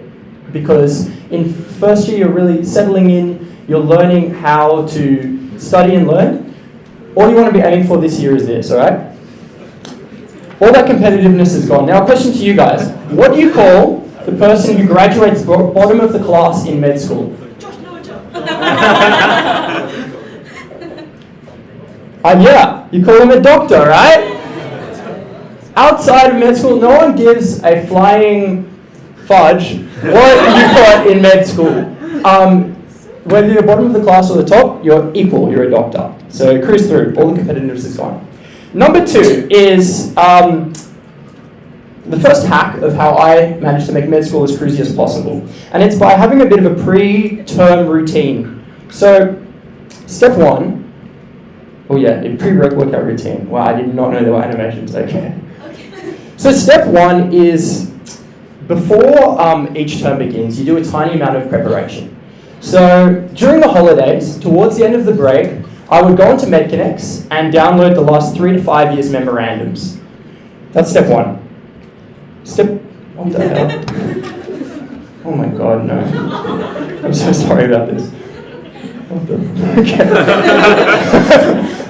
because in first year you're really settling in, you're learning how to study and learn. All you want to be aiming for this year is this, alright? All that competitiveness is gone. Now a question to you guys. What do you call the person who graduates bottom of the class in med school? Yeah, you call him a doctor, right? Outside of med school, no one gives a flying fudge what you got in med school. Whether you're bottom of the class or the top, you're equal, you're a doctor. So cruise through, all the competitiveness is gone. Number 2 is the first hack of how I managed to make med school as cruisy as possible. And it's by having a bit of a pre-term routine. So step 1, oh yeah, a pre-workout routine. Wow, I did not know there were animations, okay. So step 1 is before each term begins, you do a tiny amount of preparation. So during the holidays, towards the end of the break, I would go onto MedConnects and download the last 3 to 5 years memorandums. That's step 1. What the hell? Oh my god, no. I'm so sorry about this. Okay.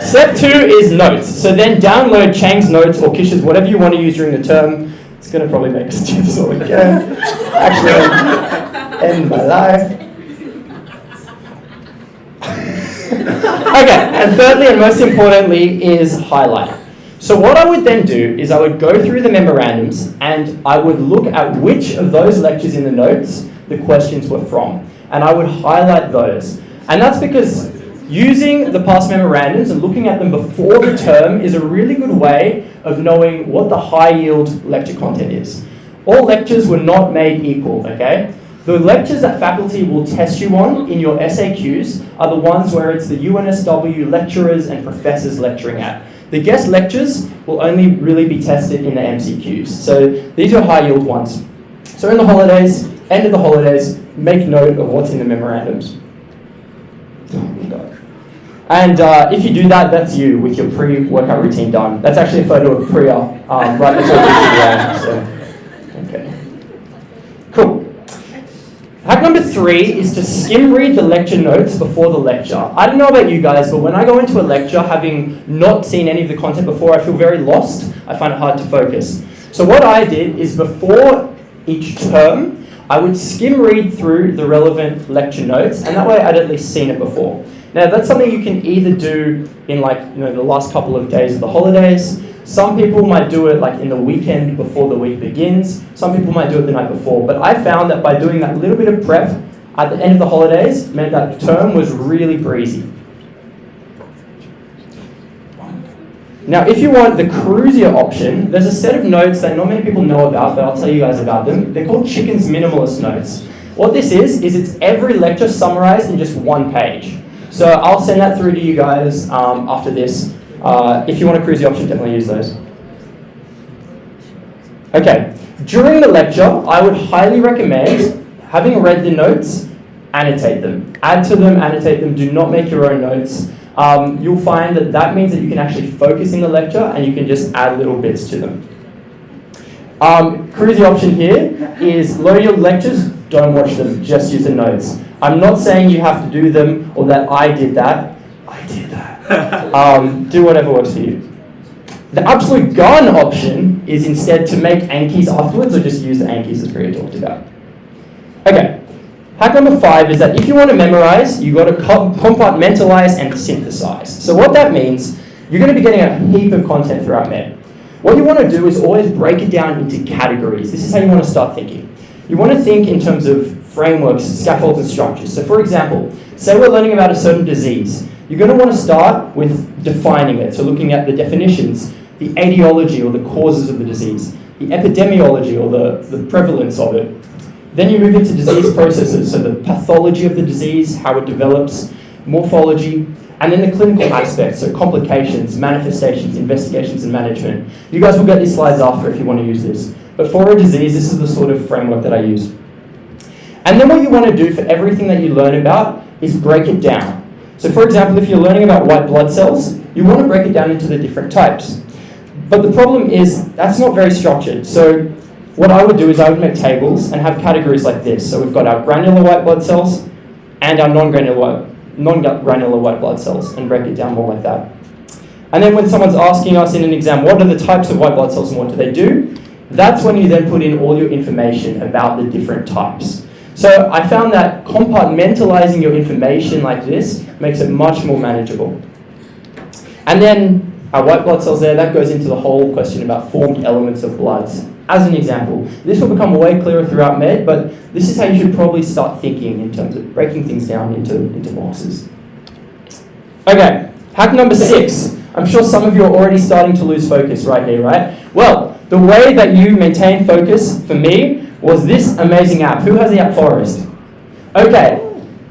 Step 2 is notes. So then download Chang's notes or Kish's, whatever you want to use during the term. It's going to probably make us do this all again. Actually, end my life. Okay, and thirdly and most importantly is highlight. So what I would then do is I would go through the memorandums and I would look at which of those lectures in the notes the questions were from. And I would highlight those. And that's because using the past memorandums and looking at them before the term is a really good way of knowing what the high yield lecture content is. All lectures were not made equal, okay? The lectures that faculty will test you on in your SAQs are the ones where it's the UNSW lecturers and professors lecturing at. The guest lectures will only really be tested in the MCQs. So these are high yield ones. So in the holidays, end of the holidays, make note of what's in the memorandums. Oh my God. And if you do that, that's you with your pre-workout routine done. That's actually a photo of Priya right before the okay. Cool. Hack number 3 is to skim read the lecture notes before the lecture. I don't know about you guys, but when I go into a lecture having not seen any of the content before, I feel very lost. I find it hard to focus. So what I did is before each term, I would skim read through the relevant lecture notes, and that way I'd at least seen it before. Now that's something you can either do in the last couple of days of the holidays. Some people might do it in the weekend before the week begins. Some people might do it the night before. But I found that by doing that little bit of prep at the end of the holidays meant that term was really breezy. Now, if you want the cruisier option, there's a set of notes that not many people know about, but I'll tell you guys about them. They're called Chicken's Minimalist Notes. What this is it's every lecture summarized in just one page. So I'll send that through to you guys after this. If you want a cruisy option, definitely use those. Okay, during the lecture, I would highly recommend, having read the notes, annotate them. Add to them, annotate them, do not make your own notes. You'll find that means that you can actually focus in the lecture and you can just add little bits to them. Cruisy option here is load your lectures, don't watch them, just use the notes. I'm not saying you have to do them or that I did that. I did that. Do whatever works for you. The absolute gun option is instead to make Ankies afterwards or just use the Ankies as Priya talked about. Okay, hack number 5 is that if you want to memorize, you've got to compartmentalize and synthesize. So what that means, you're going to be getting a heap of content throughout Med. What you want to do is always break it down into categories. This is how you want to start thinking. You want to think in terms of frameworks, scaffolds, and structures. So for example, say we're learning about a certain disease. You're going to want to start with defining it. So looking at the definitions, the etiology or the causes of the disease, the epidemiology or the prevalence of it. Then you move into disease processes. So the pathology of the disease, how it develops, morphology, and then the clinical aspects, so complications, manifestations, investigations, and management. You guys will get these slides after if you want to use this. But for a disease, this is the sort of framework that I use. And then what you want to do for everything that you learn about is break it down. So for example, if you're learning about white blood cells, you want to break it down into the different types. But the problem is that's not very structured. So what I would do is I would make tables and have categories like this. So we've got our granular white blood cells and our non-granular white blood cells, and break it down more like that. And then when someone's asking us in an exam, what are the types of white blood cells and what do they do? That's when you then put in all your information about the different types. So I found that compartmentalizing your information like this makes it much more manageable. And then our white blood cells there, that goes into the whole question about formed elements of blood. As an example, this will become way clearer throughout Med, but this is how you should probably start thinking in terms of breaking things down into boxes. Okay, hack number 6. I'm sure some of you are already starting to lose focus right here, right? Well, the way that you maintain focus, for me, was this amazing app. Who has the app Forest? Okay,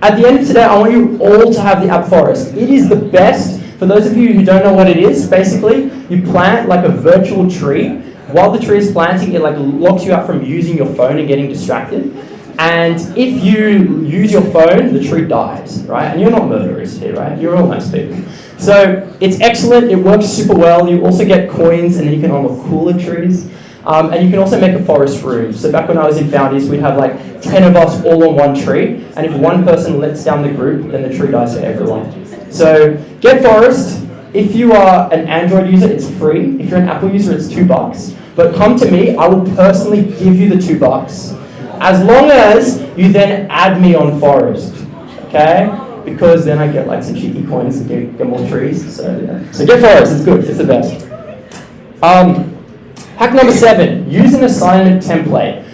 at the end of today, I want you all to have the app Forest. It is the best. For those of you who don't know what it is, basically, you plant like a virtual tree. While the tree is planting, it locks you out from using your phone and getting distracted. And if you use your phone, the tree dies, right? And you're not murderers here, right? You're all nice people. So it's excellent, it works super well. You also get coins and then you can unlock cooler trees. And you can also make a forest room. So back when I was in Foundies, we'd have 10 of us all on one tree. And if one person lets down the group, then the tree dies for everyone. So get Forest. If you are an Android user, it's free. If you're an Apple user, it's $2. But come to me, I will personally give you the $2. As long as you then add me on Forest, okay? Because then I get some cheeky coins and get more trees. So yeah. So get Forest, it's good, it's the best. Hack number 7, use an assignment template.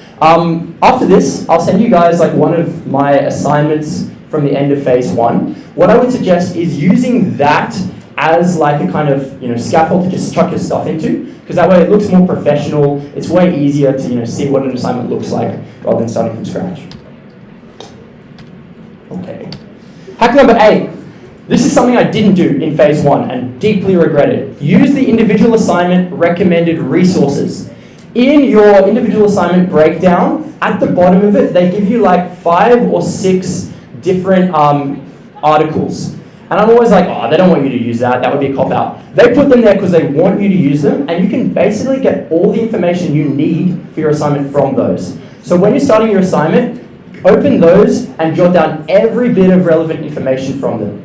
After this, I'll send you guys one of my assignments from the end of phase 1. What I would suggest is using that as a kind of scaffold to just chuck your stuff into, because that way it looks more professional. It's way easier to see what an assignment looks like rather than starting from scratch. Okay. Hack number 8. This is something I didn't do in phase 1 and deeply regret it. Use the individual assignment recommended resources. In your individual assignment breakdown, at the bottom of it, they give you 5 or 6 different articles. And I'm always oh, they don't want you to use that. That would be a cop-out. They put them there because they want you to use them, and you can basically get all the information you need for your assignment from those. So when you're starting your assignment, open those and jot down every bit of relevant information from them.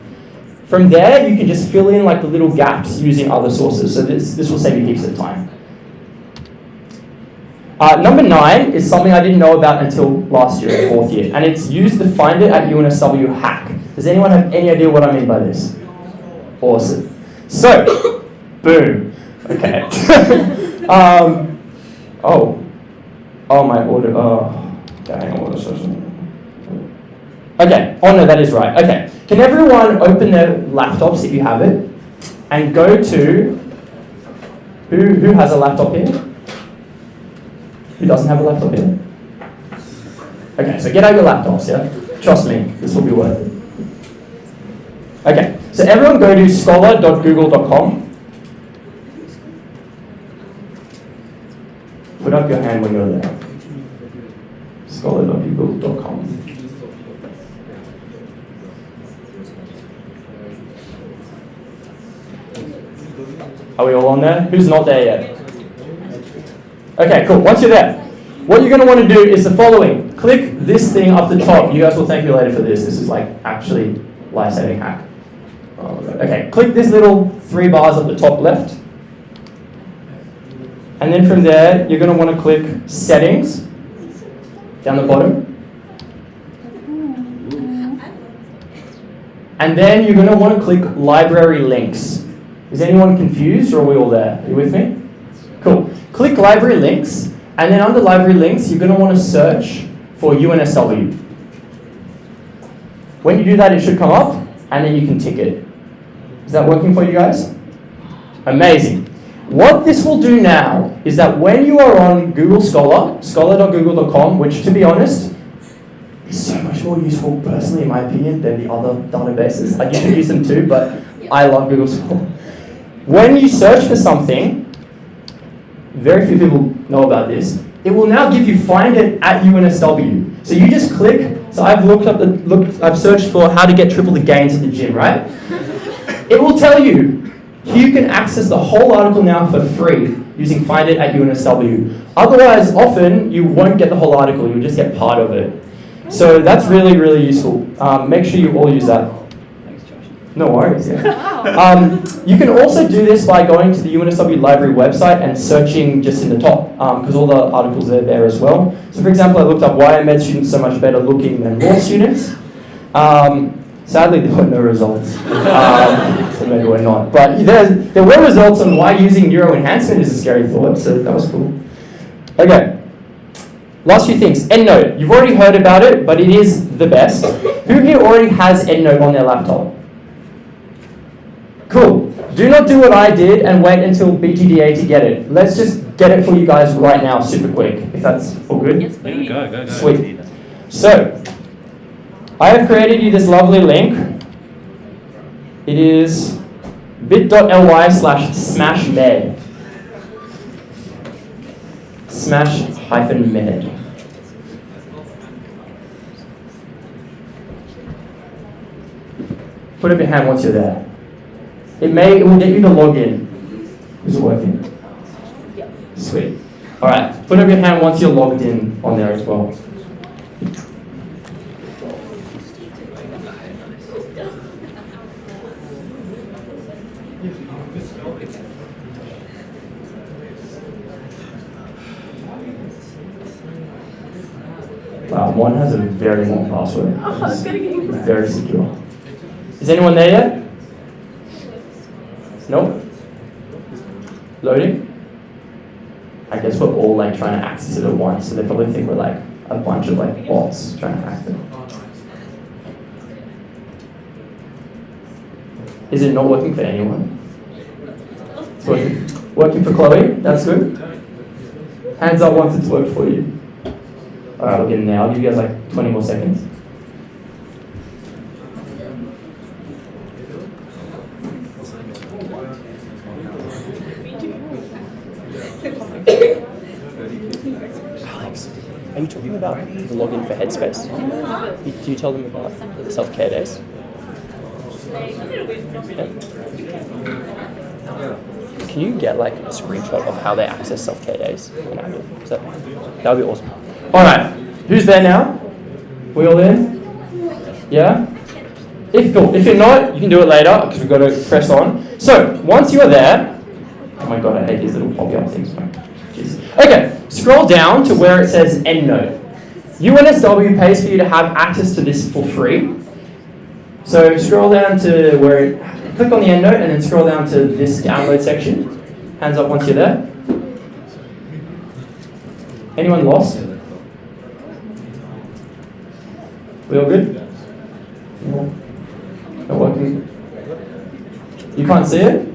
From there, you can just fill in the little gaps using other sources. So this will save you heaps of time. Number 9 is something I didn't know about until last year, 4th year, and it's use the Find It at UNSW hack. Does anyone have any idea what I mean by this? Awesome. So, boom. Okay. Oh my order. Oh, dang, order session. Okay. Oh no, that is right. Okay. Can everyone open their laptops if you have it, and go to who has a laptop here? Who doesn't have a laptop here? Okay, so get out your laptops, yeah? Trust me, this will be worth it. Okay, so everyone go to scholar.google.com. Put up your hand when you're there. Scholar.google.com. Are we all on there? Who's not there yet? Okay, cool. Once you're there, what you're going to want to do is the following. Click this thing up the top. You guys will thank me later for this. This is like actually life-saving hack. Okay, click this little 3 bars at the top left. And then from there, you're going to want to click Settings down the bottom. And then you're going to want to click Library Links. Is anyone confused, or are we all there? Are you with me? Cool. Click Library Links, and then under Library Links, you're going to want to search for UNSW. When you do that, it should come up, and then you can tick it. Is that working for you guys? Amazing. What this will do now is that when you are on Google Scholar, scholar.google.com, which to be honest, is so much more useful personally in my opinion than the other databases. I used to use them too, but I love Google Scholar. When you search for something, very few people know about this, it will now give you Find It at UNSW. So you just click, so I've I've searched for how to get triple the gains at the gym, right? It will tell you can access the whole article now for free using Find It at UNSW. Otherwise, often you won't get the whole article, you'll just get part of it. So that's really, really useful. Make sure you all use that. No worries, yeah. You can also do this by going to the UNSW library website and searching just in the top, because all the articles are there as well. So for example, I looked up why are med students so much better looking than law students. Sadly, there were no results, so maybe we're not. But there were results on why using neuroenhancement is a scary thought, so that was cool. Okay, last few things. EndNote, you've already heard about it, but it is the best. Who here already has EndNote on their laptop? Cool. Do not do what I did and wait until BGDA to get it. Let's just get it for you guys right now, super quick, if that's all good. Yes, please. Go. Sweet. So, I have created you this lovely link. It is bit.ly/smashmed. Smash-med. Put up your hand once you're there. It will get you to log in. Is it working? Yeah. Sweet. Alright, put up your hand once you're logged in on there as well. Wow, one has a very long password. It's very secure. Is anyone there yet? Nope. Loading? I guess we're all like trying to access it at once, so they probably think we're like a bunch of like bots trying to hack it. Is it not working for anyone? It's working. Working for Chloe? That's good. Hands up once it's worked for you. Alright, we'll get in there. I'll give you guys like 20 more seconds. Alex, are you talking about the login for Headspace? Do you tell them about the self-care days? Yeah. Can you get like a screenshot of how they access self-care days? That would be awesome. Alright, who's there now? We all there? Yeah? If you're not, you can do it later because we've got to press on. So, once you're there, oh my god, I hate these little poppy up things. Jeez. Okay, scroll down to where it says EndNote. UNSW pays for you to have access to this for free. So scroll down to where, click on the EndNote and then scroll down to this download section. Hands up once you're there. Anyone lost? We all good? Not working? You can't see it?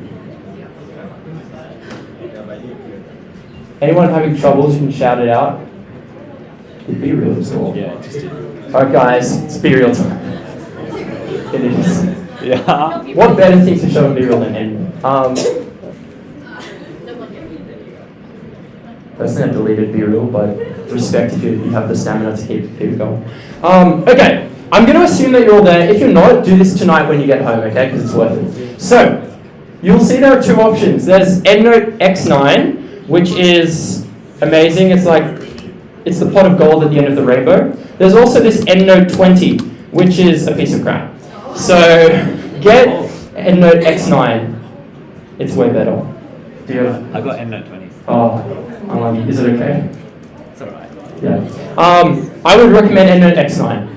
Anyone having troubles, you can shout it out. It'd be real as well. Yeah, just did. Alright guys, it's be real time. It is. Yeah. What better thing to show be real than EndNote? Personally, I deleted be real, but respect if you have the stamina to keep it going. Okay, I'm going to assume that you're all there. If you're not, do this tonight when you get home, okay? Because it's worth it. So, you'll see there are two options. There's EndNote X9, which is amazing. It's the pot of gold at the end of the rainbow. There's also this EndNote 20, which is a piece of crap. So, get EndNote X9. It's way better. Do you have? I got EndNote 20. Oh, unlucky. Is it okay? It's alright. Yeah. I would recommend EndNote X9.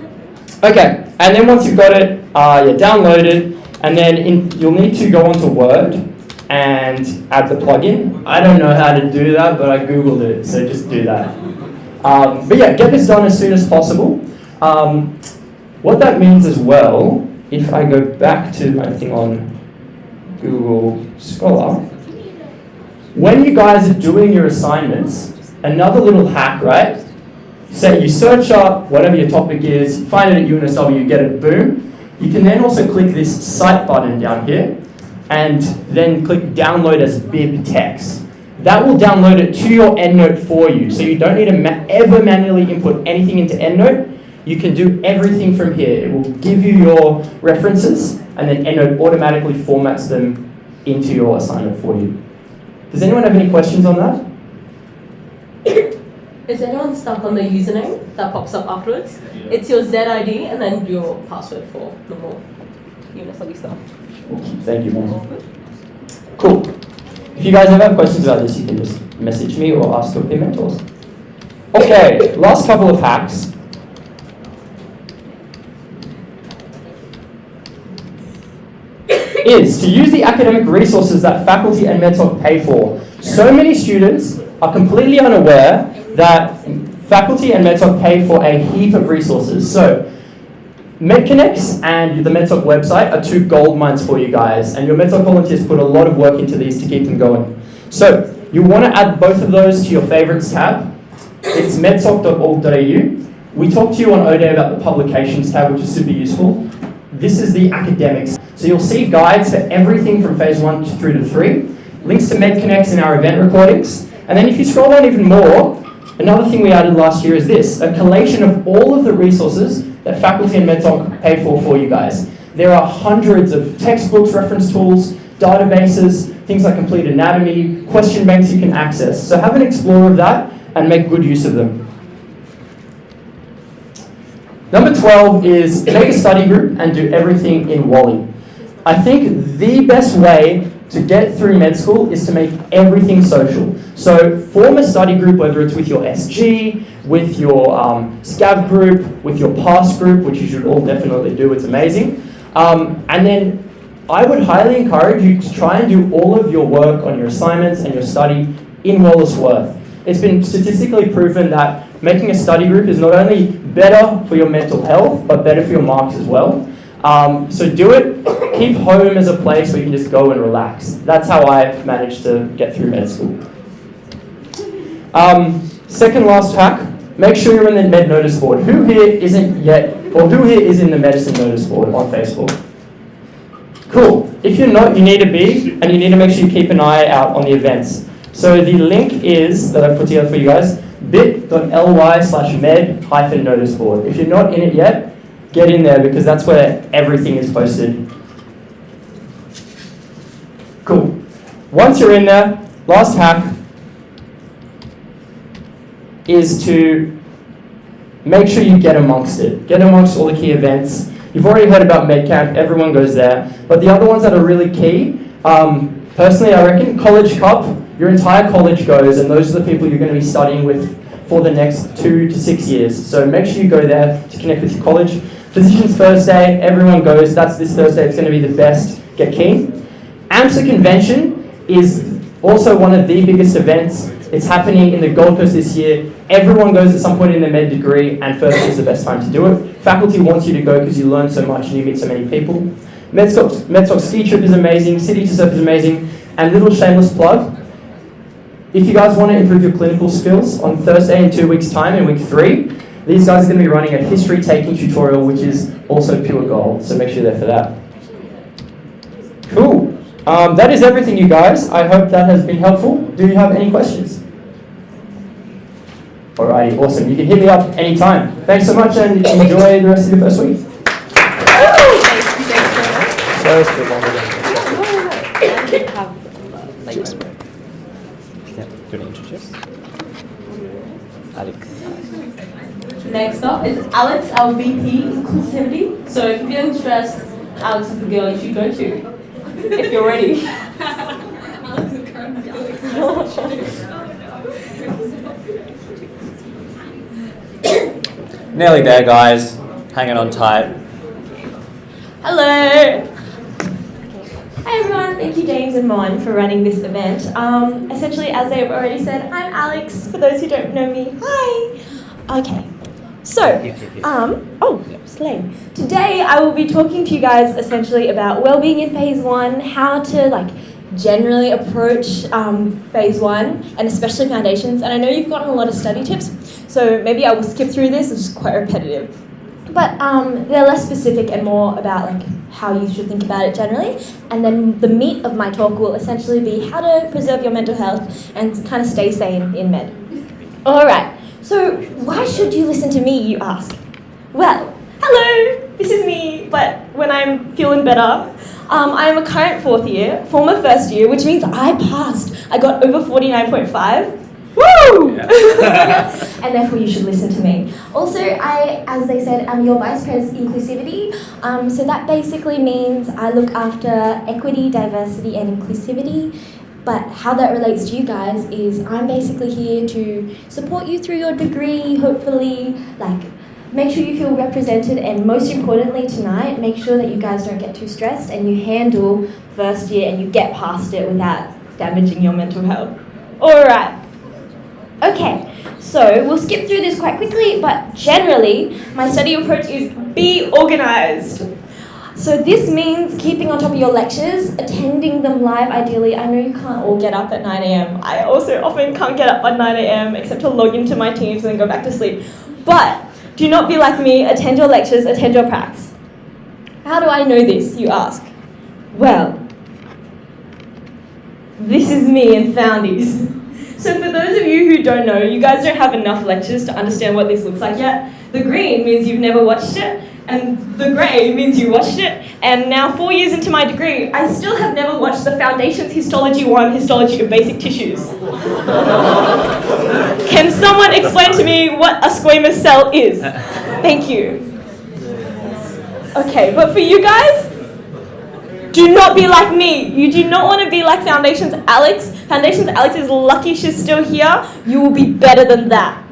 Okay, and then once you've got it, download it, and then you'll need to go onto Word and add the plugin. I don't know how to do that, but I googled it, so just do that. But yeah, get this done as soon as possible. What that means as well, if I go back to my thing on Google Scholar, when you guys are doing your assignments, another little hack, right? Say you search up whatever your topic is, find it at UNSW, you get it, boom. You can then also click this Cite button down here, and then click Download as bib text. That will download it to your EndNote for you, so you don't need to ever manually input anything into EndNote. You can do everything from here. It will give you your references, and then EndNote automatically formats them into your assignment for you. Does anyone have any questions on that? Is anyone stuck on the username that pops up afterwards? It's your ZID and then your password for the more UNSW stuff. Thank you, Mom. Cool. If you guys ever have questions about this, you can just message me or ask your peer mentors. Okay, last couple of hacks. Is to use the academic resources that faculty and MedTalk pay for. So many students are completely unaware that faculty and MedTalk pay for a heap of resources. So, MedConnects and the MedTalk website are two gold mines for you guys, and your MedTalk volunteers put a lot of work into these to keep them going. So, you want to add both of those to your favorites tab. It's medtalk.org.au. We talked to you on ODay about the publications tab, which is super useful. This is the academics. So you'll see guides for everything from phase 1 through to 3, links to MedConnects in our event recordings, and then if you scroll down even more, another thing we added last year is this, a collation of all of the resources that faculty and MedTalk pay for you guys. There are hundreds of textbooks, reference tools, databases, things like complete anatomy, question banks you can access. So have an explore of that and make good use of them. Number 12 is make a study group and do everything in Wally. I think the best way to get through med school is to make everything social. So form a study group, whether it's with your SG, with your SCAV group, with your PASS group, which you should all definitely do, it's amazing. And then I would highly encourage you to try and do all of your work on your assignments and your study in Wallace Worth. It's been statistically proven that making a study group is not only better for your mental health, but better for your marks as well. So do it. Keep home as a place where you can just go and relax. That's how I managed to get through med school. Second last hack, make sure you're in the med notice board. Who here isn't yet, or who here is in the medicine notice board on Facebook? Cool. If you're not, you need to be, and you need to make sure you keep an eye out on the events. So the link is, that I've put together for you guys, bit.ly/med-notice board. If you're not in it yet, get in there because that's where everything is posted. Cool. Once you're in there, last hack is to make sure you get amongst it. Get amongst all the key events. You've already heard about MedCamp, everyone goes there. But the other ones that are really key, Personally, I reckon College Cup, your entire college goes, and those are the people you're going to be studying with for the next 2 to 6 years. So make sure you go there to connect with your college. Physicians Thursday, everyone goes. That's this Thursday. It's going to be the best. Get keen. AMSA Convention is also one of the biggest events. It's happening in the Gold Coast this year. Everyone goes at some point in their med degree, and first year is the best time to do it. Faculty wants you to go because you learn so much and you meet so many people. MedSoc ski trip is amazing. City to Surf is amazing. And little shameless plug, if you guys want to improve your clinical skills, on Thursday in 2 weeks' time, in week 3, these guys are going to be running a history taking tutorial, which is also pure gold. So make sure you're there for that. Cool. That is everything, you guys. I hope that has been helpful. Do you have any questions? Alrighty, awesome. You can hit me up anytime. Thanks so much and enjoy the rest of your first week. So it's a bit longer than do you want to introduce? Alex. Next up is Alex, our VP Inclusivity. So if you're feeling stressed, Alex is the girl you should go to. If you're ready. Nearly there, guys. Hanging on tight. Hello. Hi everyone, thank you James and Mon for running this event. Essentially, as they've already said, I'm Alex, for those who don't know me. Hi! Okay, so, slay. Today I will be talking to you guys essentially about well-being in phase 1, how to generally approach phase 1, and especially foundations. And I know you've gotten a lot of study tips, so maybe I will skip through this, it's just quite repetitive. But they're less specific and more about how you should think about it generally. And then the meat of my talk will essentially be how to preserve your mental health and kind of stay sane in med. Alright, so why should you listen to me, you ask? Well, hello, this is me, but when I'm feeling better. I'm a current 4th year, former 1st year, which means I passed. I got over 49.5. Woo! And therefore you should listen to me. Also, as they said, I'm your Vice President Inclusivity. So that basically means I look after equity, diversity, and inclusivity. But how that relates to you guys is I'm basically here to support you through your degree, hopefully, make sure you feel represented, and most importantly tonight, make sure that you guys don't get too stressed and you handle 1st year and you get past it without damaging your mental health. Alright. Okay, so we'll skip through this quite quickly, but generally, my study approach is be organised. So this means keeping on top of your lectures, attending them live ideally. I know you can't all get up at 9 a.m. I also often can't get up at 9 a.m. except to log into my Teams and then go back to sleep. But do not be like me, attend your lectures, attend your pracs. How do I know this, you ask? Well, this is me in Foundies. So for those of you who don't know, you guys don't have enough lectures to understand what this looks like yet. The green means you've never watched it, and the grey means you watched it, and now 4 years into my degree, I still have never watched the Foundations Histology 1, Histology of Basic Tissues. Can someone explain to me what a squamous cell is? Thank you. Okay, but for you guys, do not be like me. You do not want to be like Foundations Alex. Foundations Alex is lucky she's still here. You will be better than that.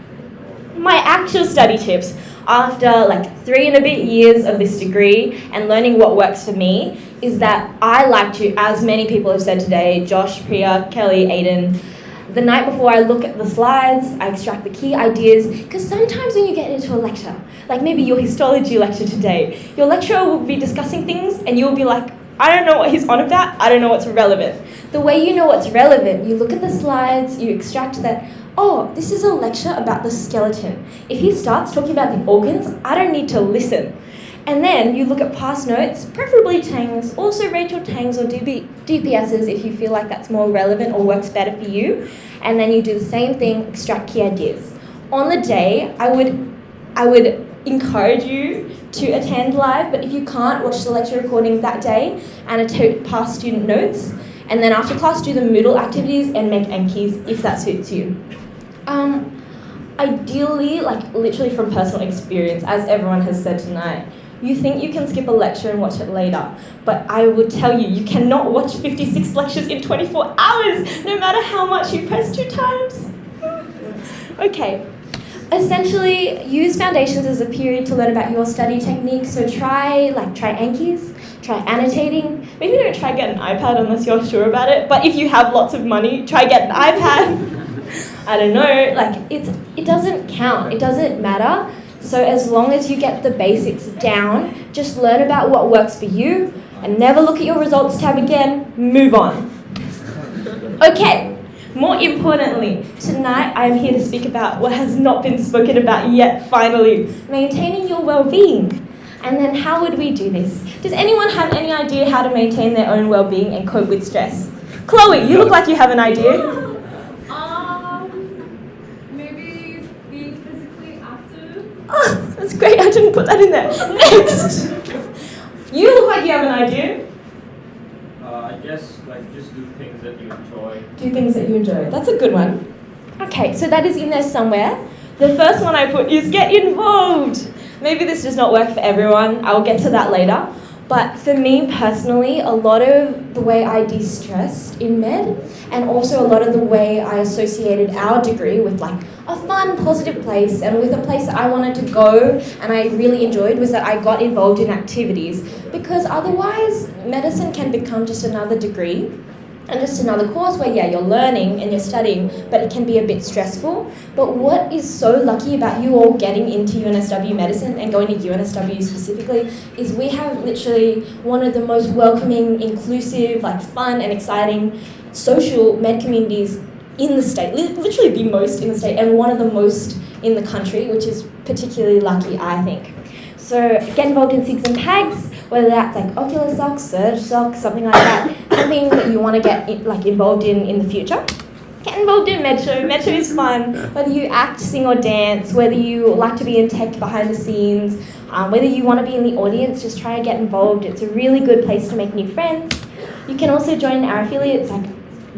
My actual study tips, after 3 and a bit years of this degree and learning what works for me, is that I like to, as many people have said today, Josh, Priya, Kelly, Aiden, the night before I look at the slides, I extract the key ideas, because sometimes when you get into a lecture, like maybe your histology lecture today, your lecturer will be discussing things and you'll be like, I don't know what he's on about, I don't know what's relevant. The way you know what's relevant, you look at the slides, you extract that, oh, this is a lecture about the skeleton. If he starts talking about the organs, I don't need to listen. And then you look at past notes, preferably Tang's, also Rachel Tang's or DPS's if you feel like that's more relevant or works better for you. And then you do the same thing, extract key ideas. On the day, I would encourage you to attend live, but if you can't, watch the lecture recording that day and annotate past student notes. And then after class, do the Moodle activities and make Enkies if that suits you. Ideally, literally from personal experience, as everyone has said tonight, You think you can skip a lecture and watch it later, but I will tell you, you cannot watch 56 lectures in 24 hours, no matter how much you press 2 times. Okay. Essentially, use foundations as a period to learn about your study techniques. So try Anki's, try annotating. Maybe don't try get an iPad unless you're sure about it. But if you have lots of money, try get an iPad. I don't know. It doesn't count. It doesn't matter. So as long as you get the basics down, just learn about what works for you, and never look at your results tab again. Move on. Okay. More importantly, tonight I am here to speak about what has not been spoken about yet, finally, maintaining your well-being. And then how would we do this? Does anyone have any idea how to maintain their own well-being and cope with stress? Chloe, you look like you have an idea. Maybe being physically active. Oh, that's great, I didn't put that in there. Next! You look like you have an idea. I guess just do things that you enjoy. Do things that you enjoy. That's a good one. Okay, so that is in there somewhere. The first one I put is get involved. Maybe this does not work for everyone. I'll get to that later. But for me personally, a lot of the way I de-stressed in med, and also a lot of the way I associated our degree with a fun, positive place, and with a place that I wanted to go and I really enjoyed, was that I got involved in activities. Because otherwise, medicine can become just another degree and just another course where, yeah, you're learning and you're studying, but it can be a bit stressful. But what is so lucky about you all getting into UNSW Medicine and going to UNSW specifically is we have literally one of the most welcoming, inclusive, fun and exciting social med communities in the state, literally the most in the state, and one of the most in the country, which is particularly lucky, I think. So get involved in SIGs and PAGs, whether that's ocular socks, surge socks, something like that, something that you want to get involved in the future. Get involved in Metro. Metro is fun. Whether you act, sing or dance, whether you like to be in tech behind the scenes, whether you want to be in the audience, just try and get involved. It's a really good place to make new friends. You can also join our affiliates,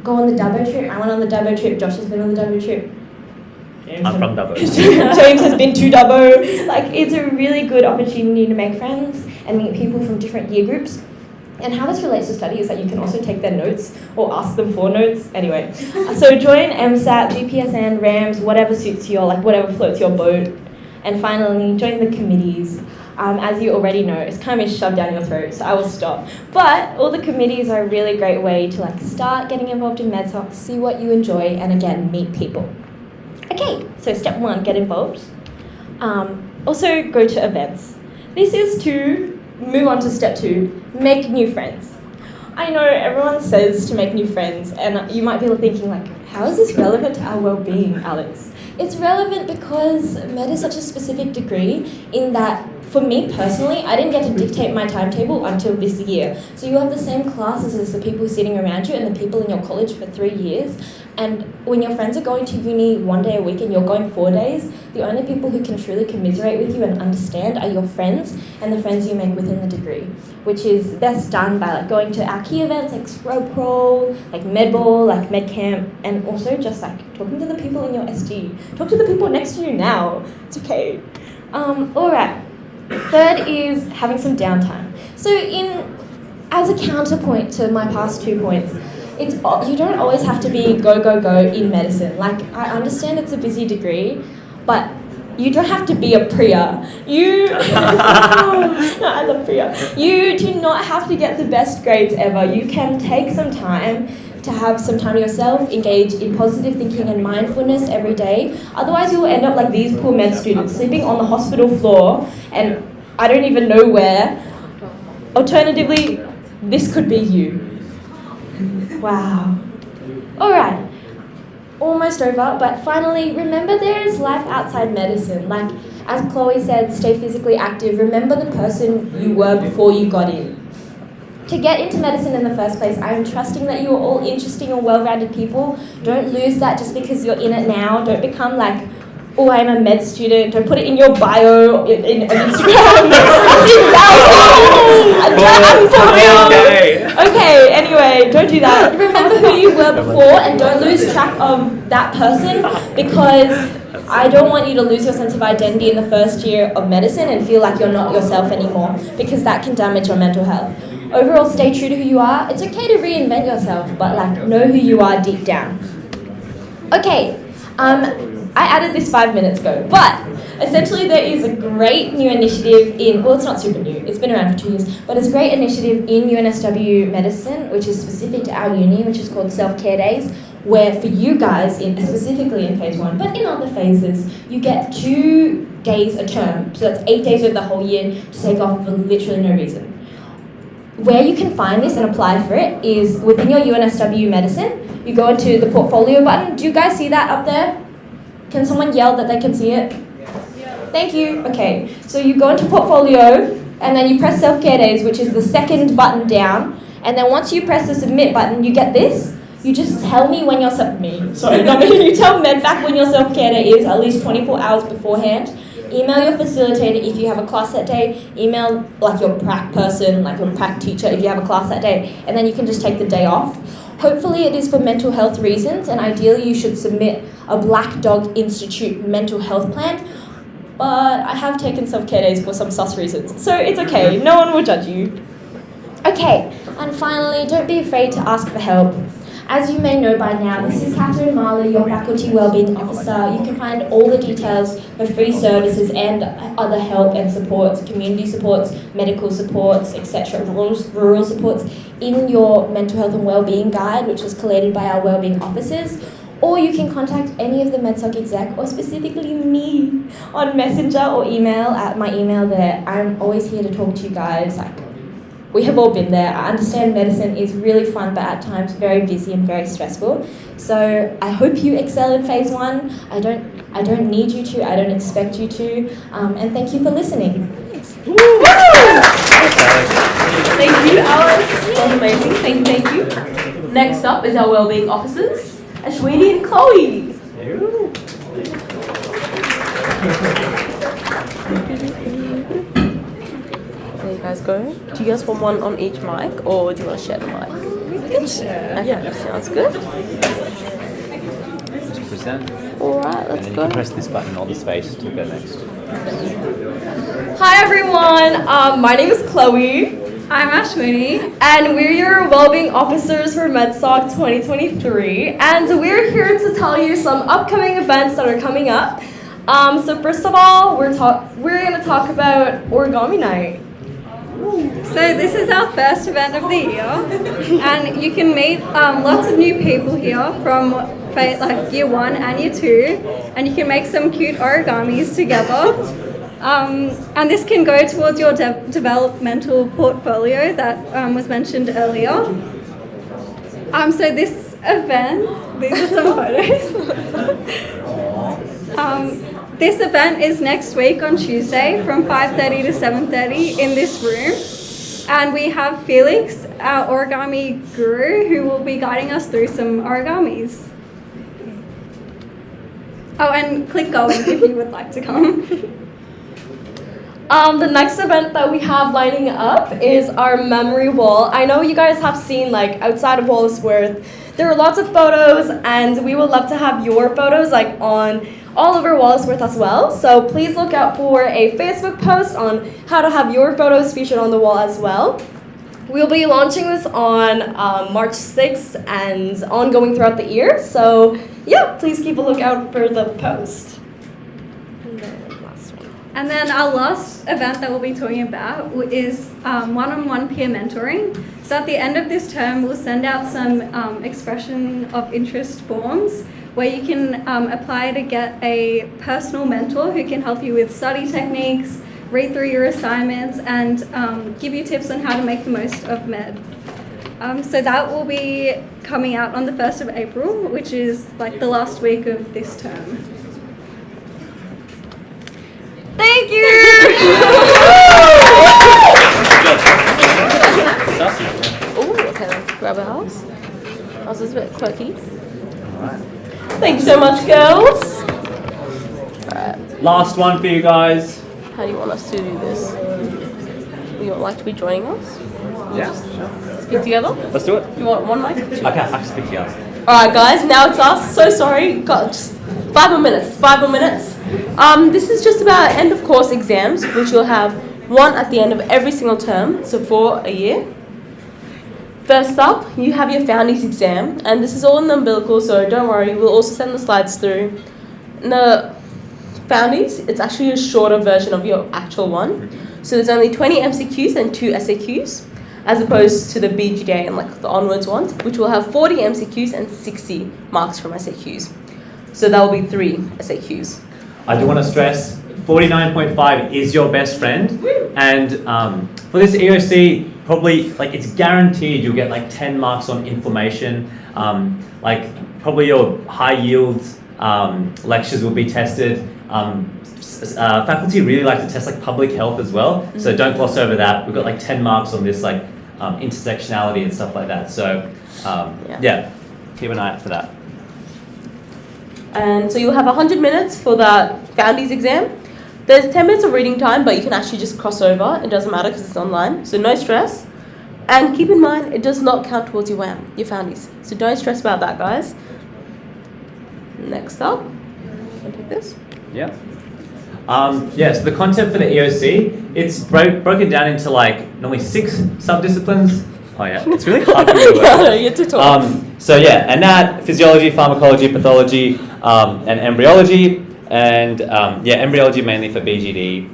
go on the Dubbo trip. I went on the Dubbo trip. Josh has been on the Dubbo trip. I'm from Dubbo. James has been to Dubbo. It's a really good opportunity to make friends and meet people from different year groups. And how this relates to study is that you can also take their notes or ask them for notes. Anyway, so join MSAT, GPSN, RAMS, whatever suits your, whatever floats your boat. And finally, join the committees. As you already know, it's kind of shoved down your throat, so I will stop. But all the committees are a really great way to start getting involved in MedSoc, see what you enjoy, and again, meet people. Okay, so step 1, get involved. Also, go to events. This is to move on to step 2, make new friends. I know everyone says to make new friends, and you might be thinking how is this relevant to our well-being, Alex? It's relevant because med is such a specific degree in that, for me personally, I didn't get to dictate my timetable until this year. So you have the same classes as the people sitting around you and the people in your college for 3 years. And when your friends are going to uni 1 day a week and you're going 4 days, the only people who can truly commiserate with you and understand are your friends and the friends you make within the degree, which is best done by going to our key events like Scrub Crawl, Medball, Medcamp, and also just talking to the people in your SG. Talk to the people next to you now. It's okay. All right. Third is having some downtime. So as a counterpoint to my past 2 points, you don't always have to be go, go, go in medicine. I understand it's a busy degree, but you don't have to be a Priya. No, I love Priya. You do not have to get the best grades ever. You can take some time to have some time to yourself, engage in positive thinking and mindfulness every day. Otherwise, you will end up like these poor med students, sleeping on the hospital floor, and I don't even know where. Alternatively, this could be you. Wow. All right. Almost over, but finally, remember there is life outside medicine. As Chloe said, stay physically active. Remember the person you were before you got in. To get into medicine in the first place, I am trusting that you are all interesting and well-rounded people. Don't lose that just because you're in it now. Don't become oh, I'm a med student. Don't put it in your bio in Instagram. I'm for real. Okay, anyway, don't do that. Remember who you were before and don't lose track of that person, because I don't want you to lose your sense of identity in the first year of medicine and feel like you're not yourself anymore, because that can damage your mental health. Overall, stay true to who you are. It's okay to reinvent yourself, but like know who you are deep down. Okay, I added this 5 minutes ago, but essentially there is a great new initiative in, well, it's not super new, it's been around for 2 years, but it's a great initiative in UNSW Medicine, which is specific to our uni, which is called Self-Care Days, where for you guys, specifically in phase 1, but in other phases, you get 2 days a term, so that's 8 days of the whole year to take off for literally no reason. Where you can find this and apply for it is within your UNSW Medicine. You go into the portfolio button. Do you guys see that up there? Can someone yell that they can see it? Thank you. Okay, so you go into portfolio and then you press Self-Care Days, which is the second button down. And then once you press the submit button, you get this. You just tell me when your you tell MedVac when your self-care day is at least 24 hours beforehand. Email your facilitator if you have a class that day. Email like your prac person, like your prac teacher if you have a class that day, and then you can just take the day off. Hopefully it is for mental health reasons, and ideally you should submit a Black Dog Institute mental health plan. But I have taken self-care days for some sus reasons, so it's okay. No one will judge you. Okay, and finally, don't be afraid to ask for help. As you may know by now, this is Catherine Marley, your Faculty Wellbeing Officer. You can find all the details for free services and other help and supports, community supports, medical supports, etc., rural supports in your mental health and wellbeing guide, which was collated by our wellbeing officers. Or you can contact any of the MedSoc exec, or specifically me, on Messenger or email at my email there. I'm always here to talk to you guys. We have all been there. I understand medicine is really fun, but at times very busy and very stressful. So I hope you excel in phase 1. I don't need you to. I don't expect you to. And thank you for listening. Thank you, Alice. That was amazing. Thank you. Next up is our wellbeing officers, Ashwini and Chloe. There you guys go. Do you guys want one on each mic, or do you want to share the mic? We can share. Okay, yeah. Sounds good. Just present. Alright, let's go. And then you can press this button or the space to go next. Hi everyone, my name is Chloe. I'm Ashwini. And we're your wellbeing officers for MedSoc 2023. And we're here to tell you some upcoming events that are coming up. So first of all, we're going to talk about Origami Night. So this is our first event of the year, and you can meet lots of new people here from like year 1 and year 2, and you can make some cute origamis together. And this can go towards your developmental portfolio that was mentioned earlier. So this event, these are some photos. This event is next week on Tuesday from 5:30 to 7:30 in this room. And we have Felix, our origami guru, who will be guiding us through some origamis. Oh, and click going if you would like to come. The next event that we have lining up is our memory wall. I know you guys have seen, like, outside of Wallaceworth, there are lots of photos, and we would love to have your photos, like, on all over Wallaceworth as well. So please look out for a Facebook post on how to have your photos featured on the wall as well. We'll be launching this on March 6th and ongoing throughout the year. So yeah, please keep a lookout for the post. And then our last event that we'll be talking about is one-on-one peer mentoring. So at the end of this term, we'll send out some expression of interest forms where you can apply to get a personal mentor who can help you with study techniques, read through your assignments, and give you tips on how to make the most of med. So that will be coming out on the 1st of April, which is like the last week of this term. Thank you! Oh, okay, let's grab a house. House is a bit quirky. Alright. Thank you so much, girls. Alright. Last one for you guys. How do you want us to do this? You would like to be joining us? Yeah, sure. Speak together? Let's do it. You want one mic? I can speak to you guys. Alright guys, now it's us. So sorry. God, just 5 more minutes. This is just about end of course exams, which you'll have one at the end of every single term, so for a year. First up, you have your Foundies exam, and this is all in the umbilical, so don't worry, we'll also send the slides through. In the Foundies, it's actually a shorter version of your actual one. So there's only 20 MCQs and 2 SAQs, as opposed to the BGDA and like the onwards ones, which will have 40 MCQs and 60 marks from SAQs. So that will be 3 SAQs. I do want to stress 49.5 is your best friend, and for this EOC, probably like it's guaranteed you'll get like 10 marks on inflammation. Like probably your high yield lectures will be tested. Faculty really like to test like public health as well, so don't gloss over that. We've got like 10 marks on this like intersectionality and stuff like that. So yeah, keep an eye out for that. And so you'll have 100 minutes for that Foundies exam. There's 10 minutes of reading time, but you can actually just cross over. It doesn't matter because it's online, so no stress. And keep in mind, it does not count towards your WAM, your Foundies. So don't stress about that, guys. Next up, I'll take this. Yeah. So the content for the EOC, it's broken down into like normally 6 subdisciplines. Oh yeah, it's really hard for me to work. You have to talk. So yeah, anat, physiology, pharmacology, pathology, and embryology. And embryology mainly for BGD,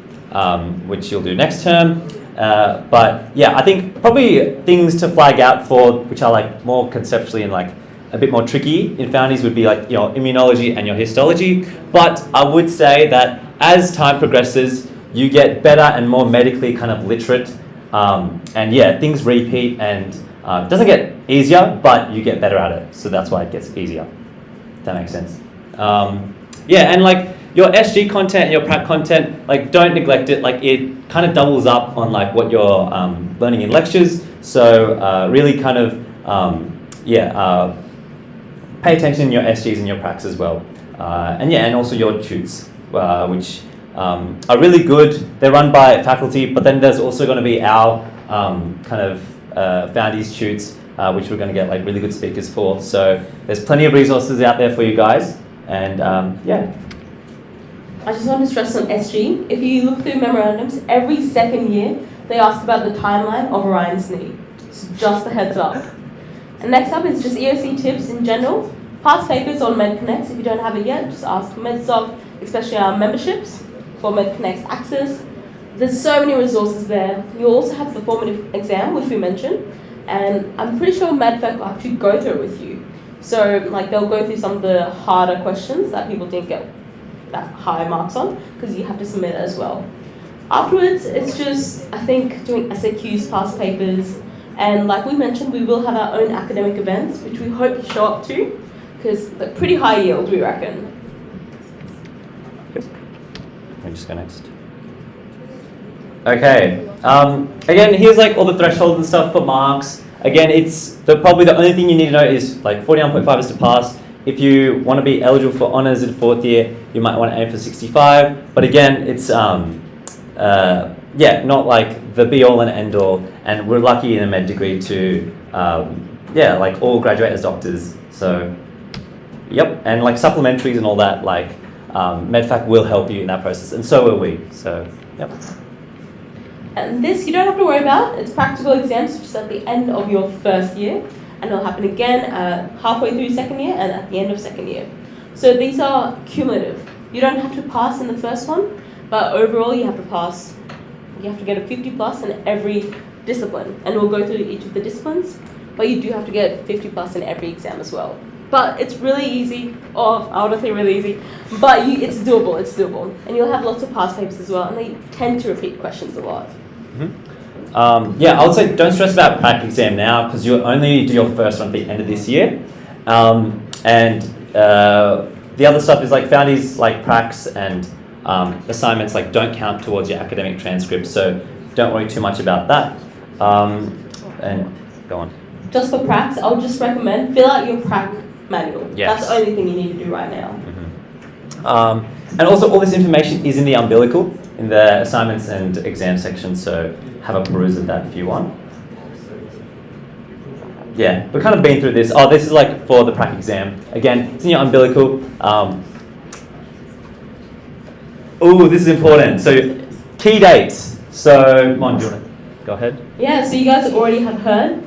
which you'll do next term. But yeah, I think probably things to flag out for which are like more conceptually and like a bit more tricky in Foundies would be like your immunology and your histology. But I would say that as time progresses, you get better and more medically kind of literate. And yeah, things repeat and it doesn't get easier, but you get better at it. So that's why it gets easier. If that makes sense. And like your SG content and your prac content, like don't neglect it. Like it kind of doubles up on like what you're learning in lectures. So really kind of pay attention in your SGs and your pracs as well. And also your tutes, which are really good. They're run by faculty, but then there's also going to be our kind of Foundies tutes, which we're going to get like really good speakers for. So there's plenty of resources out there for you guys. And I just want to stress on SG. If you look through memorandums, every second year they ask about the timeline of Orion's knee. So just a heads up. And next up is just EOC tips in general. Past papers on MedConnects. If you don't have it yet, just ask MedSoc, especially our memberships for MedConnects access. There's so many resources there. You'll also have the formative exam, which we mentioned, and I'm pretty sure MedFac will actually go through it with you. So like they'll go through some of the harder questions that people didn't get that high marks on, because you have to submit it as well. Afterwards, it's just, I think, doing SAQs, past papers, and like we mentioned, we will have our own academic events, which we hope you show up to, because they're pretty high yield, we reckon. Let me just go next. Okay, again, here's like all the thresholds and stuff for marks. Again, it's probably the only thing you need to know is like 49.5 is to pass. If you want to be eligible for honours in 4th year, you might want to aim for 65. But again, it's not like the be all and end all. And we're lucky in a med degree to like all graduate as doctors. So yep, and like supplementaries and all that, like MedFac will help you in that process, and so will we. So yep. And this you don't have to worry about. It's practical exams, which is at the end of your 1st year, and it'll happen again halfway through 2nd year and at the end of 2nd year. So these are cumulative. You don't have to pass in the first one, but overall you have to pass. You have to get a 50 plus in every discipline, and we'll go through each of the disciplines. But you do have to get 50 plus in every exam as well. But it's really easy, or I wouldn't say really easy, but it's doable, And you'll have lots of past papers as well, and they tend to repeat questions a lot. Mm-hmm. I would say don't stress about prac exam now, because you'll only do your first one at the end of this year. The other stuff is like Foundies, like pracs and assignments like don't count towards your academic transcript, so don't worry too much about that. And go on. Just for pracs, I'll just recommend fill out your prac manual. Yes. That's the only thing you need to do right now. Mm-hmm. And also all this information is in the umbilical, in the assignments and exam section, so have a peruse of that if you want. Yeah, we've kind of been through this. Oh, this is like for the prac exam. Again, it's in your umbilical. Oh, this is important. So, key dates. So, Mon, do you want to go ahead? Yeah, so you guys already have heard.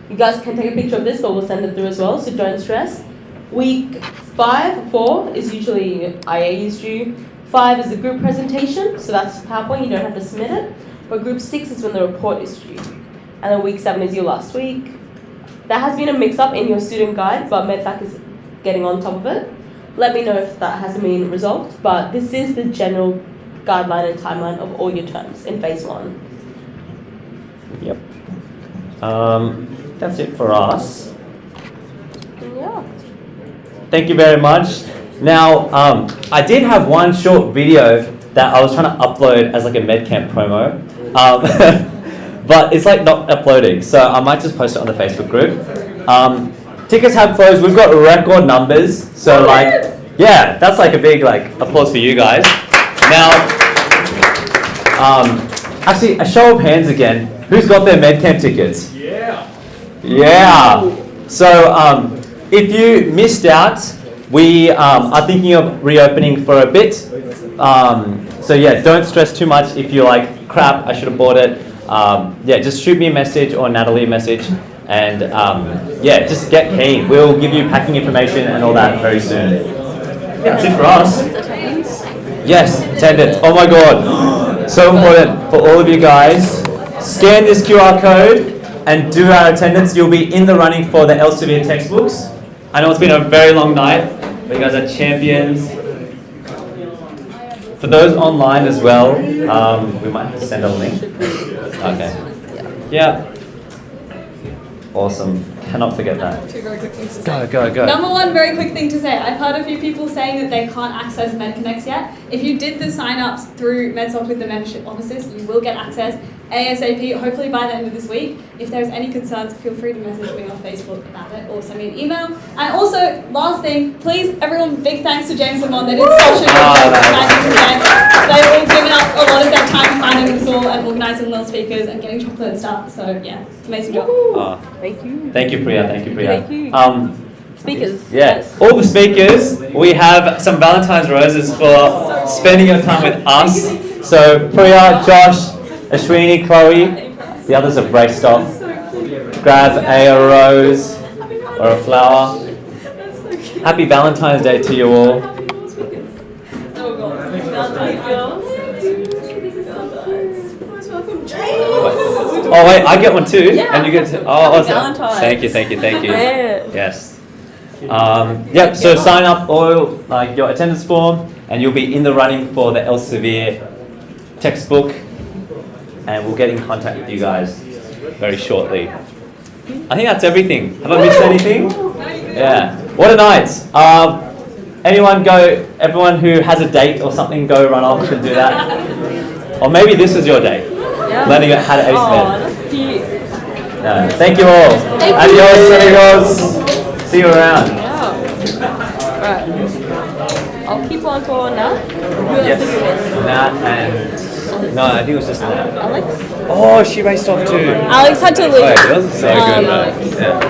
You guys can take a picture of this, but we'll send it through as well, so don't stress. Week 4 is usually IA is due. 5 is the group presentation, so that's PowerPoint, you don't have to submit it. But group 6 is when the report is due. And then week 7 is your last week. There has been a mix-up in your student guide, but MedFac is getting on top of it. Let me know if that hasn't been resolved, but this is the general guideline and timeline of all your terms in phase 1. Yep. That's it for us. Yeah. Thank you very much. Now, I did have one short video that I was trying to upload as like a MedCamp promo, but it's like not uploading, so I might just post it on the Facebook group. Tickets have closed. We've got record numbers, so like, yeah, that's like a big like applause for you guys. Now, actually, a show of hands again. Who's got their MedCamp tickets? Yeah. So, if you missed out, we are thinking of reopening for a bit. So yeah, don't stress too much if you're like, crap, I should have bought it. Yeah, just shoot me a message or Natalie a message, and yeah, just get keen. We'll give you packing information and all that very soon. Yeah, that's it for us. Yes, attendance. Oh my god, so important for all of you guys. Scan this QR code and do our attendance. You'll be in the running for the Elsevier textbooks. I know it's been a very long night, but you guys are champions. For those online as well, we might have to send a link. Okay. Yeah. Awesome. Cannot forget that. Two very quick things to say. Go. Number one, very quick thing to say. I've heard a few people saying that they can't access MedConnects yet. If you did the sign-ups through MedSoc with the membership offices, you will get access ASAP, hopefully by the end of this week. If there's any concerns, feel free to message me on Facebook about it or send me an email. And also, last thing, please, everyone, big thanks to James and Mon. They did such a good job organising this event. They've all given up a lot of their time finding the hall and organising little speakers and getting chocolate and stuff. So yeah, amazing job. Thank you. Thank you, Priya. Thank you, Priya. Thank you. Speakers. Yeah, all the speakers, we have some Valentine's roses for spending your time with us. So Priya, Josh, Ashwini, Chloe, the others are braced off. Grab a rose or a flower. Happy Valentine's Day to you all. Oh wait, I get one too, and you get to. Oh, awesome! Thank you. Yes. Yep. So sign up all like your attendance form, and you'll be in the running for the Elsevier textbook, and we'll get in contact with you guys very shortly. I think that's everything. Have I missed anything? Yeah. What a night. Everyone who has a date or something, go run off and do that. Or maybe this is your date. Learning how to ace med. No, thank you all. Adios, amigos. See you around. Right. I'll keep on for now. Yes. Nat and... No, I think it was just Nat. Alex? Oh, she raced off too. Alex had to leave. Oh, it was so good though. Yeah.